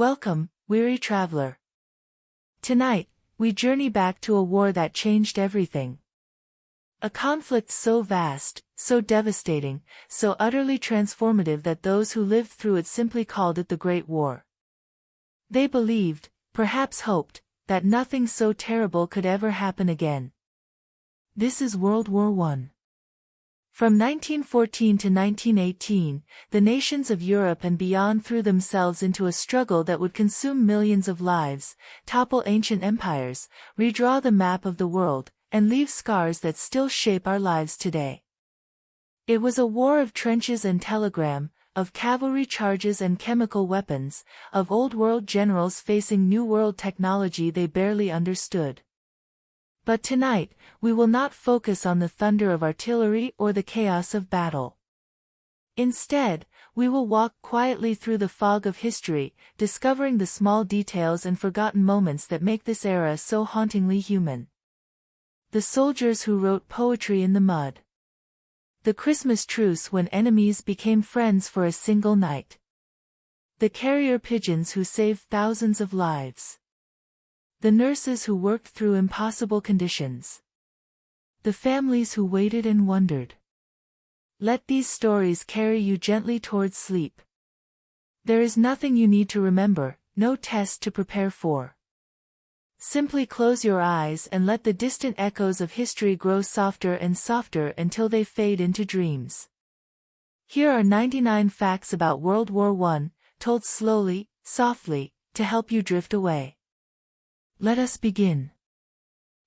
Welcome, weary traveler. Tonight, we journey back to a war that changed everything. A conflict so vast, so devastating, so utterly transformative that those who lived through it simply called it the Great War. They believed, perhaps hoped, that nothing so terrible could ever happen again. This is World War I. From 1914 to 1918, the nations of Europe and beyond threw themselves into a struggle that would consume millions of lives, topple ancient empires, redraw the map of the world, and leave scars that still shape our lives today. It was a war of trenches and telegram, of cavalry charges and chemical weapons, of old-world generals facing new-world technology they barely understood. But tonight, we will not focus on the thunder of artillery or the chaos of battle. Instead, we will walk quietly through the fog of history, discovering the small details and forgotten moments that make this era so hauntingly human. The soldiers who wrote poetry in the mud. The Christmas truce when enemies became friends for a single night. The carrier pigeons who saved thousands of lives. The nurses who worked through impossible conditions. The families who waited and wondered. Let these stories carry you gently towards sleep. There is nothing you need to remember, no test to prepare for. Simply close your eyes and let the distant echoes of history grow softer and softer until they fade into dreams. Here are 99 facts about World War I, told slowly, softly, to help you drift away. Let us begin.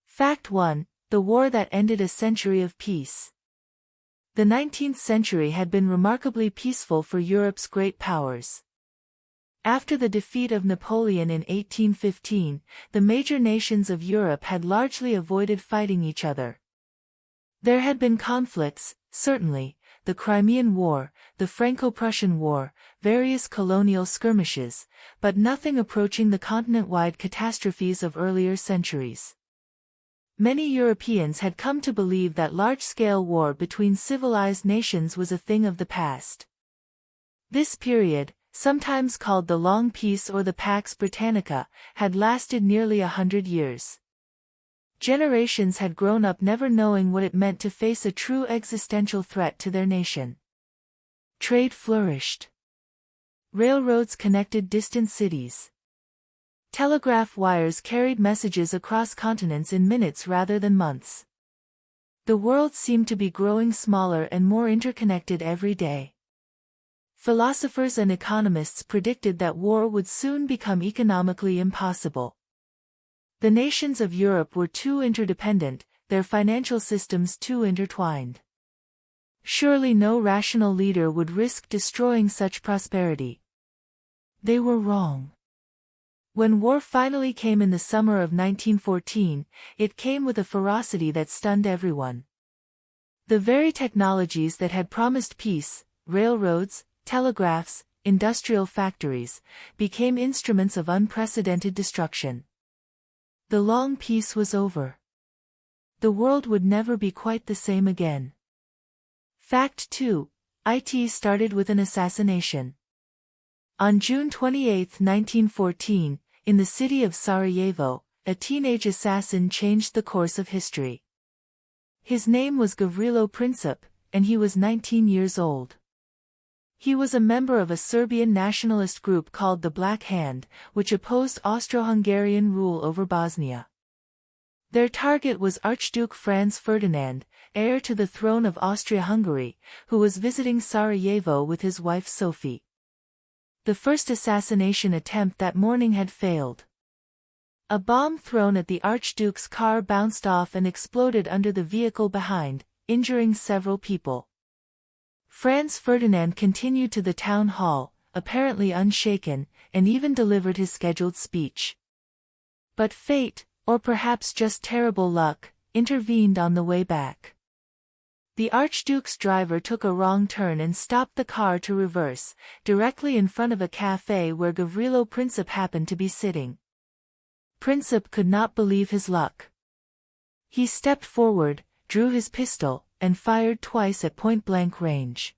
Fact 1. The war that ended a century of peace. The 19th century had been remarkably peaceful for Europe's great powers. After the defeat of Napoleon in 1815, the major nations of Europe had largely avoided fighting each other. There had been conflicts, certainly, the Crimean War, the Franco-Prussian War, various colonial skirmishes, but nothing approaching the continent-wide catastrophes of earlier centuries. Many Europeans had come to believe that large-scale war between civilized nations was a thing of the past. This period, sometimes called the Long Peace or the Pax Britannica, had lasted nearly 100 years. Generations had grown up never knowing what it meant to face a true existential threat to their nation. Trade flourished. Railroads connected distant cities. Telegraph wires carried messages across continents in minutes rather than months. The world seemed to be growing smaller and more interconnected every day. Philosophers and economists predicted that war would soon become economically impossible. The nations of Europe were too interdependent, their financial systems too intertwined. Surely no rational leader would risk destroying such prosperity. They were wrong. When war finally came in the summer of 1914, it came with a ferocity that stunned everyone. The very technologies that had promised peace, railroads, telegraphs, industrial factories, became instruments of unprecedented destruction. The long peace was over. The world would never be quite the same again. Fact 2. It started with an assassination. On June 28, 1914, in the city of Sarajevo, a teenage assassin changed the course of history. His name was Gavrilo Princip, and he was 19 years old. He was a member of a Serbian nationalist group called the Black Hand, which opposed Austro-Hungarian rule over Bosnia. Their target was Archduke Franz Ferdinand, heir to the throne of Austria-Hungary, who was visiting Sarajevo with his wife Sophie. The first assassination attempt that morning had failed. A bomb thrown at the Archduke's car bounced off and exploded under the vehicle behind, injuring several people. Franz Ferdinand continued to the town hall, apparently unshaken, and even delivered his scheduled speech. But fate, or perhaps just terrible luck, intervened on the way back. The Archduke's driver took a wrong turn and stopped the car to reverse, directly in front of a café where Gavrilo Princip happened to be sitting. Princip could not believe his luck. He stepped forward, drew his pistol, and fired twice at point-blank range.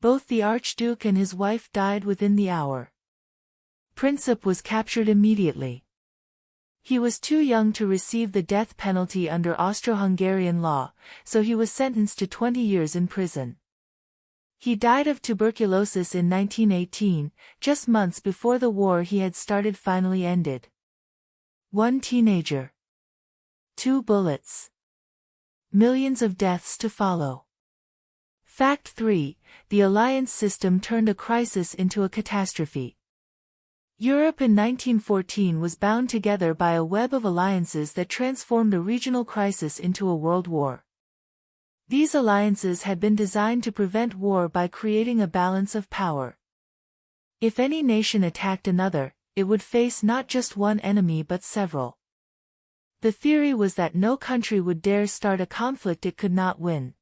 Both the Archduke and his wife died within the hour. Princip was captured immediately. He was too young to receive the death penalty under Austro-Hungarian law, so he was sentenced to 20 years in prison. He died of tuberculosis in 1918, just months before the war he had started finally ended. One teenager. 2 bullets. Millions of deaths to follow. Fact 3. The alliance system turned a crisis into a catastrophe. Europe in 1914 was bound together by a web of alliances that transformed a regional crisis into a world war. These alliances had been designed to prevent war by creating a balance of power. If any nation attacked another, it would face not just one enemy but several. The theory was that no country would dare start a conflict it could not win.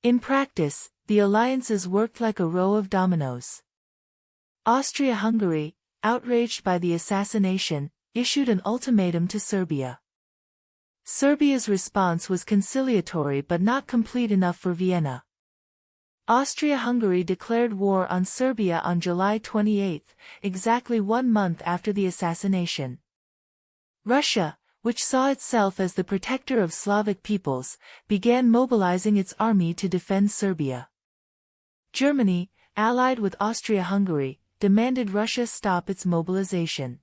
In practice, the alliances worked like a row of dominoes. Austria-Hungary, outraged by the assassination, issued an ultimatum to Serbia. Serbia's response was conciliatory but not complete enough for Vienna. Austria-Hungary declared war on Serbia on July 28, exactly 1 month after the assassination. Russia, which saw itself as the protector of Slavic peoples, began mobilizing its army to defend Serbia. Germany, allied with Austria-Hungary, demanded Russia stop its mobilization.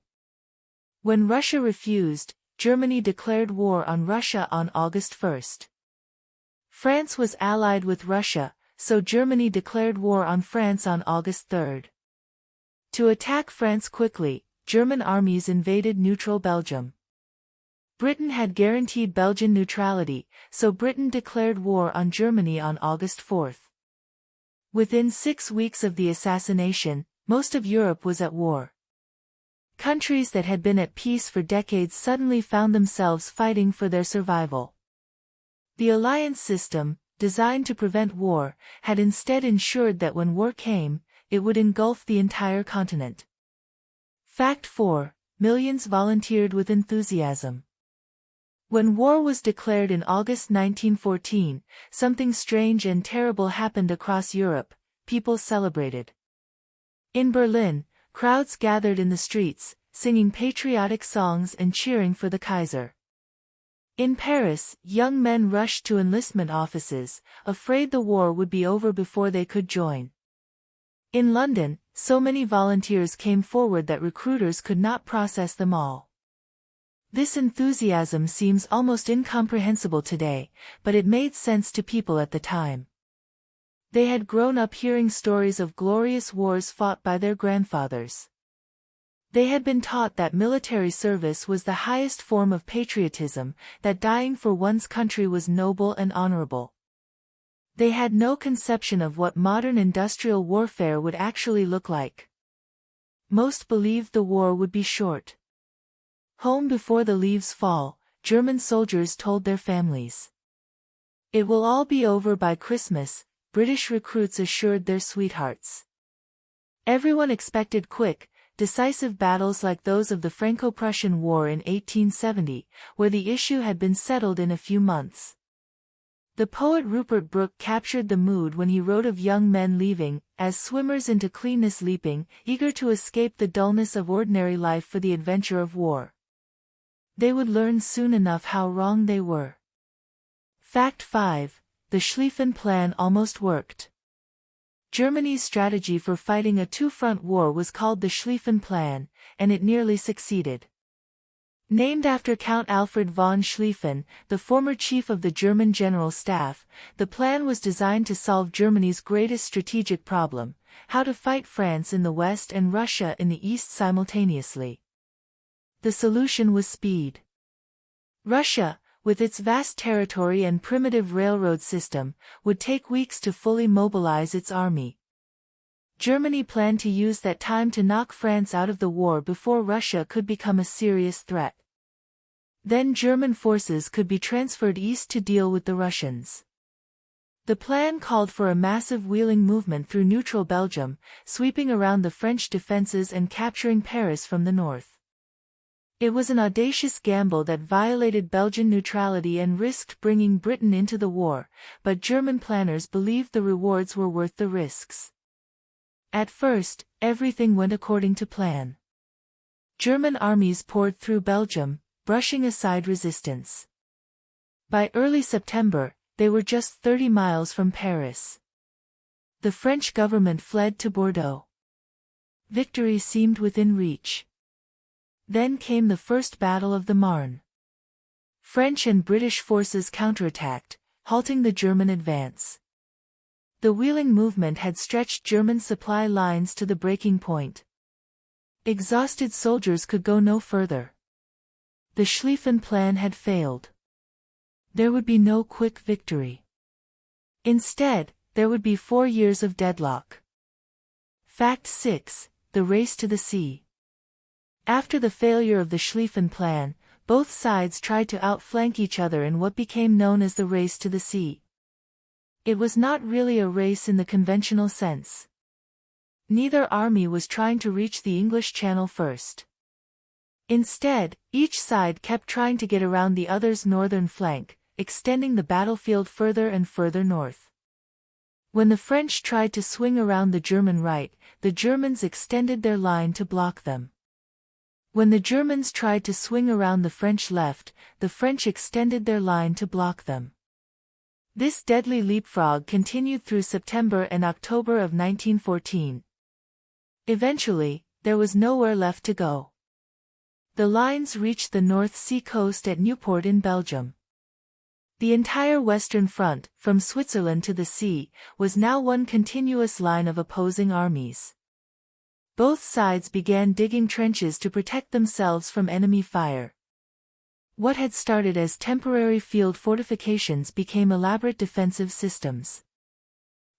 When Russia refused, Germany declared war on Russia on August 1. France was allied with Russia, so Germany declared war on France on August 3. To attack France quickly, German armies invaded neutral Belgium. Britain had guaranteed Belgian neutrality, so Britain declared war on Germany on August 4. Within 6 weeks of the assassination, most of Europe was at war. Countries that had been at peace for decades suddenly found themselves fighting for their survival. The alliance system, designed to prevent war, had instead ensured that when war came, it would engulf the entire continent. Fact 4. Millions volunteered with enthusiasm. When war was declared in August 1914, something strange and terrible happened across Europe. People celebrated. In Berlin, crowds gathered in the streets, singing patriotic songs and cheering for the Kaiser. In Paris, young men rushed to enlistment offices, afraid the war would be over before they could join. In London, so many volunteers came forward that recruiters could not process them all. This enthusiasm seems almost incomprehensible today, but it made sense to people at the time. They had grown up hearing stories of glorious wars fought by their grandfathers. They had been taught that military service was the highest form of patriotism, that dying for one's country was noble and honorable. They had no conception of what modern industrial warfare would actually look like. Most believed the war would be short. Home before the leaves fall, German soldiers told their families. It will all be over by Christmas, British recruits assured their sweethearts. Everyone expected quick, decisive battles like those of the Franco-Prussian War in 1870, where the issue had been settled in a few months. The poet Rupert Brooke captured the mood when he wrote of young men leaving, as swimmers into cleanness leaping, eager to escape the dullness of ordinary life for the adventure of war. They would learn soon enough how wrong they were. Fact 5. The Schlieffen Plan almost worked. Germany's strategy for fighting a two-front war was called the Schlieffen Plan, and it nearly succeeded. Named after Count Alfred von Schlieffen, the former chief of the German General Staff, the plan was designed to solve Germany's greatest strategic problem: how to fight France in the west and Russia in the east simultaneously. The solution was speed. Russia, with its vast territory and primitive railroad system, would take weeks to fully mobilize its army. Germany planned to use that time to knock France out of the war before Russia could become a serious threat. Then German forces could be transferred east to deal with the Russians. The plan called for a massive wheeling movement through neutral Belgium, sweeping around the French defenses and capturing Paris from the north. It was an audacious gamble that violated Belgian neutrality and risked bringing Britain into the war, but German planners believed the rewards were worth the risks. At first, everything went according to plan. German armies poured through Belgium, brushing aside resistance. By early September, they were just 30 miles from Paris. The French government fled to Bordeaux. Victory seemed within reach. Then came the First Battle of the Marne. French and British forces counterattacked, halting the German advance. The wheeling movement had stretched German supply lines to the breaking point. Exhausted soldiers could go no further. The Schlieffen Plan had failed. There would be no quick victory. Instead, there would be 4 years of deadlock. Fact 6. The race to the sea. After the failure of the Schlieffen Plan, both sides tried to outflank each other in what became known as the race to the sea. It was not really a race in the conventional sense. Neither army was trying to reach the English Channel first. Instead, each side kept trying to get around the other's northern flank, extending the battlefield further and further north. When the French tried to swing around the German right, the Germans extended their line to block them. When the Germans tried to swing around the French left, the French extended their line to block them. This deadly leapfrog continued through September and October of 1914. Eventually, there was nowhere left to go. The lines reached the North Sea coast at Nieuport in Belgium. The entire Western Front, from Switzerland to the sea, was now one continuous line of opposing armies. Both sides began digging trenches to protect themselves from enemy fire. What had started as temporary field fortifications became elaborate defensive systems.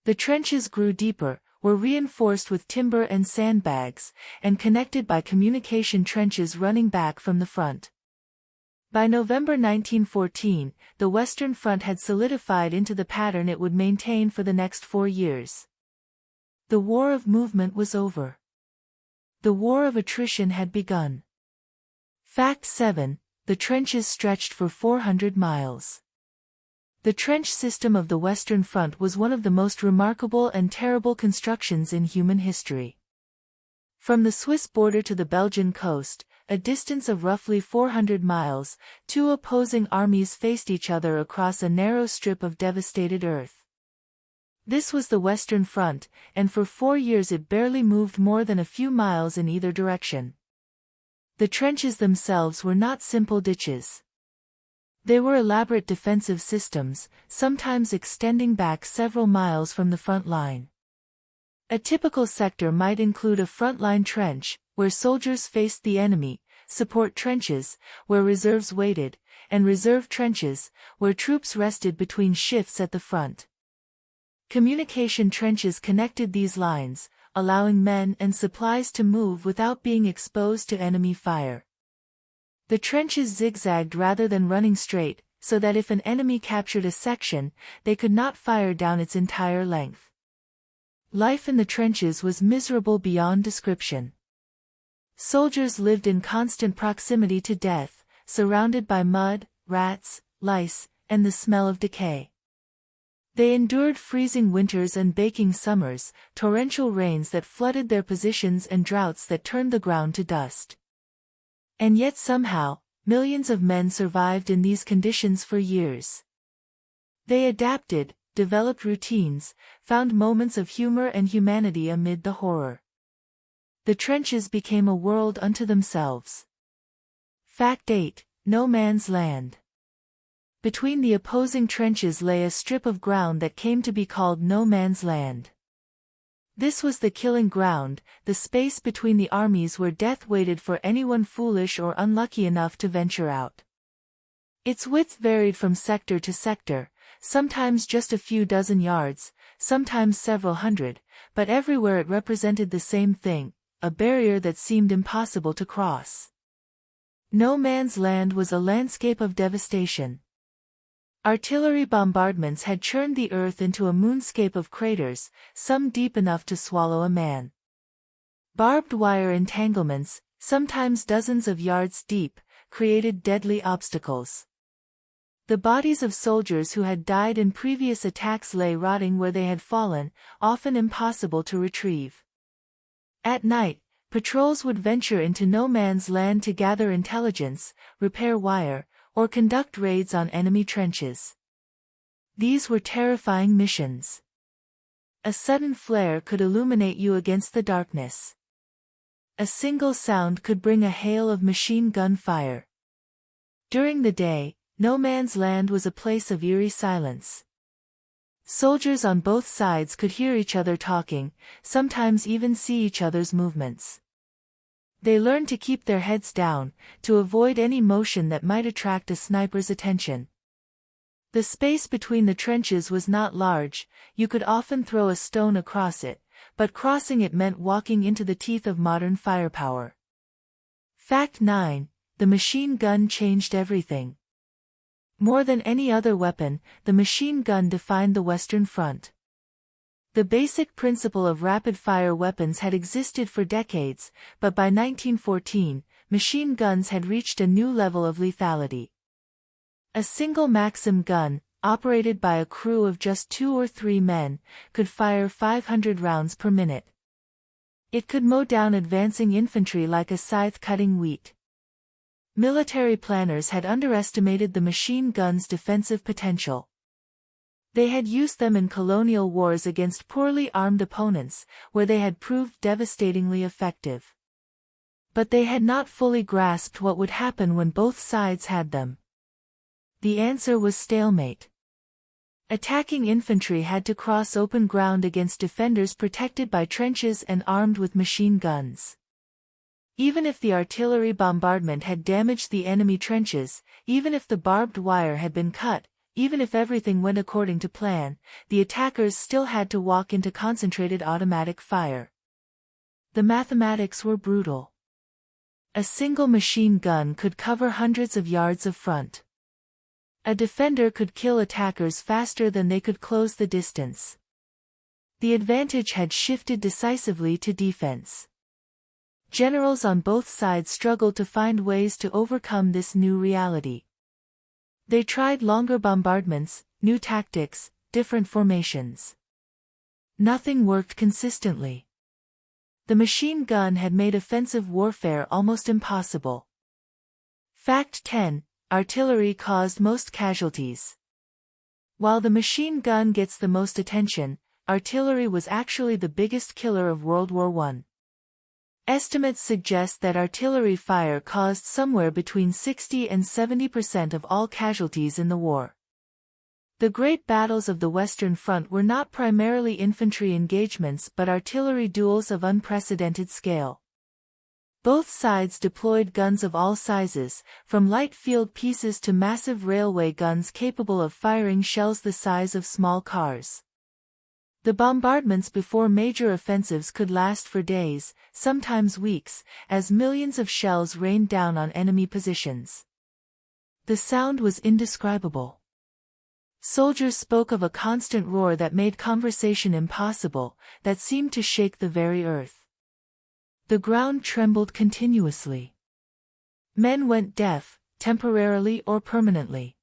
The trenches grew deeper, were reinforced with timber and sandbags, and connected by communication trenches running back from the front. By November 1914, the Western Front had solidified into the pattern it would maintain for the next 4 years. The war of movement was over. The war of attrition had begun. Fact 7. The trenches stretched for 400 miles. The trench system of the Western Front was one of the most remarkable and terrible constructions in human history. From the Swiss border to the Belgian coast, a distance of roughly 400 miles, two opposing armies faced each other across a narrow strip of devastated earth. This was the Western Front, and for 4 years it barely moved more than a few miles in either direction. The trenches themselves were not simple ditches. They were elaborate defensive systems, sometimes extending back several miles from the front line. A typical sector might include a front-line trench, where soldiers faced the enemy, support trenches, where reserves waited, and reserve trenches, where troops rested between shifts at the front. Communication trenches connected these lines, allowing men and supplies to move without being exposed to enemy fire. The trenches zigzagged rather than running straight, so that if an enemy captured a section, they could not fire down its entire length. Life in the trenches was miserable beyond description. Soldiers lived in constant proximity to death, surrounded by mud, rats, lice, and the smell of decay. They endured freezing winters and baking summers, torrential rains that flooded their positions and droughts that turned the ground to dust. And yet somehow, millions of men survived in these conditions for years. They adapted, developed routines, found moments of humor and humanity amid the horror. The trenches became a world unto themselves. Fact 8. No man's land. Between the opposing trenches lay a strip of ground that came to be called no man's land. This was the killing ground, the space between the armies where death waited for anyone foolish or unlucky enough to venture out. Its width varied from sector to sector, sometimes just a few dozen yards, sometimes several hundred, but everywhere it represented the same thing, a barrier that seemed impossible to cross. No man's land was a landscape of devastation. Artillery bombardments had churned the earth into a moonscape of craters, some deep enough to swallow a man. Barbed wire entanglements, sometimes dozens of yards deep, created deadly obstacles. The bodies of soldiers who had died in previous attacks lay rotting where they had fallen, often impossible to retrieve. At night, patrols would venture into no man's land to gather intelligence, repair wire, or conduct raids on enemy trenches. These were terrifying missions. A sudden flare could illuminate you against the darkness. A single sound could bring a hail of machine gun fire. During the day, no man's land was a place of eerie silence. Soldiers on both sides could hear each other talking, sometimes even see each other's movements. They learned to keep their heads down, to avoid any motion that might attract a sniper's attention. The space between the trenches was not large, you could often throw a stone across it, but crossing it meant walking into the teeth of modern firepower. Fact 9. The machine gun changed everything. More than any other weapon, the machine gun defined the Western Front. The basic principle of rapid-fire weapons had existed for decades, but by 1914, machine guns had reached a new level of lethality. A single Maxim gun, operated by a crew of just 2 or 3 men, could fire 500 rounds per minute. It could mow down advancing infantry like a scythe cutting wheat. Military planners had underestimated the machine gun's defensive potential. They had used them in colonial wars against poorly armed opponents, where they had proved devastatingly effective. But they had not fully grasped what would happen when both sides had them. The answer was stalemate. Attacking infantry had to cross open ground against defenders protected by trenches and armed with machine guns. Even if the artillery bombardment had damaged the enemy trenches, even if the barbed wire had been cut, even if everything went according to plan, the attackers still had to walk into concentrated automatic fire. The mathematics were brutal. A single machine gun could cover hundreds of yards of front. A defender could kill attackers faster than they could close the distance. The advantage had shifted decisively to defense. Generals on both sides struggled to find ways to overcome this new reality. They tried longer bombardments, new tactics, different formations. Nothing worked consistently. The machine gun had made offensive warfare almost impossible. Fact 10. Artillery caused most casualties. While the machine gun gets the most attention, artillery was actually the biggest killer of World War I. Estimates suggest that artillery fire caused somewhere between 60 and 70% of all casualties in the war. The great battles of the Western Front were not primarily infantry engagements but artillery duels of unprecedented scale. Both sides deployed guns of all sizes, from light field pieces to massive railway guns capable of firing shells the size of small cars. The bombardments before major offensives could last for days, sometimes weeks, as millions of shells rained down on enemy positions. The sound was indescribable. Soldiers spoke of a constant roar that made conversation impossible, that seemed to shake the very earth. The ground trembled continuously. Men went deaf, temporarily or permanently.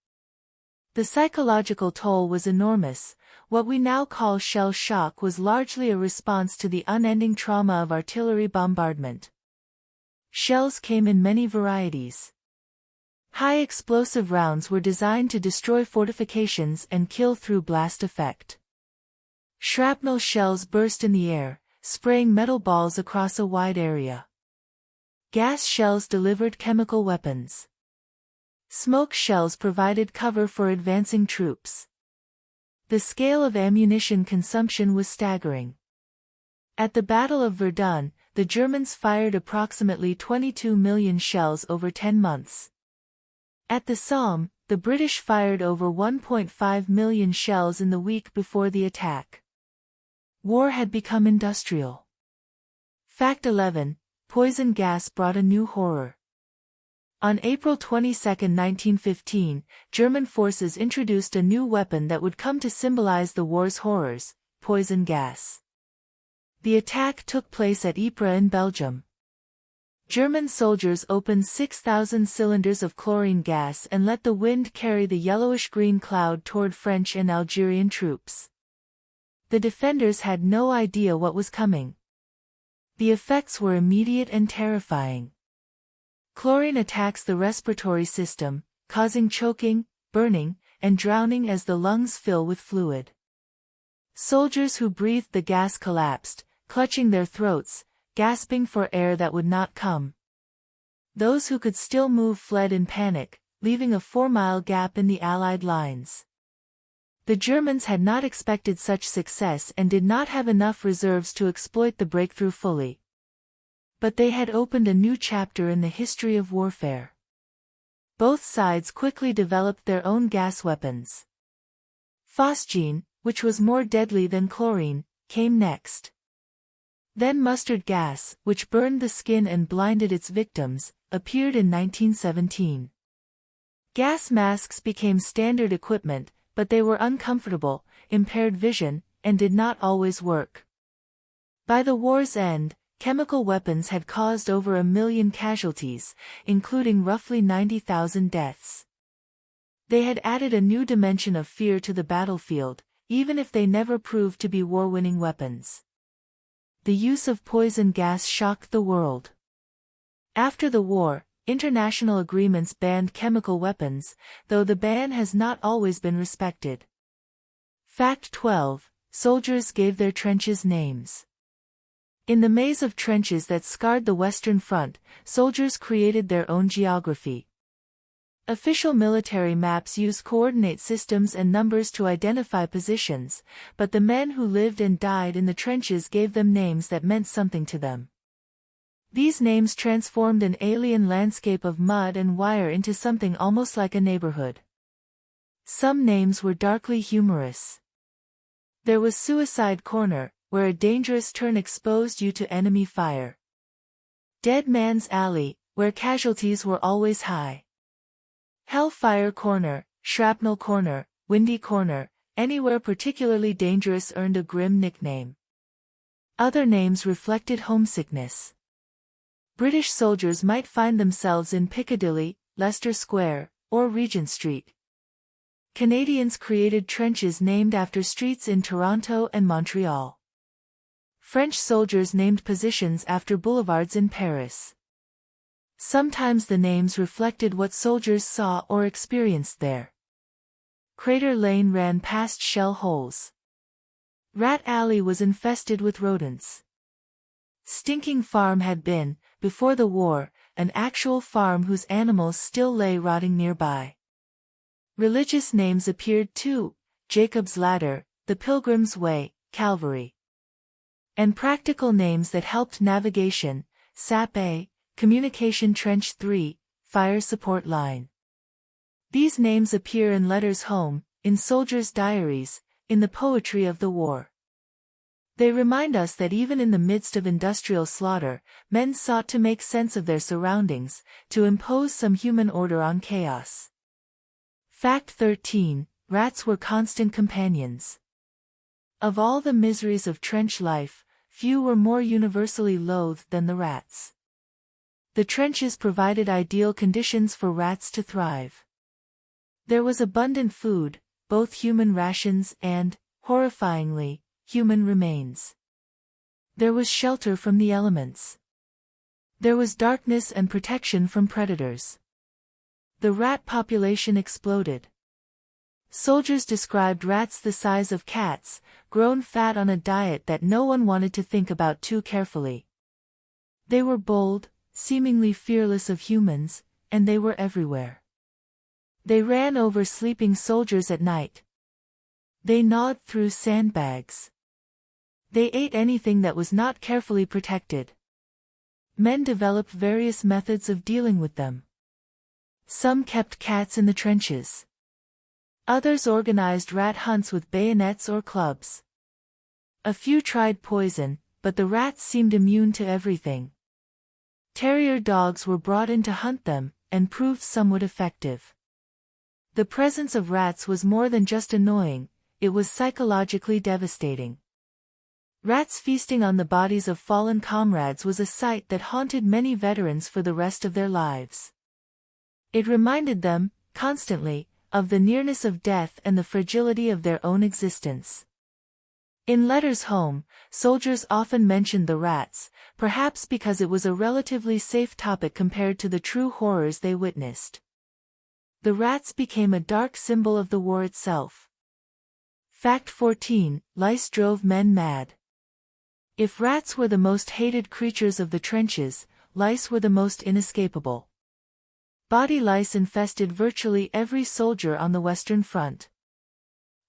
The psychological toll was enormous. What we now call shell shock was largely a response to the unending trauma of artillery bombardment. Shells came in many varieties. High explosive rounds were designed to destroy fortifications and kill through blast effect. Shrapnel shells burst in the air, spraying metal balls across a wide area. Gas shells delivered chemical weapons. Smoke shells provided cover for advancing troops. The scale of ammunition consumption was staggering. At the Battle of Verdun, the Germans fired approximately 22 million shells over 10 months. At the Somme, the British fired over 1.5 million shells in the week before the attack. War had become industrial. Fact 11. Poison gas brought a new horror. On April 22, 1915, German forces introduced a new weapon that would come to symbolize the war's horrors: poison gas. The attack took place at Ypres in Belgium. German soldiers opened 6,000 cylinders of chlorine gas and let the wind carry the yellowish-green cloud toward French and Algerian troops. The defenders had no idea what was coming. The effects were immediate and terrifying. Chlorine attacks the respiratory system, causing choking, burning, and drowning as the lungs fill with fluid. Soldiers who breathed the gas collapsed, clutching their throats, gasping for air that would not come. Those who could still move fled in panic, leaving a 4-mile gap in the Allied lines. The Germans had not expected such success and did not have enough reserves to exploit the breakthrough fully. But they had opened a new chapter in the history of warfare. Both sides quickly developed their own gas weapons. Phosgene, which was more deadly than chlorine, came next. Then mustard gas, which burned the skin and blinded its victims, appeared in 1917. Gas masks became standard equipment, but they were uncomfortable, impaired vision, and did not always work. By the war's end, chemical weapons had caused over 1 million casualties, including roughly 90,000 deaths. They had added a new dimension of fear to the battlefield, even if they never proved to be war-winning weapons. The use of poison gas shocked the world. After the war, international agreements banned chemical weapons, though the ban has not always been respected. Fact 12. Soldiers gave their trenches names. In the maze of trenches that scarred the Western Front, soldiers created their own geography. Official military maps use coordinate systems and numbers to identify positions, but the men who lived and died in the trenches gave them names that meant something to them. These names transformed an alien landscape of mud and wire into something almost like a neighborhood. Some names were darkly humorous. There was Suicide Corner, where a dangerous turn exposed you to enemy fire. Dead Man's Alley, where casualties were always high. Hellfire Corner, Shrapnel Corner, Windy Corner, anywhere particularly dangerous earned a grim nickname. Other names reflected homesickness. British soldiers might find themselves in Piccadilly, Leicester Square, or Regent Street. Canadians created trenches named after streets in Toronto and Montreal. French soldiers named positions after boulevards in Paris. Sometimes the names reflected what soldiers saw or experienced there. Crater Lane ran past shell holes. Rat Alley was infested with rodents. Stinking Farm had been, before the war, an actual farm whose animals still lay rotting nearby. Religious names appeared too: Jacob's Ladder, the Pilgrim's Way, Calvary. And practical names that helped navigation: SAP A, Communication Trench 3, Fire Support Line. These names appear in letters home, in soldiers' diaries, in the poetry of the war. They remind us that even in the midst of industrial slaughter, men sought to make sense of their surroundings, to impose some human order on chaos. Fact 13. Rats were constant companions. Of all the miseries of trench life, few were more universally loathed than the rats. The trenches provided ideal conditions for rats to thrive. There was abundant food, both human rations and, horrifyingly, human remains. There was shelter from the elements. There was darkness and protection from predators. The rat population exploded. Soldiers described rats the size of cats, grown fat on a diet that no one wanted to think about too carefully. They were bold, seemingly fearless of humans, and they were everywhere. They ran over sleeping soldiers at night. They gnawed through sandbags. They ate anything that was not carefully protected. Men developed various methods of dealing with them. Some kept cats in the trenches. Others organized rat hunts with bayonets or clubs. A few tried poison, but the rats seemed immune to everything. Terrier dogs were brought in to hunt them, and proved somewhat effective. The presence of rats was more than just annoying, it was psychologically devastating. Rats feasting on the bodies of fallen comrades was a sight that haunted many veterans for the rest of their lives. It reminded them, constantly, of the nearness of death and the fragility of their own existence. In letters home, soldiers often mentioned the rats, perhaps because it was a relatively safe topic compared to the true horrors they witnessed. The rats became a dark symbol of the war itself. Fact 14. Lice drove men mad. If rats were the most hated creatures of the trenches, lice were the most inescapable. Body lice infested virtually every soldier on the Western Front.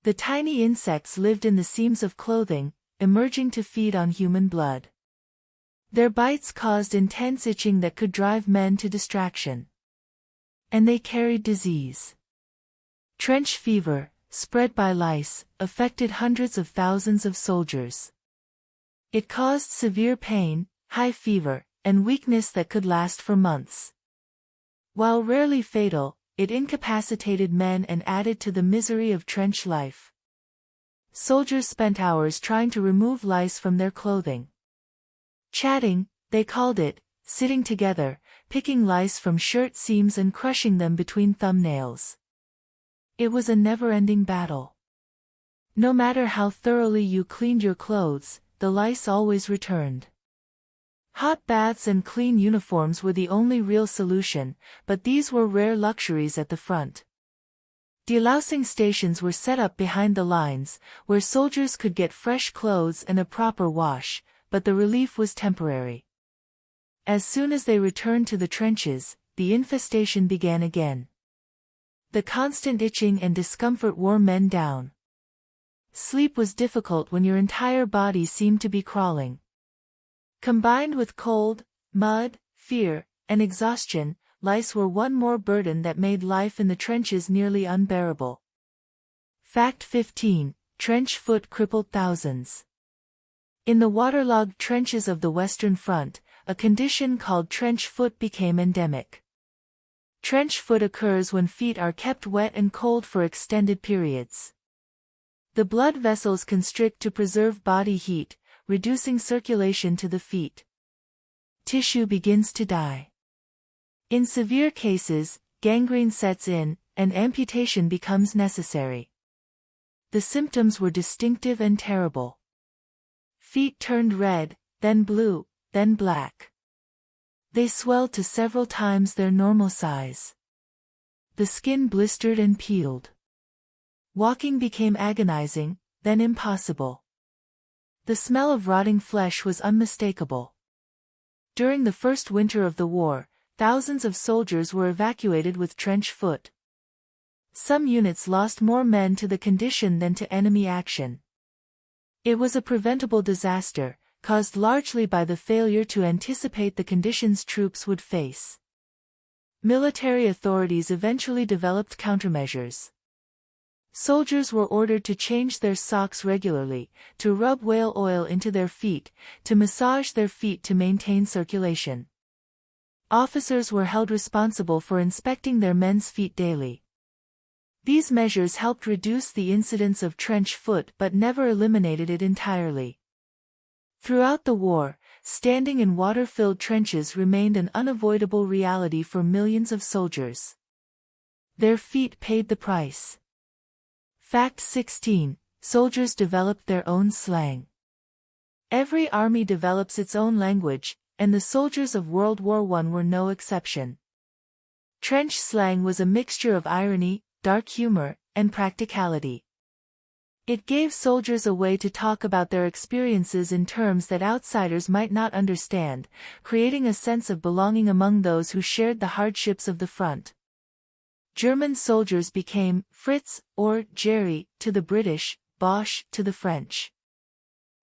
The tiny insects lived in the seams of clothing, emerging to feed on human blood. Their bites caused intense itching that could drive men to distraction. And they carried disease. Trench fever, spread by lice, affected hundreds of thousands of soldiers. It caused severe pain, high fever, and weakness that could last for months. While rarely fatal, it incapacitated men and added to the misery of trench life. Soldiers spent hours trying to remove lice from their clothing. Chatting, they called it, sitting together, picking lice from shirt seams and crushing them between thumbnails. It was a never-ending battle. No matter how thoroughly you cleaned your clothes, the lice always returned. Hot baths and clean uniforms were the only real solution, but these were rare luxuries at the front. Delousing stations were set up behind the lines, where soldiers could get fresh clothes and a proper wash, but the relief was temporary. As soon as they returned to the trenches, the infestation began again. The constant itching and discomfort wore men down. Sleep was difficult when your entire body seemed to be crawling. Combined with cold, mud, fear, and exhaustion, lice were one more burden that made life in the trenches nearly unbearable. Fact 15. Trench foot crippled thousands. In the waterlogged trenches of the Western Front, a condition called trench foot became endemic. Trench foot occurs when feet are kept wet and cold for extended periods. The blood vessels constrict to preserve body heat, reducing circulation to the feet. Tissue begins to die. In severe cases, gangrene sets in, and amputation becomes necessary. The symptoms were distinctive and terrible. Feet turned red, then blue, then black. They swelled to several times their normal size. The skin blistered and peeled. Walking became agonizing, then impossible. The smell of rotting flesh was unmistakable. During the first winter of the war, thousands of soldiers were evacuated with trench foot. Some units lost more men to the condition than to enemy action. It was a preventable disaster, caused largely by the failure to anticipate the conditions troops would face. Military authorities eventually developed countermeasures. Soldiers were ordered to change their socks regularly, to rub whale oil into their feet, to massage their feet to maintain circulation. Officers were held responsible for inspecting their men's feet daily. These measures helped reduce the incidence of trench foot but never eliminated it entirely. Throughout the war, standing in water-filled trenches remained an unavoidable reality for millions of soldiers. Their feet paid the price. Fact 16. Soldiers developed their own slang. Every army develops its own language, and the soldiers of World War I were no exception. Trench slang was a mixture of irony, dark humor, and practicality. It gave soldiers a way to talk about their experiences in terms that outsiders might not understand, creating a sense of belonging among those who shared the hardships of the front. German soldiers became Fritz or Jerry to the British, Bosch to the French.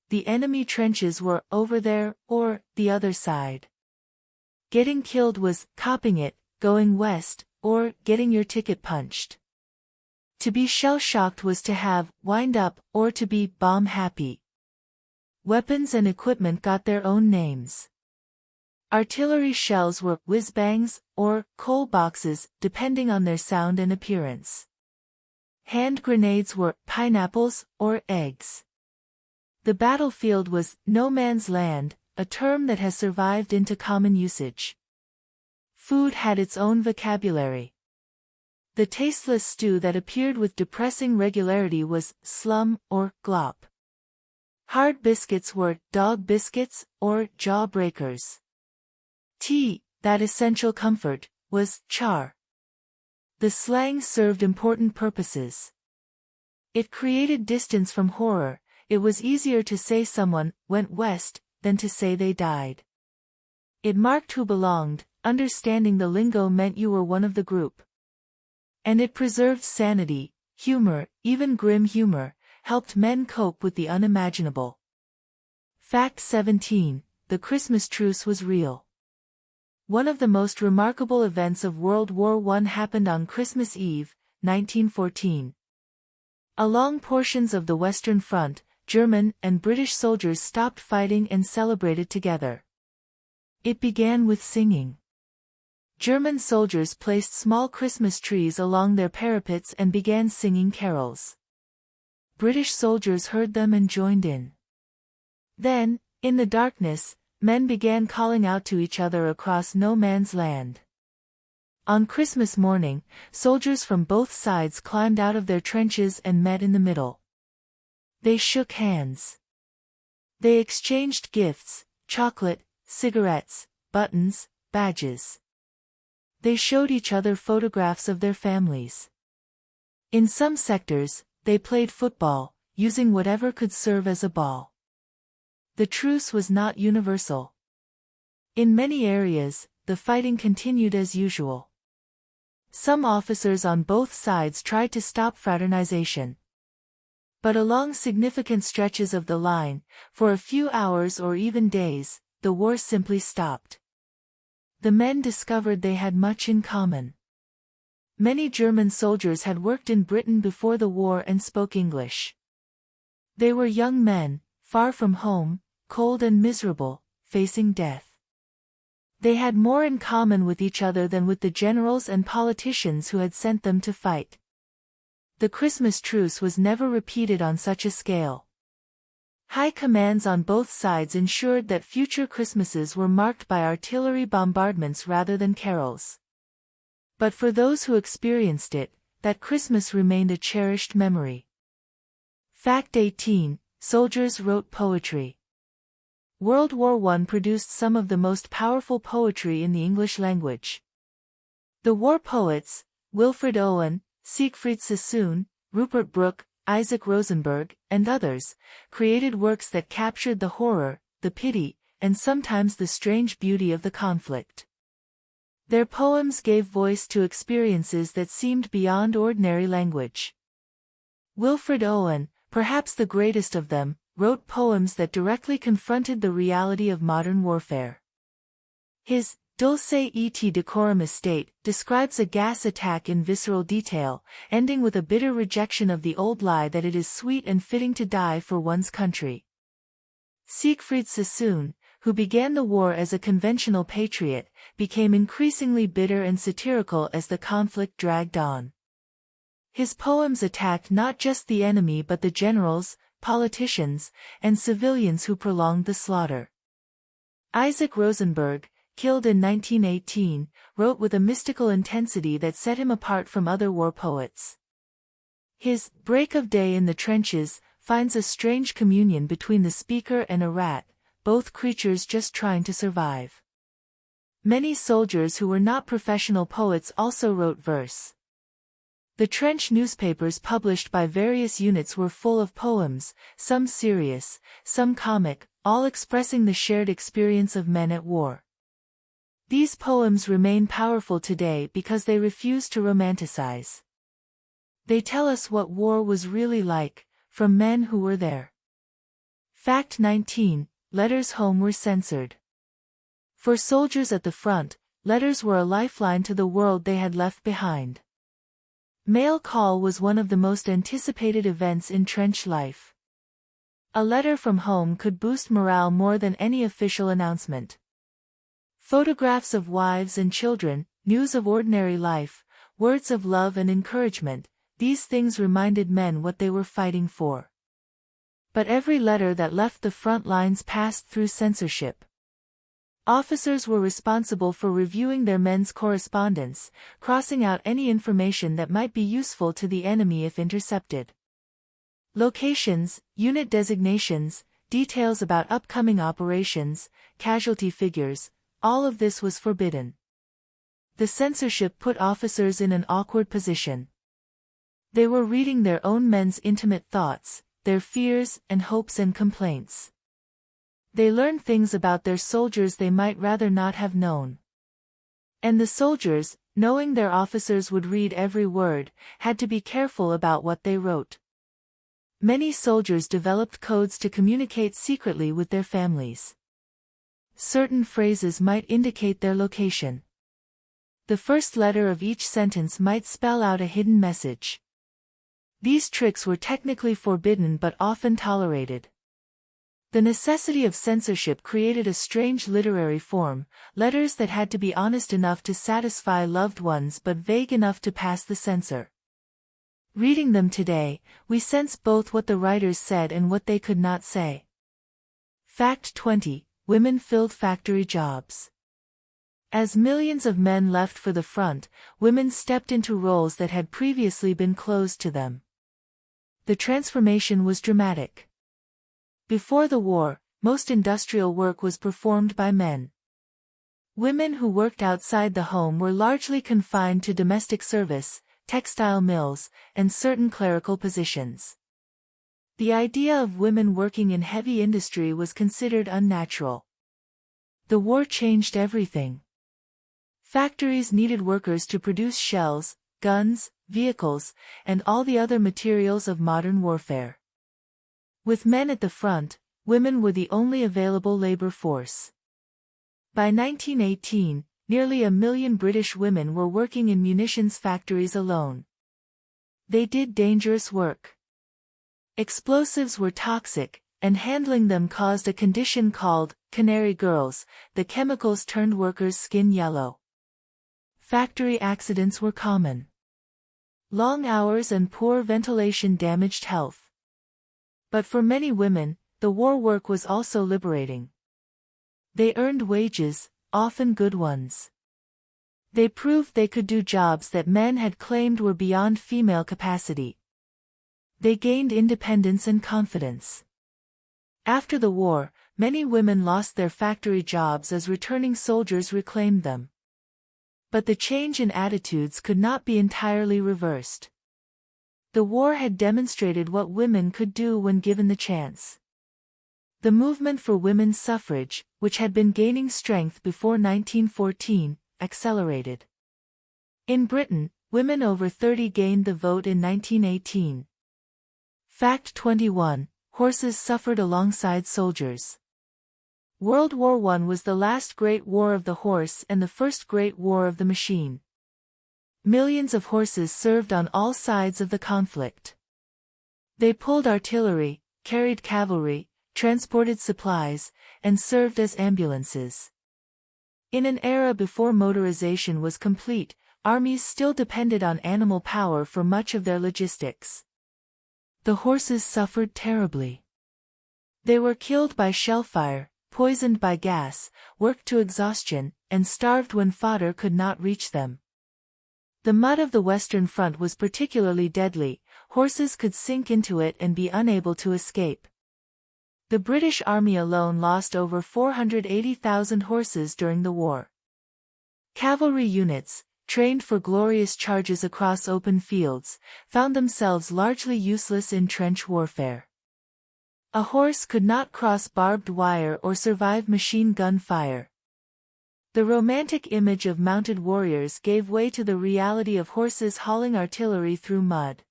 The enemy trenches were over there or the other side. Getting killed was copping it, going west, or getting your ticket punched. To be shell-shocked was to have wind up or to be bomb-happy. Weapons and equipment got their own names. Artillery shells were whiz-bangs or coal boxes, depending on their sound and appearance. Hand grenades were pineapples or eggs. The battlefield was no man's land, a term that has survived into common usage. Food had its own vocabulary. The tasteless stew that appeared with depressing regularity was slum or glop. Hard biscuits were dog biscuits or jawbreakers. Tea, that essential comfort, was char. The slang served important purposes. It created distance from horror. It was easier to say someone went west than to say they died. It marked who belonged. Understanding the lingo meant you were one of the group. And it preserved sanity, humor, even grim humor, helped men cope with the unimaginable. Fact 17. The Christmas Truce was real. One of the most remarkable events of World War I happened on Christmas Eve, 1914. Along portions of the Western Front, German and British soldiers stopped fighting and celebrated together. It began with singing. German soldiers placed small Christmas trees along their parapets and began singing carols. British soldiers heard them and joined in. Then, in the darkness, men began calling out to each other across no man's land. On Christmas morning, soldiers from both sides climbed out of their trenches and met in the middle. They shook hands. They exchanged gifts, chocolate, cigarettes, buttons, badges. They showed each other photographs of their families. In some sectors, they played football, using whatever could serve as a ball. The truce was not universal. In many areas, the fighting continued as usual. Some officers on both sides tried to stop fraternization. But along significant stretches of the line, for a few hours or even days, the war simply stopped. The men discovered they had much in common. Many German soldiers had worked in Britain before the war and spoke English. They were young men, far from home, cold and miserable, facing death. They had more in common with each other than with the generals and politicians who had sent them to fight. The Christmas truce was never repeated on such a scale. High commands on both sides ensured that future Christmases were marked by artillery bombardments rather than carols. But for those who experienced it, that Christmas remained a cherished memory. Fact 18. Soldiers wrote poetry. World War I produced some of the most powerful poetry in the English language. The war poets, Wilfred Owen, Siegfried Sassoon, Rupert Brooke, Isaac Rosenberg, and others, created works that captured the horror, the pity, and sometimes the strange beauty of the conflict. Their poems gave voice to experiences that seemed beyond ordinary language. Wilfred Owen, perhaps the greatest of them, wrote poems that directly confronted the reality of modern warfare. His Dulce et Decorum Estate describes a gas attack in visceral detail, ending with a bitter rejection of the old lie that it is sweet and fitting to die for one's country. Siegfried Sassoon, who began the war as a conventional patriot, became increasingly bitter and satirical as the conflict dragged on. His poems attacked not just the enemy but the generals, politicians, and civilians who prolonged the slaughter. Isaac Rosenberg, killed in 1918, wrote with a mystical intensity that set him apart from other war poets. His Break of Day in the Trenches finds a strange communion between the speaker and a rat, both creatures just trying to survive. Many soldiers who were not professional poets also wrote verse. The trench newspapers published by various units were full of poems, some serious, some comic, all expressing the shared experience of men at war. These poems remain powerful today because they refuse to romanticize. They tell us what war was really like, from men who were there. Fact 19. Letters home were censored. For soldiers at the front, letters were a lifeline to the world they had left behind. Mail call was one of the most anticipated events in trench life. A letter from home could boost morale more than any official announcement. Photographs of wives and children, news of ordinary life, words of love and encouragement, these things reminded men what they were fighting for. But every letter that left the front lines passed through censorship. Officers were responsible for reviewing their men's correspondence, crossing out any information that might be useful to the enemy if intercepted. Locations, unit designations, details about upcoming operations, casualty figures, all of this was forbidden. The censorship put officers in an awkward position. They were reading their own men's intimate thoughts, their fears and hopes and complaints. They learned things about their soldiers they might rather not have known. And the soldiers, knowing their officers would read every word, had to be careful about what they wrote. Many soldiers developed codes to communicate secretly with their families. Certain phrases might indicate their location. The first letter of each sentence might spell out a hidden message. These tricks were technically forbidden but often tolerated. The necessity of censorship created a strange literary form, letters that had to be honest enough to satisfy loved ones but vague enough to pass the censor. Reading them today, we sense both what the writers said and what they could not say. Fact 20. Women filled factory jobs. As millions of men left for the front, women stepped into roles that had previously been closed to them. The transformation was dramatic. Before the war, most industrial work was performed by men. Women who worked outside the home were largely confined to domestic service, textile mills, and certain clerical positions. The idea of women working in heavy industry was considered unnatural. The war changed everything. Factories needed workers to produce shells, guns, vehicles, and all the other materials of modern warfare. With men at the front, women were the only available labor force. By 1918, nearly 1 million British women were working in munitions factories alone. They did dangerous work. Explosives were toxic, and handling them caused a condition called canary girls. The chemicals turned workers' skin yellow. Factory accidents were common. Long hours and poor ventilation damaged health. But for many women, the war work was also liberating. They earned wages, often good ones. They proved they could do jobs that men had claimed were beyond female capacity. They gained independence and confidence. After the war, many women lost their factory jobs as returning soldiers reclaimed them. But the change in attitudes could not be entirely reversed. The war had demonstrated what women could do when given the chance. The movement for women's suffrage, which had been gaining strength before 1914, accelerated. In Britain, women over 30 gained the vote in 1918. Fact 21. Horses suffered alongside soldiers. World War I was the last great war of the horse and the first great war of the machine. Millions of horses served on all sides of the conflict. They pulled artillery, carried cavalry, transported supplies, and served as ambulances. In an era before motorization was complete, armies still depended on animal power for much of their logistics. The horses suffered terribly. They were killed by shellfire, poisoned by gas, worked to exhaustion, and starved when fodder could not reach them. The mud of the Western Front was particularly deadly. Horses could sink into it and be unable to escape. The British Army alone lost over 480,000 horses during the war. Cavalry units, trained for glorious charges across open fields, found themselves largely useless in trench warfare. A horse could not cross barbed wire or survive machine gun fire. The romantic image of mounted warriors gave way to the reality of horses hauling artillery through mud.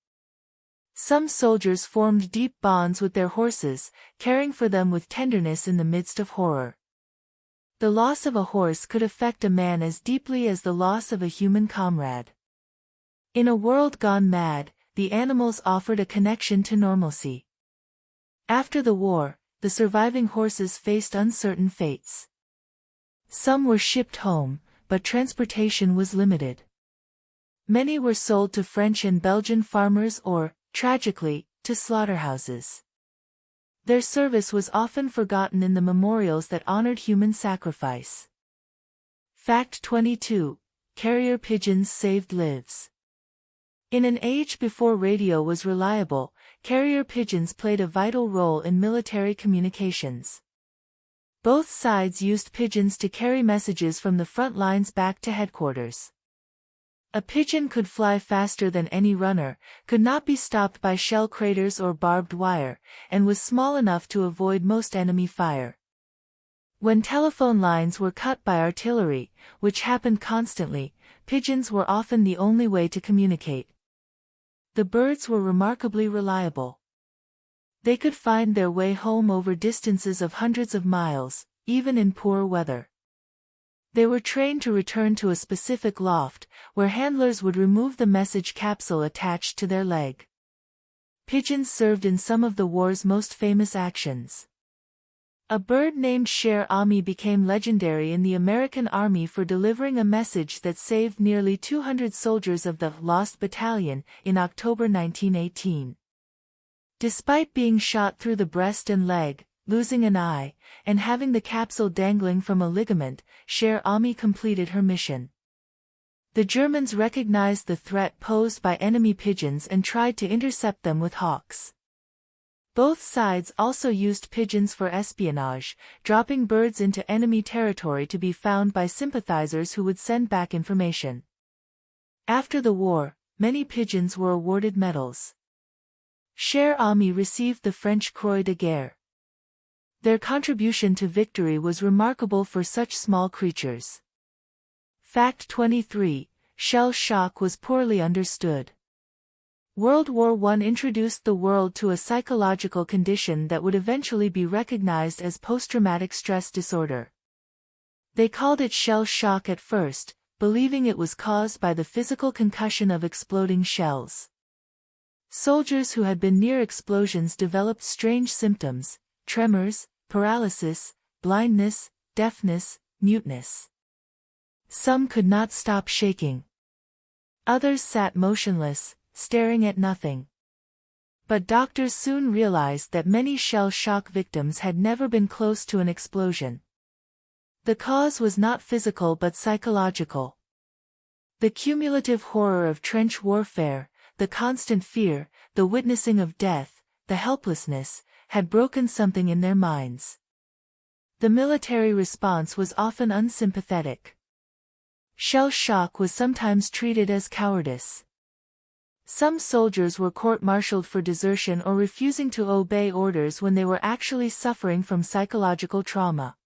Some soldiers formed deep bonds with their horses, caring for them with tenderness in the midst of horror. The loss of a horse could affect a man as deeply as the loss of a human comrade. In a world gone mad, the animals offered a connection to normalcy. After the war, the surviving horses faced uncertain fates. Some were shipped home, but transportation was limited. Many were sold to French and Belgian farmers or, tragically, to slaughterhouses. Their service was often forgotten in the memorials that honored human sacrifice. Fact 22. Carrier pigeons saved lives. In an age before radio was reliable, carrier pigeons played a vital role in military communications. Both sides used pigeons to carry messages from the front lines back to headquarters. A pigeon could fly faster than any runner, could not be stopped by shell craters or barbed wire, and was small enough to avoid most enemy fire. When telephone lines were cut by artillery, which happened constantly, pigeons were often the only way to communicate. The birds were remarkably reliable. They could find their way home over distances of hundreds of miles, even in poor weather. They were trained to return to a specific loft, where handlers would remove the message capsule attached to their leg. Pigeons served in some of the war's most famous actions. A bird named Cher Ami became legendary in the American Army for delivering a message that saved nearly 200 soldiers of the Lost Battalion in October 1918. Despite being shot through the breast and leg, losing an eye, and having the capsule dangling from a ligament, Cher Ami completed her mission. The Germans recognized the threat posed by enemy pigeons and tried to intercept them with hawks. Both sides also used pigeons for espionage, dropping birds into enemy territory to be found by sympathizers who would send back information. After the war, many pigeons were awarded medals. Cher Ami received the French Croix de Guerre. Their contribution to victory was remarkable for such small creatures. Fact 23. Shell shock was poorly understood. World War I introduced the world to a psychological condition that would eventually be recognized as post-traumatic stress disorder. They called it shell shock at first, believing it was caused by the physical concussion of exploding shells. Soldiers who had been near explosions developed strange symptoms: tremors, paralysis, blindness, deafness, muteness. Some could not stop shaking. Others sat motionless, staring at nothing. But doctors soon realized that many shell shock victims had never been close to an explosion. The cause was not physical but psychological. The cumulative horror of trench warfare, the constant fear, the witnessing of death, the helplessness, had broken something in their minds. The military response was often unsympathetic. Shell shock was sometimes treated as cowardice. Some soldiers were court-martialed for desertion or refusing to obey orders when they were actually suffering from psychological trauma.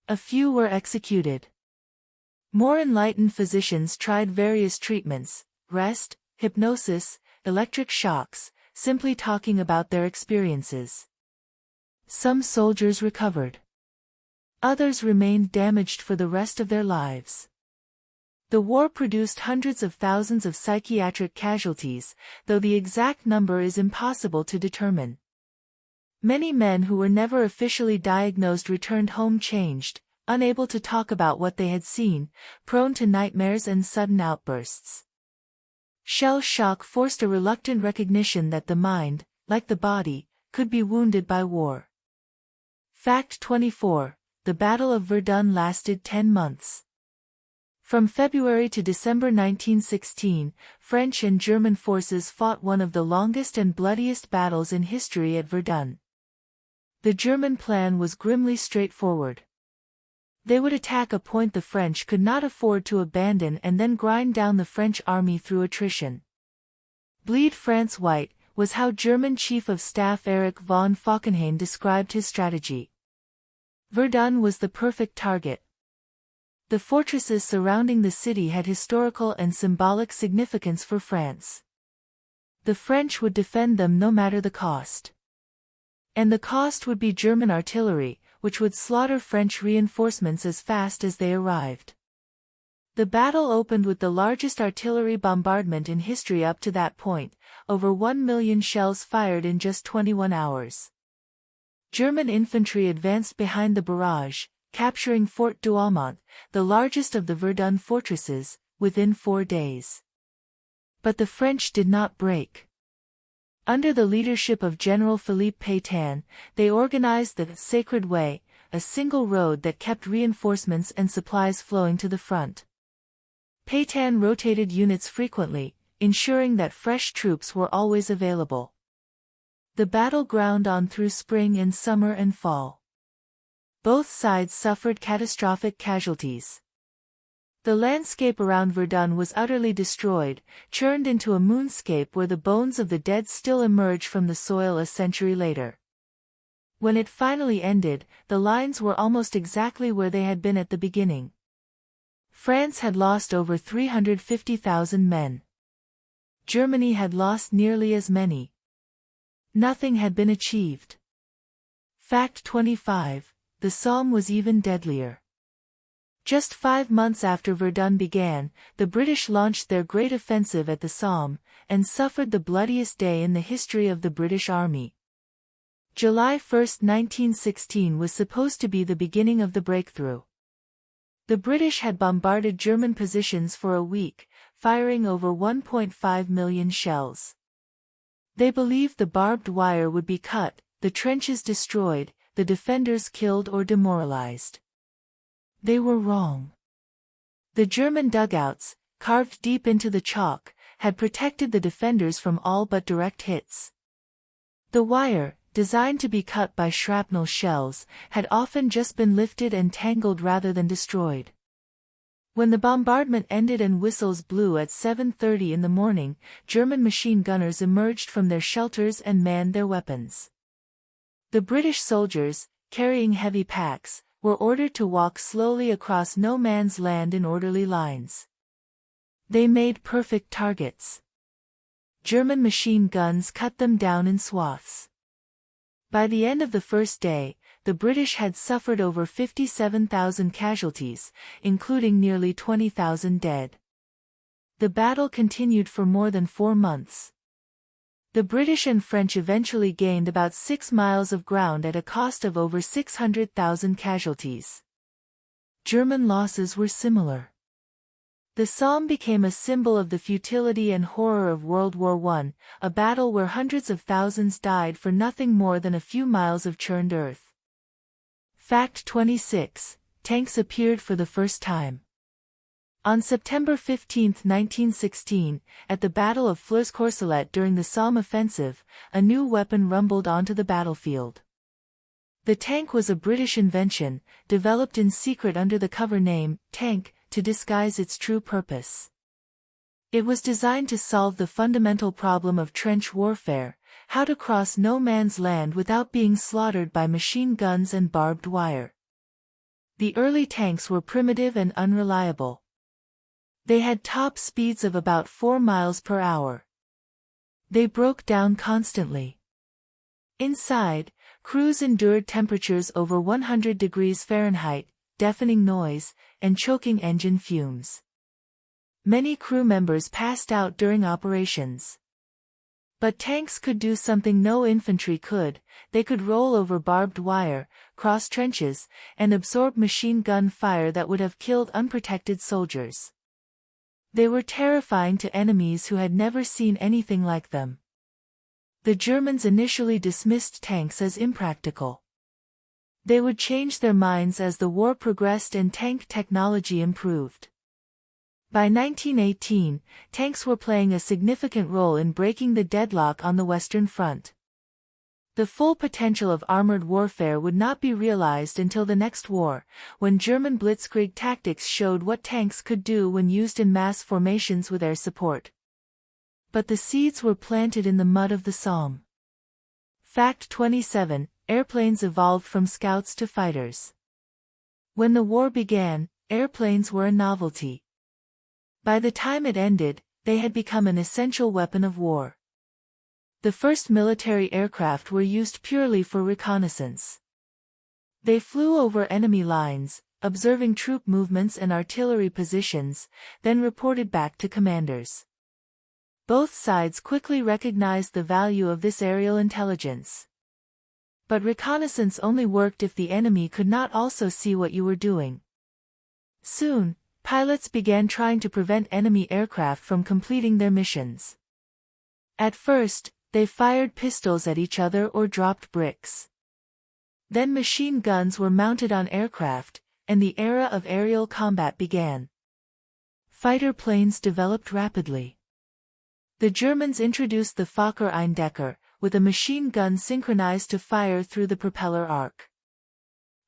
A few were executed. More enlightened physicians tried various treatments: rest, hypnosis, electric shocks, simply talking about their experiences. Some soldiers recovered. Others remained damaged for the rest of their lives. The war produced hundreds of thousands of psychiatric casualties, though the exact number is impossible to determine. Many men who were never officially diagnosed returned home changed, unable to talk about what they had seen, prone to nightmares and sudden outbursts. Shell shock forced a reluctant recognition that the mind, like the body, could be wounded by war. Fact 24. The Battle of Verdun lasted 10 months. From February to December 1916, French and German forces fought one of the longest and bloodiest battles in history at Verdun. The German plan was grimly straightforward. They would attack a point the French could not afford to abandon and then grind down the French army through attrition. Bleed France white was how German Chief of Staff Erich von Falkenhayn described his strategy. Verdun was the perfect target. The fortresses surrounding the city had historical and symbolic significance for France. The French would defend them no matter the cost. And the cost would be German artillery, which would slaughter French reinforcements as fast as they arrived. The battle opened with the largest artillery bombardment in history up to that point, over 1 million shells fired in just 21 hours. German infantry advanced behind the barrage, capturing Fort Douaumont, the largest of the Verdun fortresses, within 4 days. But the French did not break. Under the leadership of General Philippe Pétain, they organized the Sacred Way, a single road that kept reinforcements and supplies flowing to the front. Pétain rotated units frequently, ensuring that fresh troops were always available. The battle ground on through spring and summer and fall. Both sides suffered catastrophic casualties. The landscape around Verdun was utterly destroyed, churned into a moonscape where the bones of the dead still emerge from the soil a century later. When it finally ended, the lines were almost exactly where they had been at the beginning. France had lost over 350,000 men. Germany had lost nearly as many. Nothing had been achieved. Fact 25. The Somme was even deadlier. Just 5 months after Verdun began, the British launched their great offensive at the Somme, and suffered the bloodiest day in the history of the British Army. July 1, 1916 was supposed to be the beginning of the breakthrough. The British had bombarded German positions for a week, firing over 1.5 million shells. They believed the barbed wire would be cut, the trenches destroyed, the defenders killed or demoralized. They were wrong. The German dugouts, carved deep into the chalk, had protected the defenders from all but direct hits. The wire, designed to be cut by shrapnel shells, had often just been lifted and tangled rather than destroyed. When the bombardment ended and whistles blew at 7:30 in the morning, German machine gunners emerged from their shelters and manned their weapons. The British soldiers, carrying heavy packs, were ordered to walk slowly across no man's land in orderly lines. They made perfect targets. German machine guns cut them down in swaths. By the end of the first day, the British had suffered over 57,000 casualties, including nearly 20,000 dead. The battle continued for more than 4 months. The British and French eventually gained about 6 miles of ground at a cost of over 600,000 casualties. German losses were similar. The Somme became a symbol of the futility and horror of World War I, a battle where hundreds of thousands died for nothing more than a few miles of churned earth. Fact 26. Tanks appeared for the first time. On September 15, 1916, at the Battle of Flers-Courcelette during the Somme offensive, a new weapon rumbled onto the battlefield. The tank was a British invention, developed in secret under the cover name, Tank, to disguise its true purpose. It was designed to solve the fundamental problem of trench warfare, how to cross no man's land without being slaughtered by machine guns and barbed wire. The early tanks were primitive and unreliable. They had top speeds of about 4 miles per hour. They broke down constantly. Inside, crews endured temperatures over 100 degrees Fahrenheit, deafening noise, and choking engine fumes. Many crew members passed out during operations. But tanks could do something no infantry could. They could roll over barbed wire, cross trenches, and absorb machine gun fire that would have killed unprotected soldiers. They were terrifying to enemies who had never seen anything like them. The Germans initially dismissed tanks as impractical. They would change their minds as the war progressed and tank technology improved. By 1918, tanks were playing a significant role in breaking the deadlock on the Western Front. The full potential of armored warfare would not be realized until the next war, when German blitzkrieg tactics showed what tanks could do when used in mass formations with air support. But the seeds were planted in the mud of the Somme. Fact 27. Airplanes evolved from scouts to fighters. When the war began, airplanes were a novelty. By the time it ended, they had become an essential weapon of war. The first military aircraft were used purely for reconnaissance. They flew over enemy lines, observing troop movements and artillery positions, then reported back to commanders. Both sides quickly recognized the value of this aerial intelligence. But reconnaissance only worked if the enemy could not also see what you were doing. Soon, pilots began trying to prevent enemy aircraft from completing their missions. At first, they fired pistols at each other or dropped bricks. Then machine guns were mounted on aircraft, and the era of aerial combat began. Fighter planes developed rapidly. The Germans introduced the Fokker Eindecker, with a machine gun synchronized to fire through the propeller arc.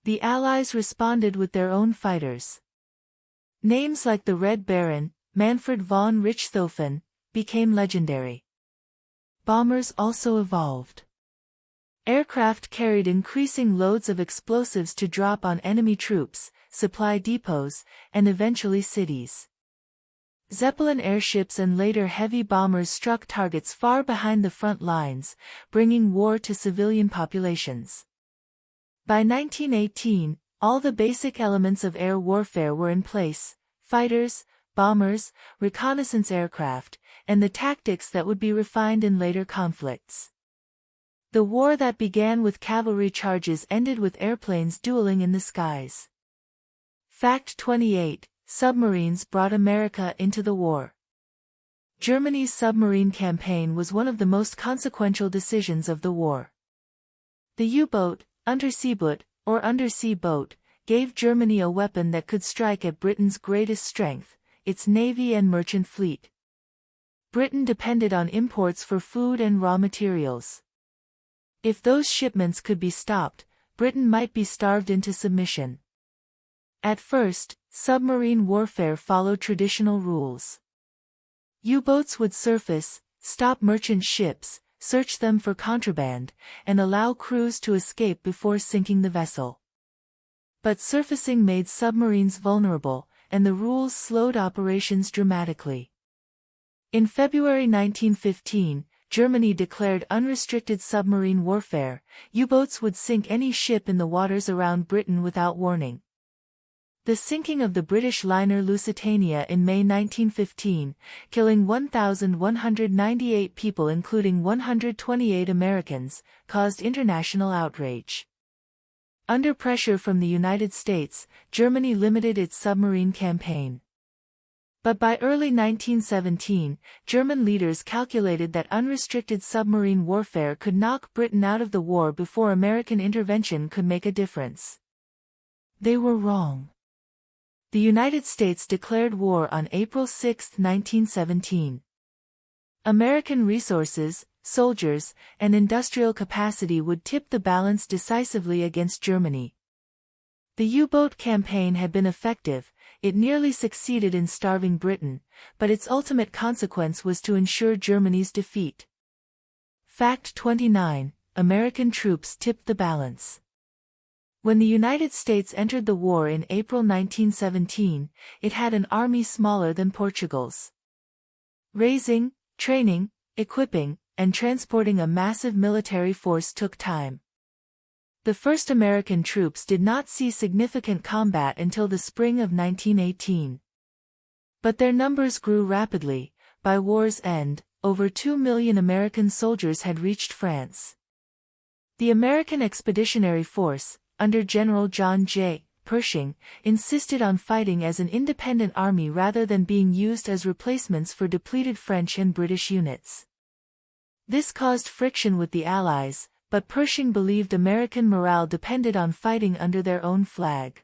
The Allies responded with their own fighters. Names like the Red Baron, Manfred von Richthofen, became legendary. Bombers also evolved. Aircraft carried increasing loads of explosives to drop on enemy troops, supply depots, and eventually cities. Zeppelin airships and later heavy bombers struck targets far behind the front lines, bringing war to civilian populations. By 1918, all the basic elements of air warfare were in place: fighters, bombers, reconnaissance aircraft, and the tactics that would be refined in later conflicts. The war that began with cavalry charges ended with airplanes dueling in the skies. Fact 28. Submarines brought America into the war. Germany's submarine campaign was one of the most consequential decisions of the war. The U-boat, Unterseeboot, or undersea boat, gave Germany a weapon that could strike at Britain's greatest strength, its navy and merchant fleet. Britain depended on imports for food and raw materials. If those shipments could be stopped, Britain might be starved into submission. At first, submarine warfare followed traditional rules. U-boats would surface, stop merchant ships, search them for contraband, and allow crews to escape before sinking the vessel. But surfacing made submarines vulnerable, and the rules slowed operations dramatically. In February 1915, Germany declared unrestricted submarine warfare. U-boats would sink any ship in the waters around Britain without warning. The sinking of the British liner Lusitania in May 1915, killing 1,198 people including 128 Americans, caused international outrage. Under pressure from the United States, Germany limited its submarine campaign. But by early 1917, German leaders calculated that unrestricted submarine warfare could knock Britain out of the war before American intervention could make a difference. They were wrong. The United States declared war on April 6, 1917. American resources, soldiers, and industrial capacity would tip the balance decisively against Germany. The U-boat campaign had been effective. It nearly succeeded in starving Britain, but its ultimate consequence was to ensure Germany's defeat. Fact 29. American troops tipped the balance. When the United States entered the war in April 1917, it had an army smaller than Portugal's. Raising, training, equipping, and transporting a massive military force took time. The first American troops did not see significant combat until the spring of 1918. But their numbers grew rapidly. By war's end, over 2 million American soldiers had reached France. The American Expeditionary Force, under General John J. Pershing, insisted on fighting as an independent army rather than being used as replacements for depleted French and British units. This caused friction with the Allies, but Pershing believed American morale depended on fighting under their own flag.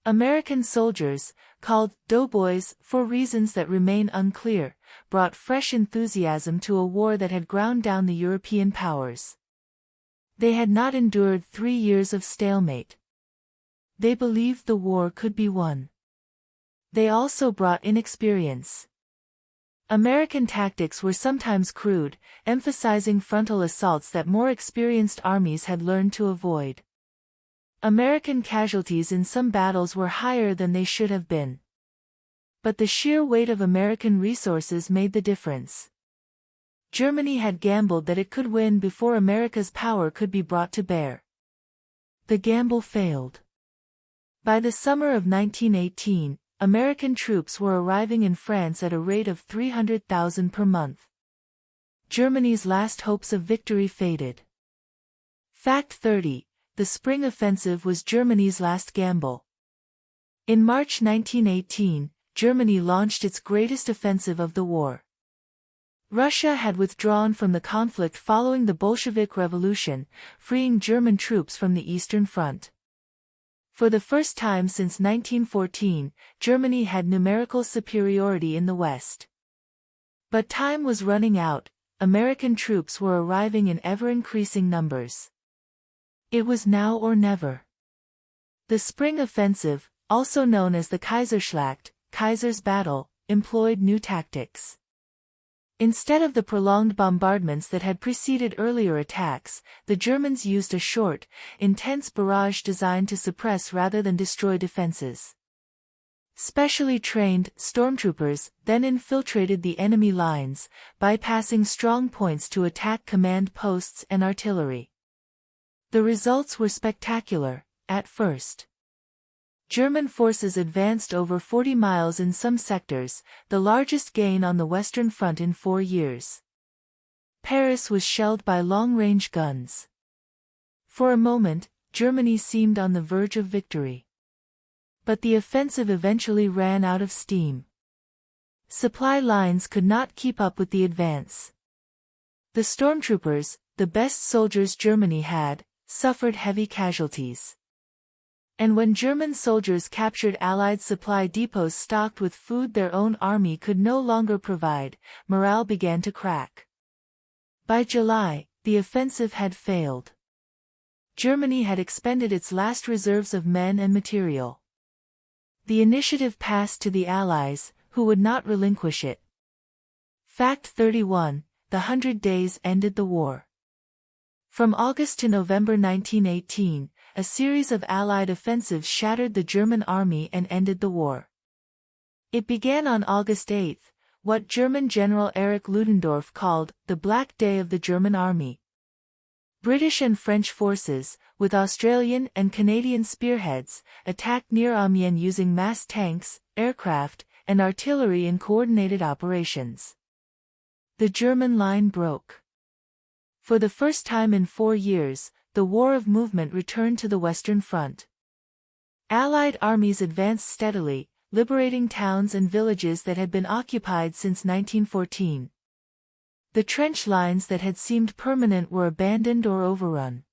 American soldiers, called doughboys for reasons that remain unclear, brought fresh enthusiasm to a war that had ground down the European powers. They had not endured 3 years of stalemate. They believed the war could be won. They also brought inexperience. American tactics were sometimes crude, emphasizing frontal assaults that more experienced armies had learned to avoid. American casualties in some battles were higher than they should have been. But the sheer weight of American resources made the difference. Germany had gambled that it could win before America's power could be brought to bear. The gamble failed. By the summer of 1918, American troops were arriving in France at a rate of 300,000 per month. Germany's last hopes of victory faded. Fact 30. The spring offensive was Germany's last gamble. In March 1918, Germany launched its greatest offensive of the war. Russia had withdrawn from the conflict following the Bolshevik Revolution, freeing German troops from the Eastern Front. For the first time since 1914, Germany had numerical superiority in the West. But time was running out. American troops were arriving in ever-increasing numbers. It was now or never. The spring offensive, also known as the Kaiserschlacht, Kaiser's Battle, employed new tactics. Instead of the prolonged bombardments that had preceded earlier attacks, the Germans used a short, intense barrage designed to suppress rather than destroy defenses. Specially trained stormtroopers then infiltrated the enemy lines, bypassing strong points to attack command posts and artillery. The results were spectacular, at first. German forces advanced over 40 miles in some sectors, the largest gain on the Western Front in 4 years. Paris was shelled by long-range guns. For a moment, Germany seemed on the verge of victory. But the offensive eventually ran out of steam. Supply lines could not keep up with the advance. The stormtroopers, the best soldiers Germany had, suffered heavy casualties. And when German soldiers captured Allied supply depots stocked with food their own army could no longer provide, morale began to crack. By July, the offensive had failed. Germany had expended its last reserves of men and material. The initiative passed to the Allies, who would not relinquish it. Fact 31, the 100 Days ended the war. From August to November 1918, a series of Allied offensives shattered the German army and ended the war. It began on August 8, what German General Erich Ludendorff called the Black Day of the German Army. British and French forces, with Australian and Canadian spearheads, attacked near Amiens using mass tanks, aircraft, and artillery in coordinated operations. The German line broke. For the first time in 4 years, the war of movement returned to the Western Front. Allied armies advanced steadily, liberating towns and villages that had been occupied since 1914. The trench lines that had seemed permanent were abandoned or overrun.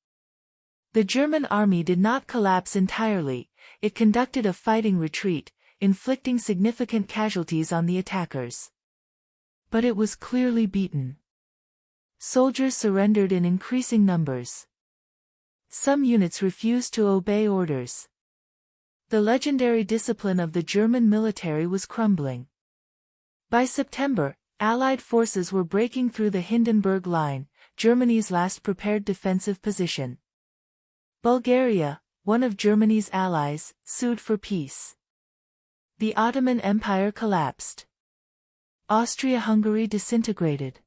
The German army did not collapse entirely, it conducted a fighting retreat, inflicting significant casualties on the attackers. But it was clearly beaten. Soldiers surrendered in increasing numbers. Some units refused to obey orders. The legendary discipline of the German military was crumbling. By September, Allied forces were breaking through the Hindenburg Line, Germany's last prepared defensive position. Bulgaria, one of Germany's allies, sued for peace. The Ottoman Empire collapsed. Austria-Hungary disintegrated.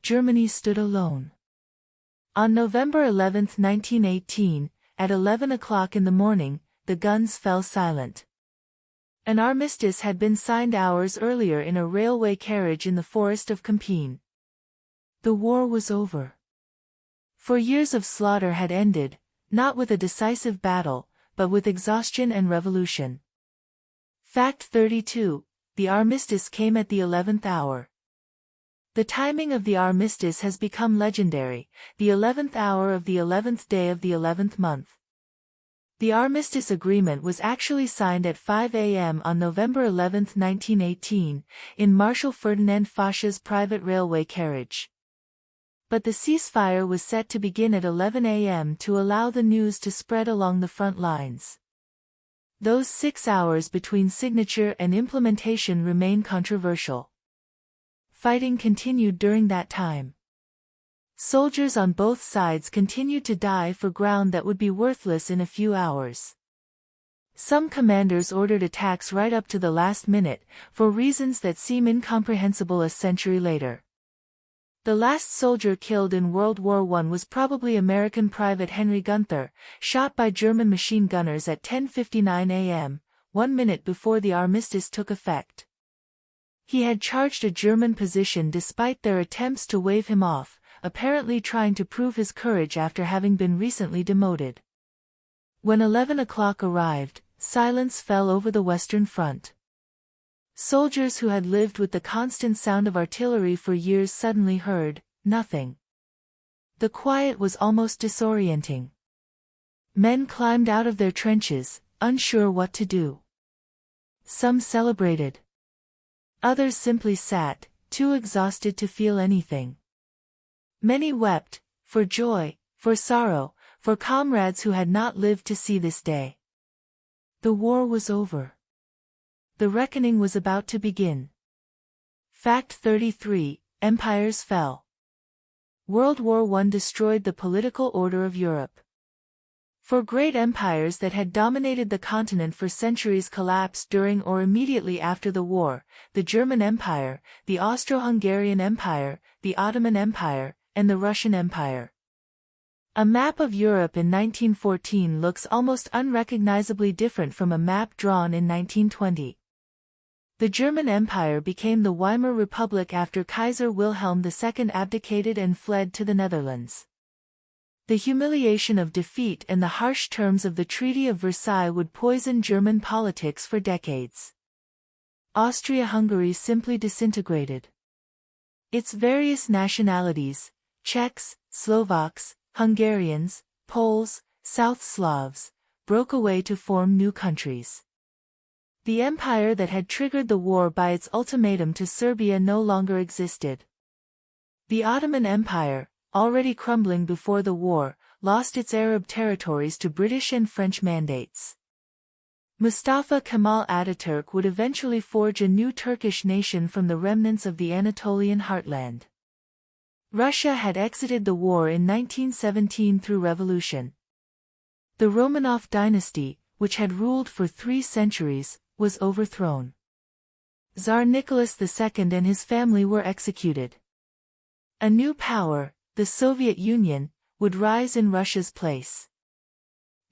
Germany stood alone. On November 11, 1918, at 11 o'clock in the morning, the guns fell silent. An armistice had been signed hours earlier in a railway carriage in the forest of Compiègne. The war was over. For years of slaughter had ended, not with a decisive battle, but with exhaustion and revolution. Fact 32, the armistice came at the 11th hour. The timing of the armistice has become legendary, the 11th hour of the 11th day of the 11th month. The armistice agreement was actually signed at 5 a.m. on November 11, 1918, in Marshal Ferdinand Foch's private railway carriage. But the ceasefire was set to begin at 11 a.m. to allow the news to spread along the front lines. Those 6 hours between signature and implementation remain controversial. Fighting continued during that time. Soldiers on both sides continued to die for ground that would be worthless in a few hours. Some commanders ordered attacks right up to the last minute, for reasons that seem incomprehensible a century later. The last soldier killed in World War I was probably American Private Henry Gunther, shot by German machine gunners at 10:59 a.m., 1 minute before the armistice took effect. He had charged a German position despite their attempts to wave him off, apparently trying to prove his courage after having been recently demoted. When 11 o'clock arrived, silence fell over the Western Front. Soldiers who had lived with the constant sound of artillery for years suddenly heard nothing. The quiet was almost disorienting. Men climbed out of their trenches, unsure what to do. Some celebrated. Others simply sat, too exhausted to feel anything. Many wept, for joy, for sorrow, for comrades who had not lived to see this day. The war was over. The reckoning was about to begin. Fact 33, Empires fell. World War I destroyed the political order of Europe. For great empires that had dominated the continent for centuries collapsed during or immediately after the war: the German Empire, the Austro-Hungarian Empire, the Ottoman Empire, and the Russian Empire. A map of Europe in 1914 looks almost unrecognizably different from a map drawn in 1920. The German Empire became the Weimar Republic after Kaiser Wilhelm II abdicated and fled to the Netherlands. The humiliation of defeat and the harsh terms of the Treaty of Versailles would poison German politics for decades. Austria-Hungary simply disintegrated. Its various nationalities, Czechs, Slovaks, Hungarians, Poles, South Slavs, broke away to form new countries. The empire that had triggered the war by its ultimatum to Serbia no longer existed. The Ottoman Empire, already crumbling before the war, lost its Arab territories to British and French mandates. Mustafa Kemal Ataturk would eventually forge a new Turkish nation from the remnants of the Anatolian heartland. Russia had exited the war in 1917 through revolution. The Romanov dynasty, which had ruled for 3 centuries, was overthrown. Tsar Nicholas II and his family were executed. A new power, the Soviet Union, would rise in Russia's place.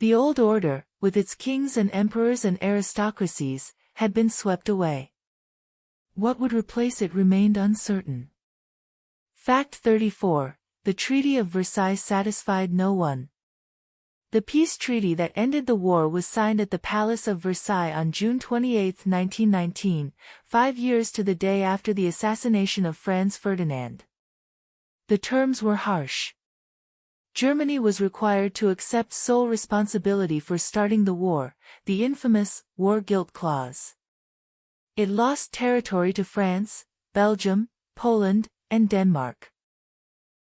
The old order, with its kings and emperors and aristocracies, had been swept away. What would replace it remained uncertain. Fact 34, the Treaty of Versailles satisfied no one. The peace treaty that ended the war was signed at the Palace of Versailles on June 28, 1919, 5 years to the day after the assassination of Franz Ferdinand. The terms were harsh. Germany was required to accept sole responsibility for starting the war, the infamous war guilt clause. It lost territory to France, Belgium, Poland, and Denmark.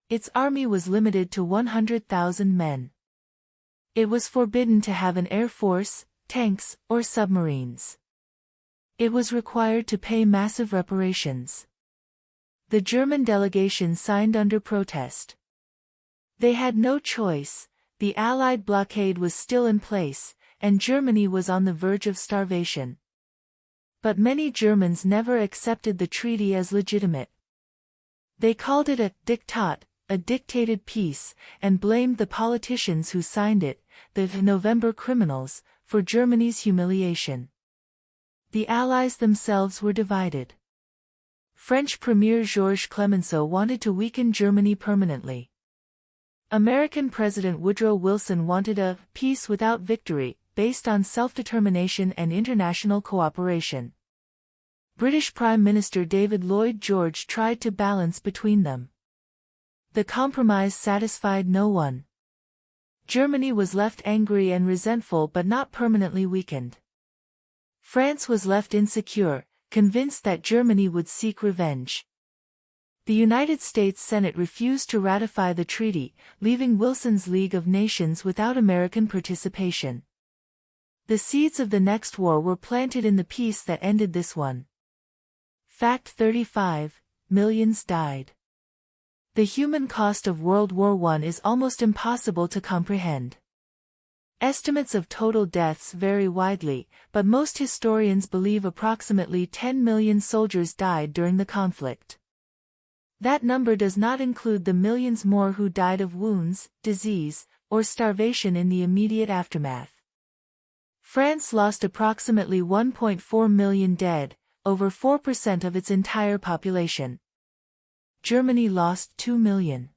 Its army was limited to 100,000 men. It was forbidden to have an air force, tanks, or submarines. It was required to pay massive reparations. The German delegation signed under protest. They had no choice, the Allied blockade was still in place, and Germany was on the verge of starvation. But many Germans never accepted the treaty as legitimate. They called it a diktat, a dictated peace, and blamed the politicians who signed it, the November criminals, for Germany's humiliation. The Allies themselves were divided. French Premier Georges Clemenceau wanted to weaken Germany permanently. American President Woodrow Wilson wanted a peace without victory, based on self-determination and international cooperation. British Prime Minister David Lloyd George tried to balance between them. The compromise satisfied no one. Germany was left angry and resentful but not permanently weakened. France was left insecure, convinced that Germany would seek revenge. The United States Senate refused to ratify the treaty, leaving Wilson's League of Nations without American participation. The seeds of the next war were planted in the peace that ended this one. Fact 35, millions died. The human cost of World War I is almost impossible to comprehend. Estimates of total deaths vary widely, but most historians believe approximately 10 million soldiers died during the conflict. That number does not include the millions more who died of wounds, disease, or starvation in the immediate aftermath. France lost approximately 1.4 million dead, over 4% of its entire population. Germany lost 2 million.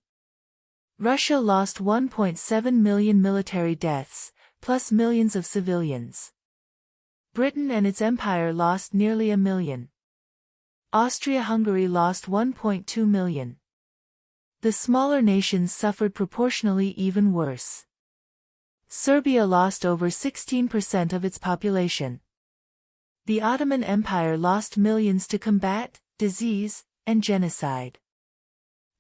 Russia lost 1.7 million military deaths, plus millions of civilians. Britain and its empire lost nearly 1 million. Austria-Hungary lost 1.2 million. The smaller nations suffered proportionally even worse. Serbia lost over 16% of its population. The Ottoman Empire lost millions to combat, disease, and genocide.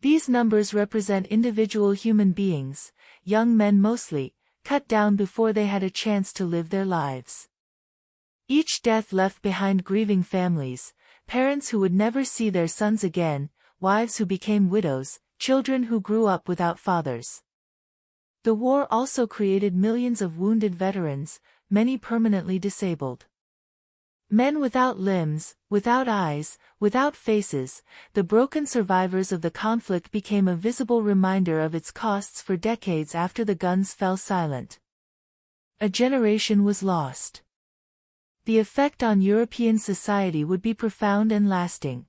These numbers represent individual human beings, young men mostly, cut down before they had a chance to live their lives. Each death left behind grieving families, parents who would never see their sons again, wives who became widows, children who grew up without fathers. The war also created millions of wounded veterans, many permanently disabled. Men without limbs, without eyes, without faces, the broken survivors of the conflict became a visible reminder of its costs for decades after the guns fell silent. A generation was lost. The effect on European society would be profound and lasting.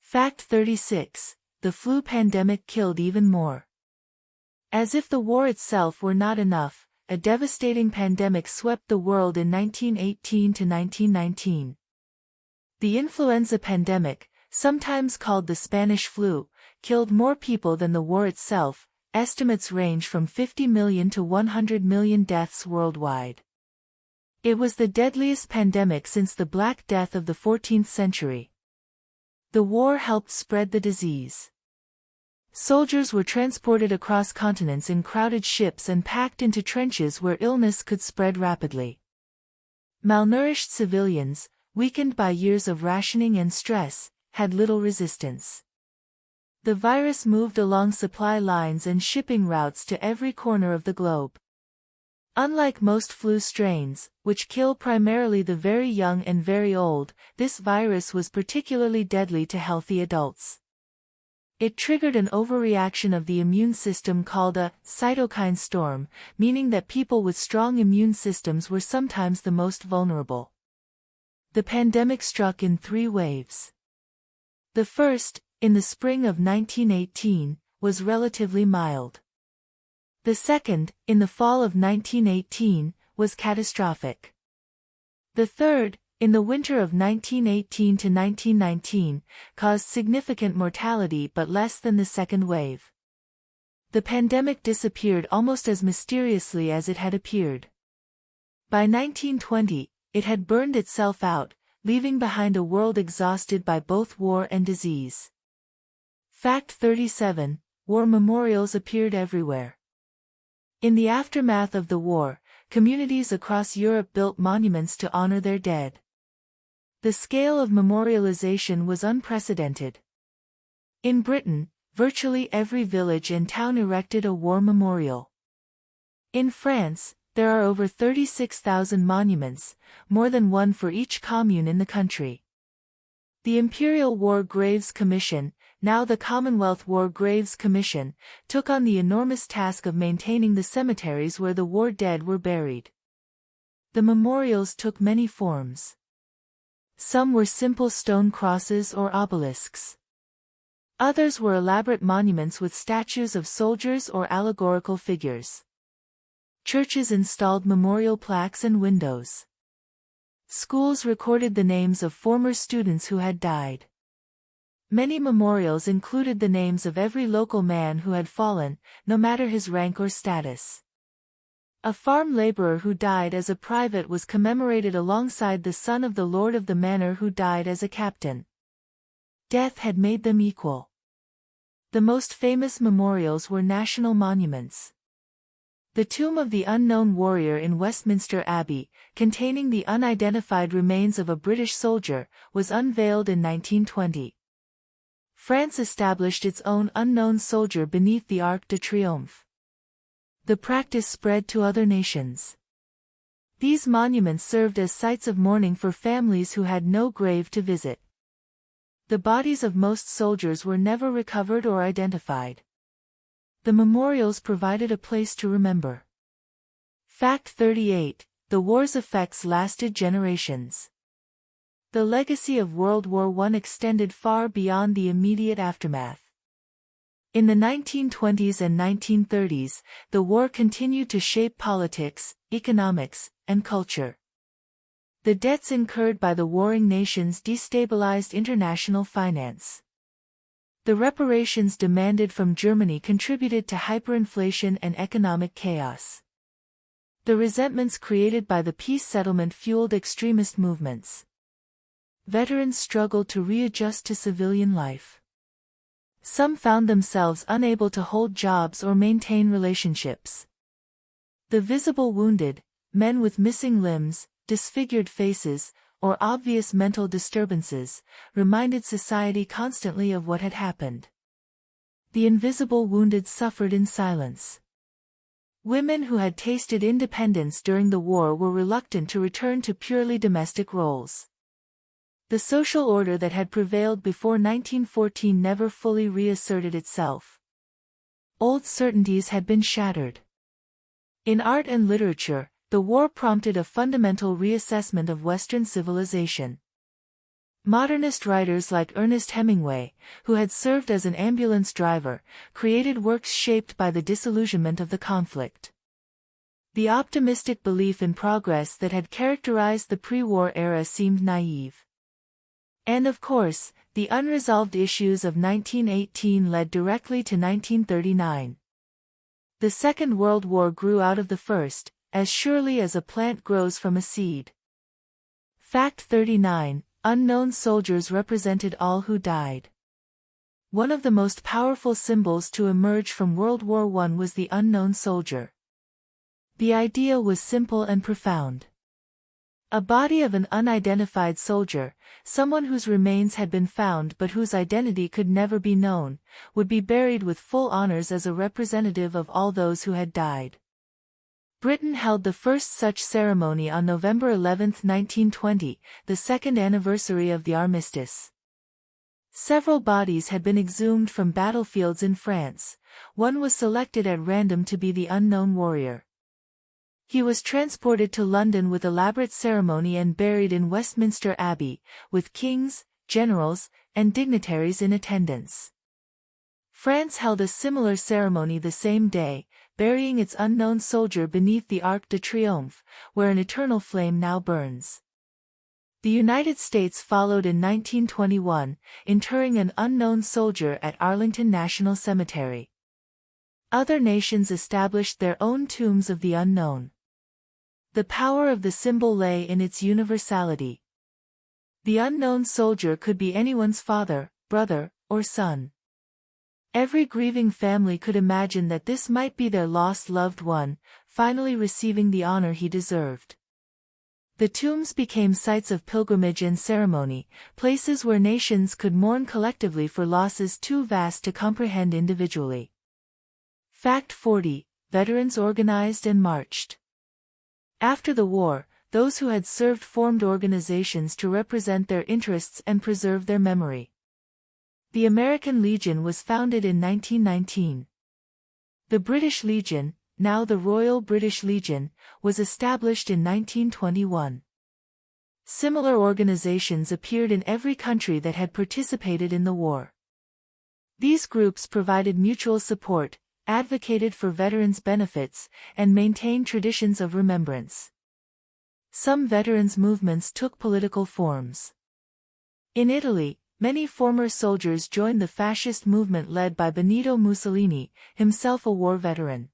Fact 36. The flu pandemic killed even more. As if the war itself were not enough, a devastating pandemic swept the world in 1918 to 1919. The influenza pandemic, sometimes called the Spanish flu, killed more people than the war itself. Estimates range from 50 million to 100 million deaths worldwide. It was the deadliest pandemic since the Black Death of the 14th century. The war helped spread the disease. Soldiers were transported across continents in crowded ships and packed into trenches where illness could spread rapidly. Malnourished civilians, weakened by years of rationing and stress, had little resistance. The virus moved along supply lines and shipping routes to every corner of the globe. Unlike most flu strains, which kill primarily the very young and very old, this virus was particularly deadly to healthy adults. It triggered an overreaction of the immune system called a cytokine storm, meaning that people with strong immune systems were sometimes the most vulnerable. The pandemic struck in 3 waves. The first, in the spring of 1918, was relatively mild. The second, in the fall of 1918, was catastrophic. The third, in the winter of 1918 to 1919, caused significant mortality but less than the second wave. The pandemic disappeared almost as mysteriously as it had appeared. By 1920, it had burned itself out, leaving behind a world exhausted by both war and disease. Fact 37. War memorials appeared everywhere. In the aftermath of the war, communities across Europe built monuments to honor their dead. The scale of memorialization was unprecedented. In Britain, virtually every village and town erected a war memorial. In France, there are over 36,000 monuments, more than one for each commune in the country. The Imperial War Graves Commission, now the Commonwealth War Graves Commission, took on the enormous task of maintaining the cemeteries where the war dead were buried. The memorials took many forms. Some were simple stone crosses or obelisks. Others were elaborate monuments with statues of soldiers or allegorical figures. Churches installed memorial plaques and windows. Schools recorded the names of former students who had died. Many memorials included the names of every local man who had fallen, no matter his rank or status. A farm laborer who died as a private was commemorated alongside the son of the lord of the manor who died as a captain. Death had made them equal. The most famous memorials were national monuments. The tomb of the unknown warrior in Westminster Abbey, containing the unidentified remains of a British soldier, was unveiled in 1920. France established its own unknown soldier beneath the Arc de Triomphe. The practice spread to other nations. These monuments served as sites of mourning for families who had no grave to visit. The bodies of most soldiers were never recovered or identified. The memorials provided a place to remember. Fact 38. The war's effects lasted generations. The legacy of World War I extended far beyond the immediate aftermath. In the 1920s and 1930s, the war continued to shape politics, economics, and culture. The debts incurred by the warring nations destabilized international finance. The reparations demanded from Germany contributed to hyperinflation and economic chaos. The resentments created by the peace settlement fueled extremist movements. veterans struggled to readjust to civilian life. Some found themselves unable to hold jobs or maintain relationships. The visible wounded, men with missing limbs, disfigured faces, or obvious mental disturbances, reminded society constantly of what had happened. The invisible wounded suffered in silence. Women who had tasted independence during the war were reluctant to return to purely domestic roles. The social order that had prevailed before 1914 never fully reasserted itself. Old certainties had been shattered. In art and literature, the war prompted a fundamental reassessment of Western civilization. Modernist writers like Ernest Hemingway, who had served as an ambulance driver, created works shaped by the disillusionment of the conflict. The optimistic belief in progress that had characterized the pre-war era seemed naive. And of course, the unresolved issues of 1918 led directly to 1939. The Second World War grew out of the First, as surely as a plant grows from a seed. Fact 39. Unknown soldiers represented all who died. One of the most powerful symbols to emerge from World War I was the unknown soldier. The idea was simple and profound. A body of an unidentified soldier, someone whose remains had been found but whose identity could never be known, would be buried with full honors as a representative of all those who had died. Britain held the first such ceremony on November 11, 1920, the second anniversary of the Armistice. Several bodies had been exhumed from battlefields in France. One was selected at random to be the unknown warrior. He was transported to London with elaborate ceremony and buried in Westminster Abbey, with kings, generals, and dignitaries in attendance. France held a similar ceremony the same day, burying its unknown soldier beneath the Arc de Triomphe, where an eternal flame now burns. The United States followed in 1921, interring an unknown soldier at Arlington National Cemetery. Other nations established their own tombs of the unknown. The power of the symbol lay in its universality. The unknown soldier could be anyone's father, brother, or son. Every grieving family could imagine that this might be their lost loved one, finally receiving the honor he deserved. The tombs became sites of pilgrimage and ceremony, places where nations could mourn collectively for losses too vast to comprehend individually. Fact 40. Veterans organized and marched. After the war, those who had served formed organizations to represent their interests and preserve their memory. The American Legion was founded in 1919. The British Legion, now the Royal British Legion, was established in 1921. Similar organizations appeared in every country that had participated in the war. These groups provided mutual support, advocated for veterans' benefits, and maintained traditions of remembrance. Some veterans' movements took political forms. In Italy, many former soldiers joined the fascist movement led by Benito Mussolini, himself a war veteran.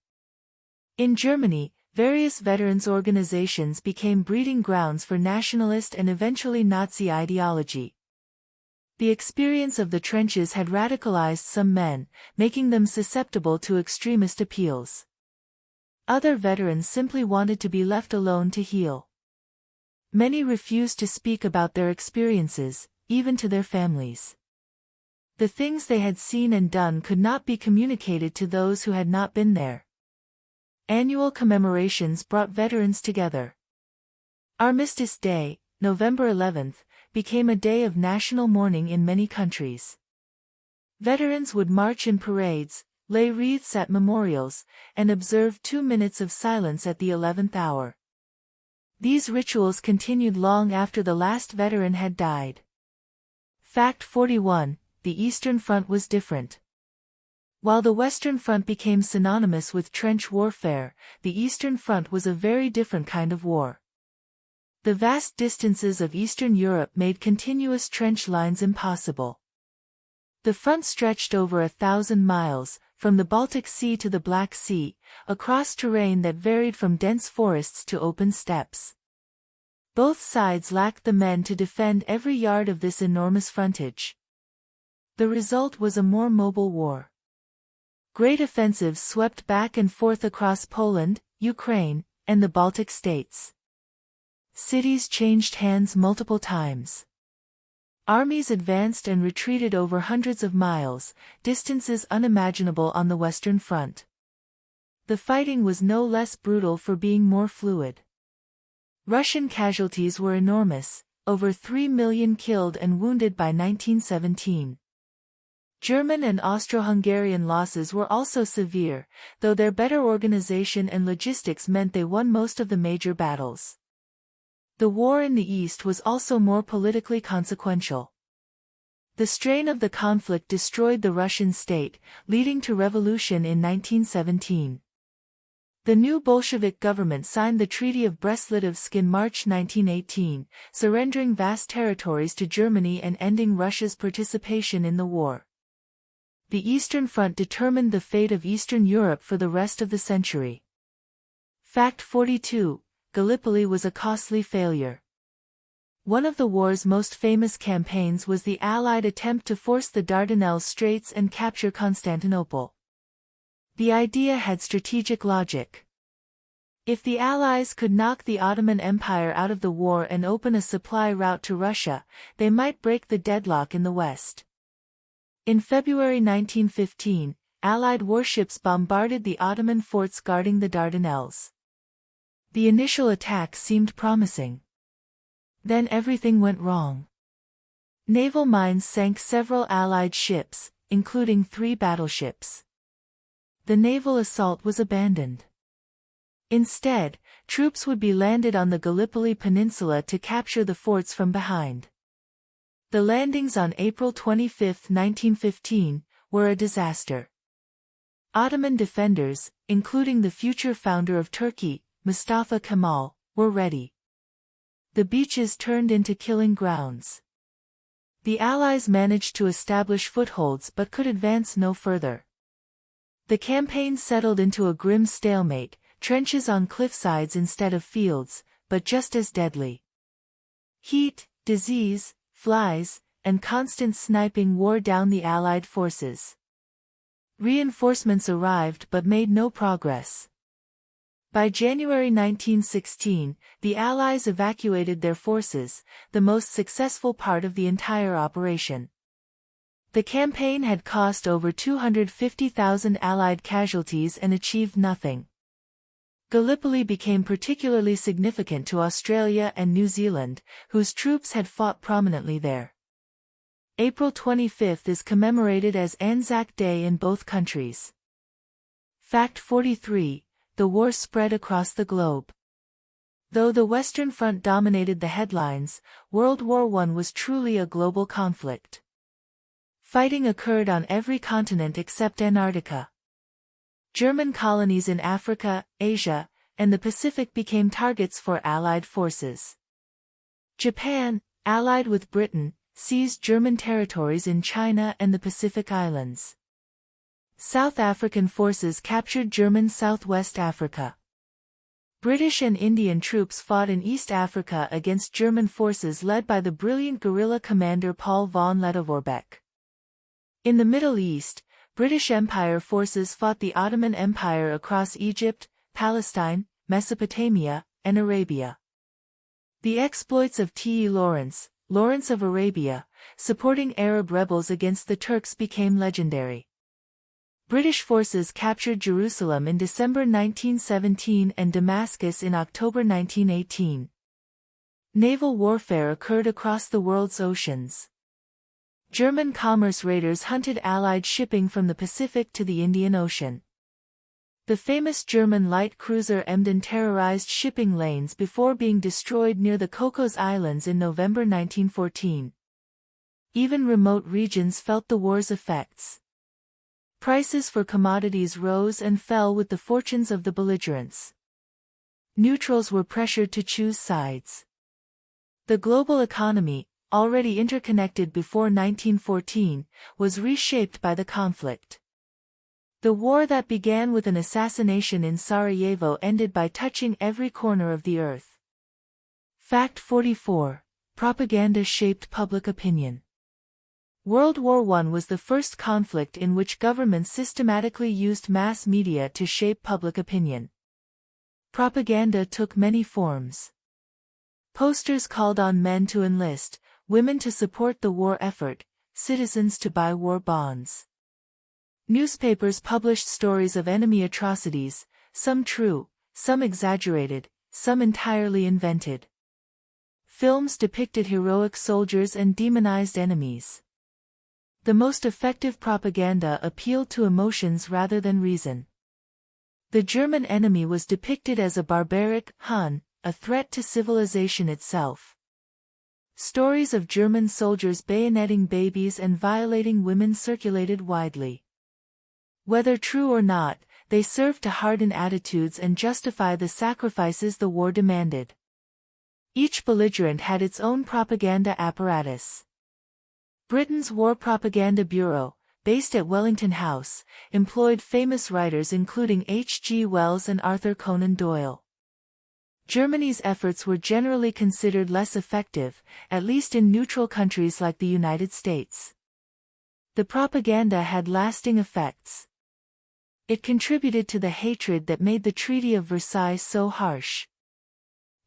In Germany, various veterans' organizations became breeding grounds for nationalist and eventually Nazi ideology. The experience of the trenches had radicalized some men, making them susceptible to extremist appeals. Other veterans simply wanted to be left alone to heal. Many refused to speak about their experiences, even to their families. The things they had seen and done could not be communicated to those who had not been there. Annual commemorations brought veterans together. Armistice Day, November 11th, became a day of national mourning in many countries. Veterans would march in parades, lay wreaths at memorials, and observe 2 minutes of silence at the 11th hour. These rituals continued long after the last veteran had died. Fact 41. The Eastern Front was different. While the Western Front became synonymous with trench warfare, the Eastern Front was a very different kind of war. The vast distances of Eastern Europe made continuous trench lines impossible. The front stretched over 1,000 miles, from the Baltic Sea to the Black Sea, across terrain that varied from dense forests to open steppes. Both sides lacked the men to defend every yard of this enormous frontage. The result was a more mobile war. Great offensives swept back and forth across Poland, Ukraine, and the Baltic states. Cities changed hands multiple times. Armies advanced and retreated over hundreds of miles, distances unimaginable on the Western Front. The fighting was no less brutal for being more fluid. Russian casualties were enormous, over 3 million killed and wounded by 1917. German and Austro-Hungarian losses were also severe, though their better organization and logistics meant they won most of the major battles. The war in the East was also more politically consequential. The strain of the conflict destroyed the Russian state, leading to revolution in 1917. The new Bolshevik government signed the Treaty of Brest-Litovsk in March 1918, surrendering vast territories to Germany and ending Russia's participation in the war. The Eastern Front determined the fate of Eastern Europe for the rest of the century. Fact 42. Gallipoli was a costly failure. One of the war's most famous campaigns was the Allied attempt to force the Dardanelles Straits and capture Constantinople. The idea had strategic logic. If the Allies could knock the Ottoman Empire out of the war and open a supply route to Russia, they might break the deadlock in the West. In February 1915, Allied warships bombarded the Ottoman forts guarding the Dardanelles. The initial attack seemed promising. Then everything went wrong. Naval mines sank several Allied ships, including 3 battleships. The naval assault was abandoned. Instead, troops would be landed on the Gallipoli Peninsula to capture the forts from behind. The landings on April 25, 1915, were a disaster. Ottoman defenders, including the future founder of Turkey, Mustafa Kemal, were ready. The beaches turned into killing grounds. The Allies managed to establish footholds but could advance no further. The campaign settled into a grim stalemate, trenches on cliffsides instead of fields, but just as deadly. Heat, disease, flies, and constant sniping wore down the Allied forces. Reinforcements arrived but made no progress. By January 1916, the Allies evacuated their forces, the most successful part of the entire operation. The campaign had cost over 250,000 Allied casualties and achieved nothing. Gallipoli became particularly significant to Australia and New Zealand, whose troops had fought prominently there. April 25 is commemorated as Anzac Day in both countries. Fact 43. The war spread across the globe. Though the Western Front dominated the headlines, World War I was truly a global conflict. Fighting occurred on every continent except Antarctica. German colonies in Africa, Asia, and the Pacific became targets for Allied forces. Japan, allied with Britain, seized German territories in China and the Pacific Islands. South African forces captured German Southwest Africa. British and Indian troops fought in East Africa against German forces led by the brilliant guerrilla commander Paul von Lettow-Vorbeck. In the Middle East, British Empire forces fought the Ottoman Empire across Egypt, Palestine, Mesopotamia, and Arabia. The exploits of T. E. Lawrence, Lawrence of Arabia, supporting Arab rebels against the Turks became legendary. British forces captured Jerusalem in December 1917 and Damascus in October 1918. Naval warfare occurred across the world's oceans. German commerce raiders hunted Allied shipping from the Pacific to the Indian Ocean. The famous German light cruiser Emden terrorized shipping lanes before being destroyed near the Cocos Islands in November 1914. Even remote regions felt the war's effects. Prices for commodities rose and fell with the fortunes of the belligerents. Neutrals were pressured to choose sides. The global economy, already interconnected before 1914, was reshaped by the conflict. The war that began with an assassination in Sarajevo ended by touching every corner of the earth. Fact 44. Propaganda shaped public opinion. World War I was the first conflict in which governments systematically used mass media to shape public opinion. Propaganda took many forms. Posters called on men to enlist, women to support the war effort, citizens to buy war bonds. Newspapers published stories of enemy atrocities, some true, some exaggerated, some entirely invented. Films depicted heroic soldiers and demonized enemies. The most effective propaganda appealed to emotions rather than reason. The German enemy was depicted as a barbaric Hun, a threat to civilization itself. Stories of German soldiers bayoneting babies and violating women circulated widely. Whether true or not, they served to harden attitudes and justify the sacrifices the war demanded. Each belligerent had its own propaganda apparatus. Britain's War Propaganda Bureau, based at Wellington House, employed famous writers including H. G. Wells and Arthur Conan Doyle. Germany's efforts were generally considered less effective, at least in neutral countries like the United States. The propaganda had lasting effects. It contributed to the hatred that made the Treaty of Versailles so harsh.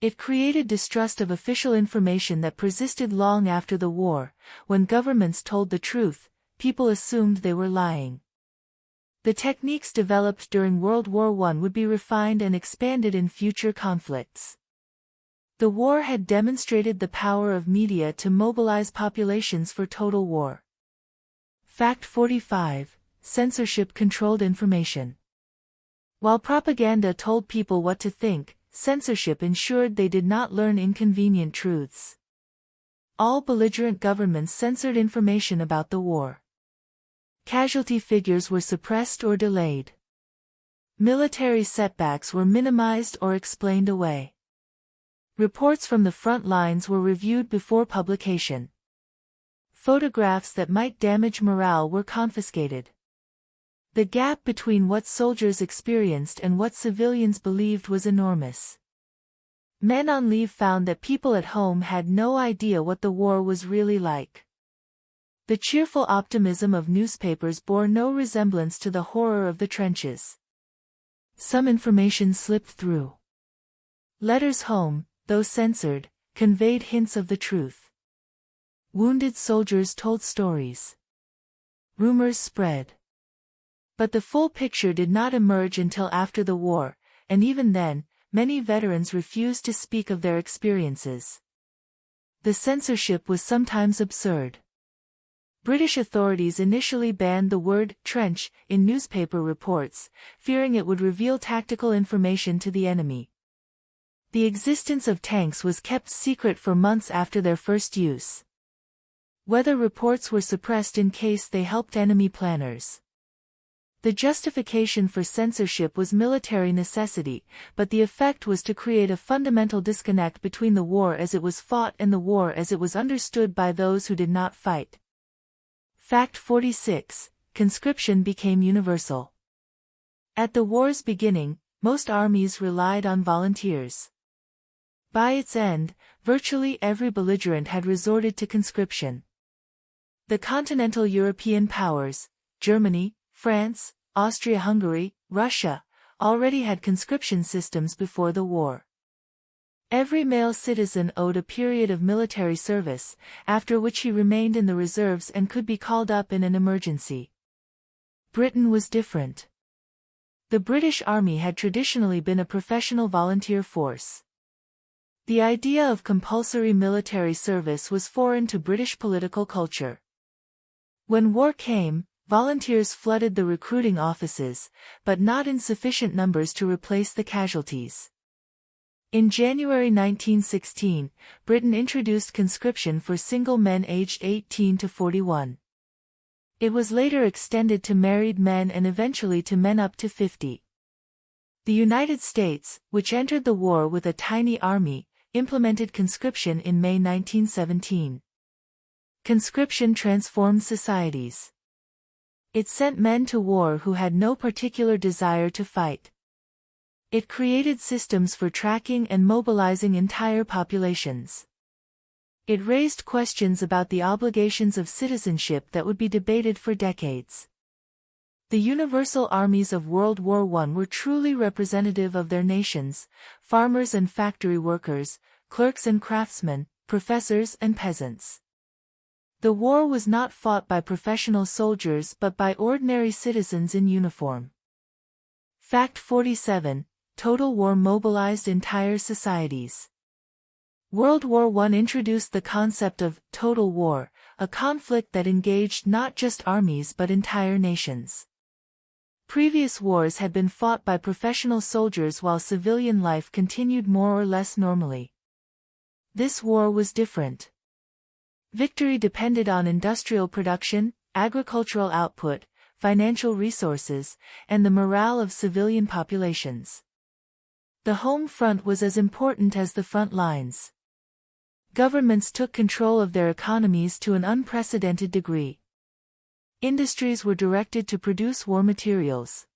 It created distrust of official information that persisted long after the war. When governments told the truth, people assumed they were lying. The techniques developed during World War I would be refined and expanded in future conflicts. The war had demonstrated the power of media to mobilize populations for total war. Fact 45. Censorship controlled information. While propaganda told people what to think, censorship ensured they did not learn inconvenient truths. All belligerent governments censored information about the war. Casualty figures were suppressed or delayed. Military setbacks were minimized or explained away. Reports from the front lines were reviewed before publication. Photographs that might damage morale were confiscated. The gap between what soldiers experienced and what civilians believed was enormous. Men on leave found that people at home had no idea what the war was really like. The cheerful optimism of newspapers bore no resemblance to the horror of the trenches. Some information slipped through. Letters home, though censored, conveyed hints of the truth. Wounded soldiers told stories. Rumors spread. But the full picture did not emerge until after the war, and even then, many veterans refused to speak of their experiences. The censorship was sometimes absurd. British authorities initially banned the word trench in newspaper reports, fearing it would reveal tactical information to the enemy. The existence of tanks was kept secret for months after their first use. Weather reports were suppressed in case they helped enemy planners. The justification for censorship was military necessity, but the effect was to create a fundamental disconnect between the war as it was fought and the war as it was understood by those who did not fight. Fact 46. Conscription became universal. At the war's beginning, most armies relied on volunteers. By its end, virtually every belligerent had resorted to conscription. The continental European powers, Germany, France, Austria-Hungary, Russia, already had conscription systems before the war. Every male citizen owed a period of military service, after which he remained in the reserves and could be called up in an emergency. Britain was different. The British Army had traditionally been a professional volunteer force. The idea of compulsory military service was foreign to British political culture. When war came, volunteers flooded the recruiting offices, but not in sufficient numbers to replace the casualties. In January 1916, Britain introduced conscription for single men aged 18 to 41. It was later extended to married men and eventually to men up to 50. The United States, which entered the war with a tiny army, implemented conscription in May 1917. Conscription transformed societies. It sent men to war who had no particular desire to fight. It created systems for tracking and mobilizing entire populations. It raised questions about the obligations of citizenship that would be debated for decades. The universal armies of World War I were truly representative of their nations: farmers and factory workers, clerks and craftsmen, professors and peasants. The war was not fought by professional soldiers but by ordinary citizens in uniform. Fact 47. Total war mobilized entire societies. World War I introduced the concept of total war, a conflict that engaged not just armies but entire nations. Previous wars had been fought by professional soldiers while civilian life continued more or less normally. This war was different. Victory depended on industrial production, agricultural output, financial resources, and the morale of civilian populations. The home front was as important as the front lines. Governments took control of their economies to an unprecedented degree. Industries were directed to produce war materials.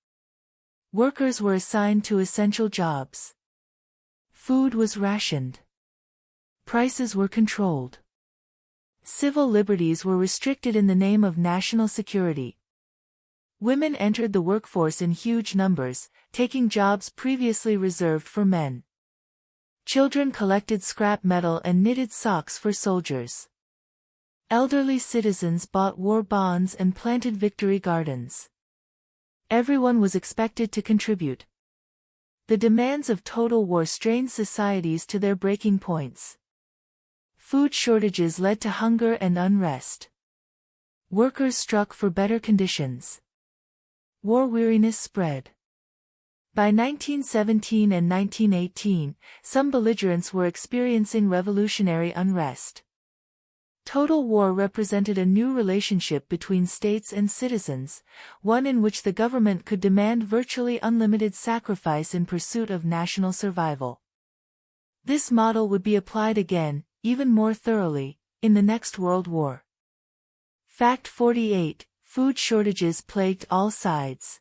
Workers were assigned to essential jobs. Food was rationed. Prices were controlled. Civil liberties were restricted in the name of national security. Women entered the workforce in huge numbers, taking jobs previously reserved for men. Children collected scrap metal and knitted socks for soldiers. Elderly citizens bought war bonds and planted victory gardens. Everyone was expected to contribute. The demands of total war strained societies to their breaking points. Food shortages led to hunger and unrest. Workers struck for better conditions. War weariness spread. By 1917 and 1918, some belligerents were experiencing revolutionary unrest. Total war represented a new relationship between states and citizens, one in which the government could demand virtually unlimited sacrifice in pursuit of national survival. This model would be applied again, even more thoroughly, in the next World War. Fact 48. Food shortages plagued all sides.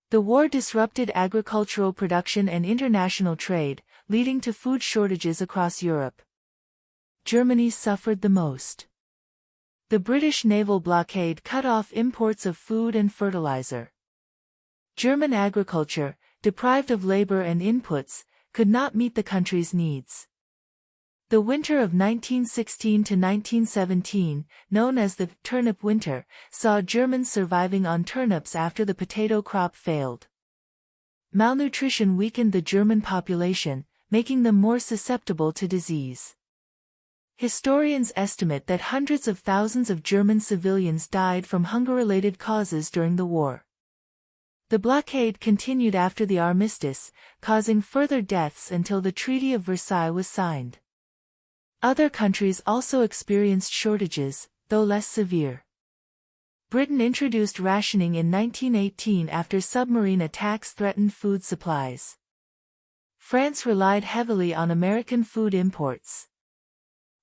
The war disrupted agricultural production and international trade, leading to food shortages across Europe. Germany suffered the most. The British naval blockade cut off imports of food and fertilizer. German agriculture, deprived of labor and inputs, could not meet the country's needs. The winter of 1916 to 1917, known as the turnip winter, saw Germans surviving on turnips after the potato crop failed. Malnutrition weakened the German population, making them more susceptible to disease. Historians estimate that hundreds of thousands of German civilians died from hunger-related causes during the war. The blockade continued after the Armistice, causing further deaths until the Treaty of Versailles was signed. Other countries also experienced shortages, though less severe. Britain introduced rationing in 1918 after submarine attacks threatened food supplies. France relied heavily on American food imports.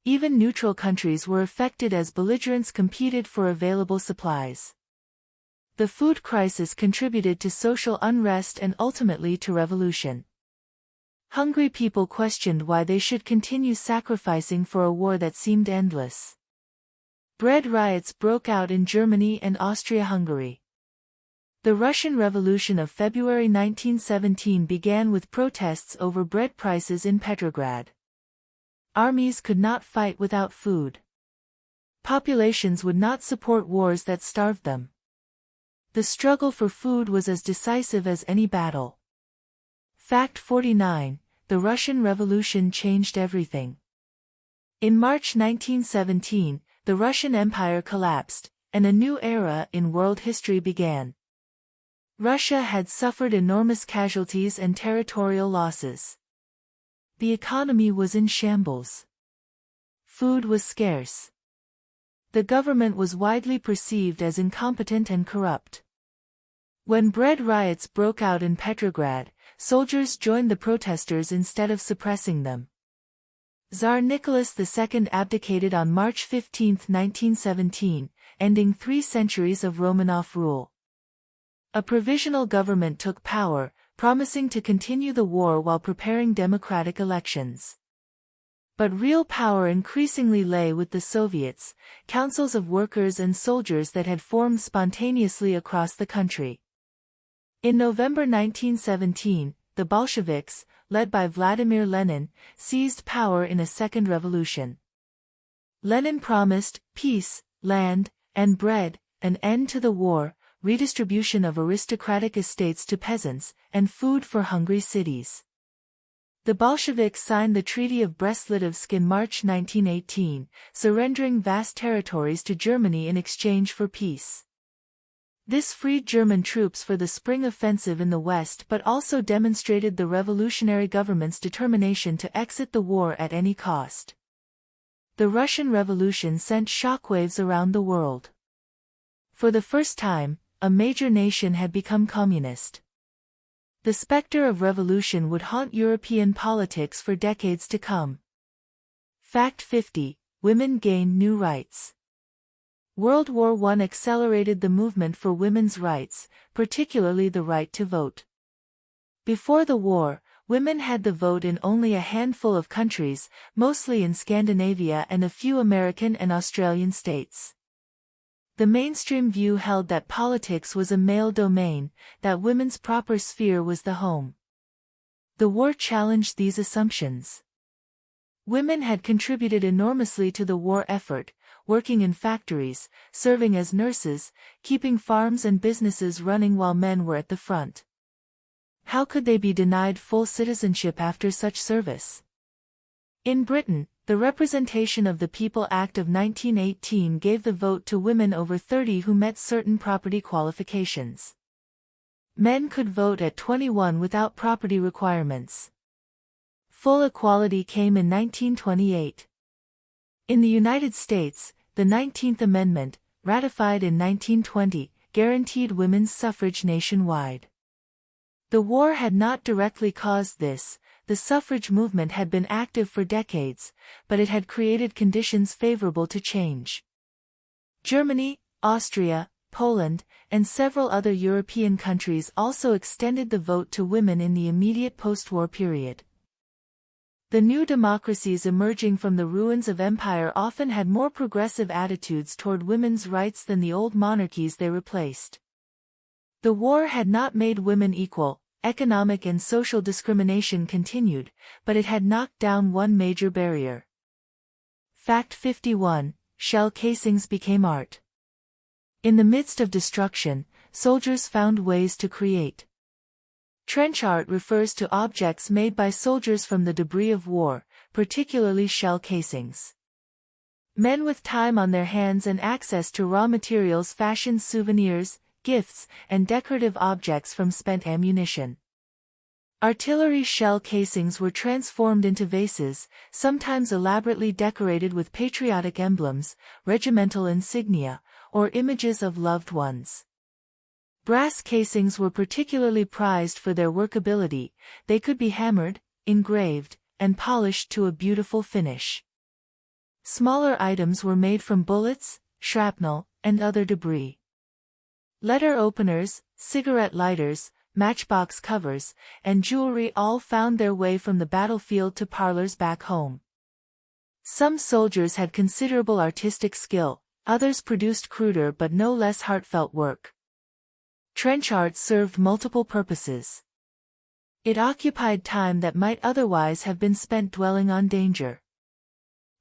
Even neutral countries were affected as belligerents competed for available supplies. The food crisis contributed to social unrest and ultimately to revolution. Hungry people questioned why they should continue sacrificing for a war that seemed endless. Bread riots broke out in Germany and Austria-Hungary. The Russian Revolution of February 1917 began with protests over bread prices in Petrograd. Armies could not fight without food. Populations would not support wars that starved them. The struggle for food was as decisive as any battle. Fact 49. The Russian Revolution changed everything. In March 1917, the Russian Empire collapsed, and a new era in world history began. Russia had suffered enormous casualties and territorial losses. The economy was in shambles. Food was scarce. The government was widely perceived as incompetent and corrupt. When bread riots broke out in Petrograd, soldiers joined the protesters instead of suppressing them. Tsar Nicholas II abdicated on March 15, 1917, ending 3 centuries of Romanov rule. A provisional government took power, promising to continue the war while preparing democratic elections. But real power increasingly lay with the Soviets, councils of workers and soldiers that had formed spontaneously across the country. In November 1917, the Bolsheviks, led by Vladimir Lenin, seized power in a second revolution. Lenin promised peace, land, and bread, an end to the war, redistribution of aristocratic estates to peasants, and food for hungry cities. The Bolsheviks signed the Treaty of Brest-Litovsk in March 1918, surrendering vast territories to Germany in exchange for peace. This freed German troops for the spring offensive in the West but also demonstrated the revolutionary government's determination to exit the war at any cost. The Russian Revolution sent shockwaves around the world. For the first time, a major nation had become communist. The specter of revolution would haunt European politics for decades to come. Fact 50. Women gained new rights. World War I accelerated the movement for women's rights, particularly the right to vote. Before the war, women had the vote in only a handful of countries, mostly in Scandinavia and a few American and Australian states. The mainstream view held that politics was a male domain, that women's proper sphere was the home. The war challenged these assumptions. Women had contributed enormously to the war effort, working in factories, serving as nurses, keeping farms and businesses running while men were at the front. How could they be denied full citizenship after such service? In Britain, the Representation of the People Act of 1918 gave the vote to women over 30 who met certain property qualifications. Men could vote at 21 without property requirements. Full equality came in 1928. In the United States, the 19th Amendment, ratified in 1920, guaranteed women's suffrage nationwide. The war had not directly caused this. The suffrage movement had been active for decades, but it had created conditions favorable to change. Germany, Austria, Poland, and several other European countries also extended the vote to women in the immediate post-war period. The new democracies emerging from the ruins of empire often had more progressive attitudes toward women's rights than the old monarchies they replaced. The war had not made women equal. Economic and social discrimination continued, but it had knocked down one major barrier. Fact 51. Shell casings became art. In the midst of destruction, soldiers found ways to create. Trench art refers to objects made by soldiers from the debris of war, particularly shell casings. Men with time on their hands and access to raw materials fashioned souvenirs, gifts, and decorative objects from spent ammunition. Artillery shell casings were transformed into vases, sometimes elaborately decorated with patriotic emblems, regimental insignia, or images of loved ones. Brass casings were particularly prized for their workability. They could be hammered, engraved, and polished to a beautiful finish. Smaller items were made from bullets, shrapnel, and other debris. Letter openers, cigarette lighters, matchbox covers, and jewelry all found their way from the battlefield to parlors back home. Some soldiers had considerable artistic skill, others produced cruder but no less heartfelt work. Trench art served multiple purposes. It occupied time that might otherwise have been spent dwelling on danger.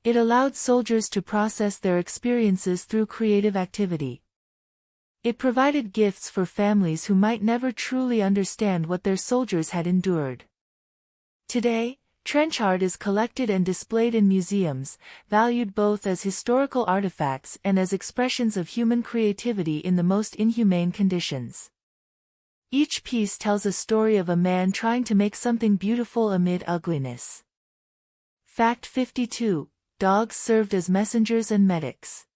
It allowed soldiers to process their experiences through creative activity. It provided gifts for families who might never truly understand what their soldiers had endured. Today, trench art is collected and displayed in museums, valued both as historical artifacts and as expressions of human creativity in the most inhumane conditions. Each piece tells a story of a man trying to make something beautiful amid ugliness. Fact 52. Dogs served as messengers and medics.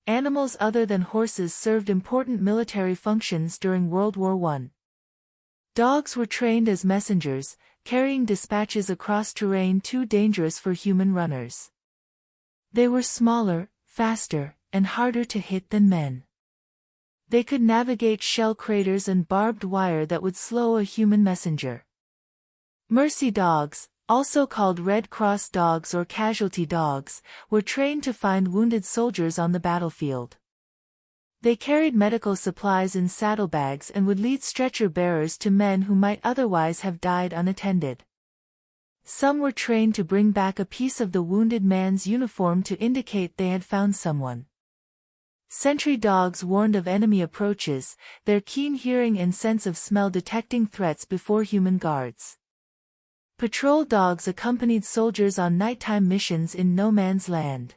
Animals other than horses served important military functions during World War I. Dogs were trained as messengers, carrying dispatches across terrain too dangerous for human runners. They were smaller, faster, and harder to hit than men. They could navigate shell craters and barbed wire that would slow a human messenger. Mercy dogs, also called Red Cross dogs or casualty dogs, were trained to find wounded soldiers on the battlefield. They carried medical supplies in saddlebags and would lead stretcher bearers to men who might otherwise have died unattended. Some were trained to bring back a piece of the wounded man's uniform to indicate they had found someone. Sentry dogs warned of enemy approaches, their keen hearing and sense of smell detecting threats before human guards. Patrol dogs accompanied soldiers on nighttime missions in no man's land.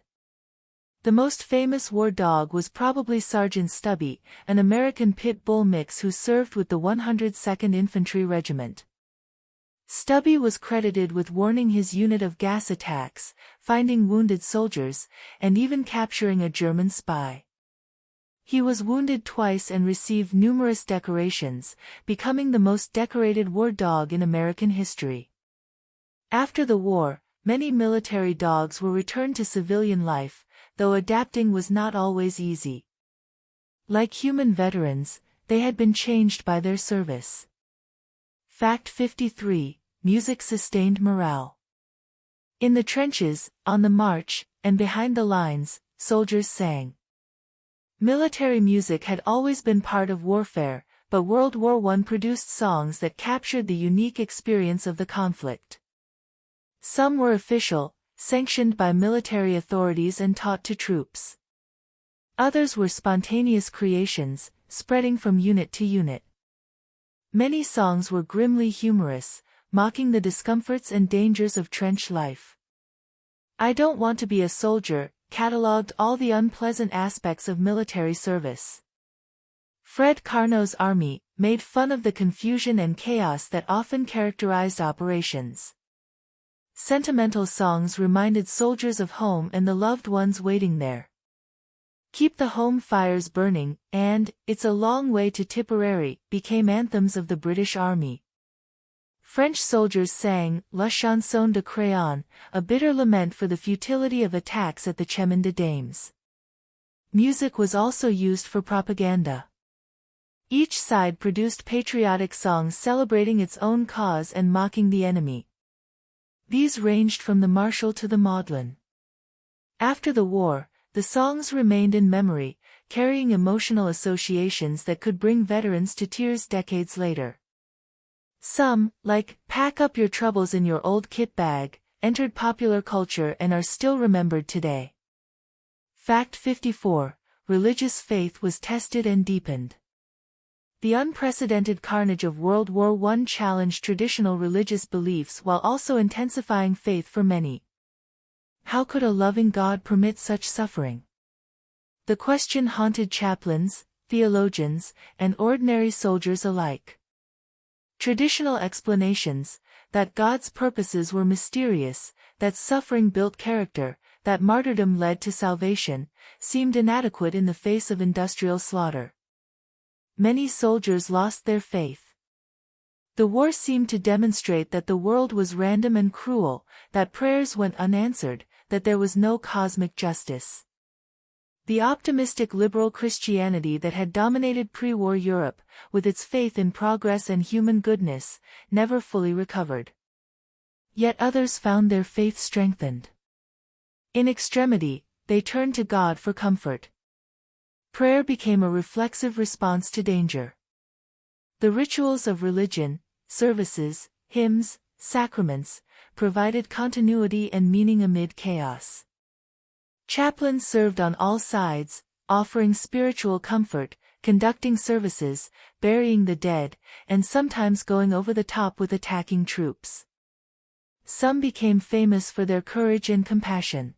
The most famous war dog was probably Sergeant Stubby, an American pit bull mix who served with the 102nd Infantry Regiment. Stubby was credited with warning his unit of gas attacks, finding wounded soldiers, and even capturing a German spy. He was wounded twice and received numerous decorations, becoming the most decorated war dog in American history. After the war, many military dogs were returned to civilian life, though adapting was not always easy. Like human veterans, they had been changed by their service. Fact 53. Music sustained morale. In the trenches, on the march, and behind the lines, soldiers sang. Military music had always been part of warfare, but World War I produced songs that captured the unique experience of the conflict. Some were official, sanctioned by military authorities and taught to troops. Others were spontaneous creations, spreading from unit to unit. Many songs were grimly humorous, mocking the discomforts and dangers of trench life. I Don't Want to Be a Soldier catalogued all the unpleasant aspects of military service. Fred Carnot's Army made fun of the confusion and chaos that often characterized operations. Sentimental songs reminded soldiers of home and the loved ones waiting there. Keep the Home Fires Burning and It's a Long Way to Tipperary became anthems of the British Army. French soldiers sang La Chanson de Crayon, a bitter lament for the futility of attacks at the Chemin des Dames. Music was also used for propaganda. Each side produced patriotic songs celebrating its own cause and mocking the enemy. These ranged from the martial to the maudlin. After the war, the songs remained in memory, carrying emotional associations that could bring veterans to tears decades later. Some, like Pack Up Your Troubles in Your Old Kit Bag, entered popular culture and are still remembered today. Fact 54. Religious faith was tested and deepened. The unprecedented carnage of World War I challenged traditional religious beliefs while also intensifying faith for many. How could a loving God permit such suffering? The question haunted chaplains, theologians, and ordinary soldiers alike. Traditional explanations, that God's purposes were mysterious, that suffering built character, that martyrdom led to salvation, seemed inadequate in the face of industrial slaughter. Many soldiers lost their faith. The war seemed to demonstrate that the world was random and cruel, that prayers went unanswered, that there was no cosmic justice. The optimistic liberal Christianity that had dominated pre-war Europe, with its faith in progress and human goodness, never fully recovered. Yet others found their faith strengthened. In extremity, they turned to God for comfort. Prayer became a reflexive response to danger. The rituals of religion, services, hymns, sacraments, provided continuity and meaning amid chaos. Chaplains served on all sides, offering spiritual comfort, conducting services, burying the dead, and sometimes going over the top with attacking troops. Some became famous for their courage and compassion.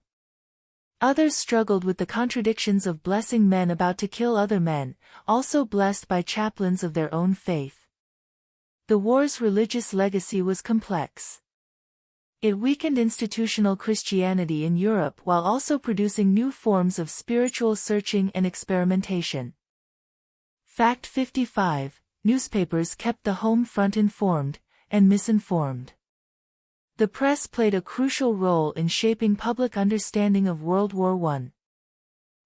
Others struggled with the contradictions of blessing men about to kill other men, also blessed by chaplains of their own faith. The war's religious legacy was complex. It weakened institutional Christianity in Europe while also producing new forms of spiritual searching and experimentation. Fact 55. Newspapers kept the home front informed, and misinformed. The press played a crucial role in shaping public understanding of World War I.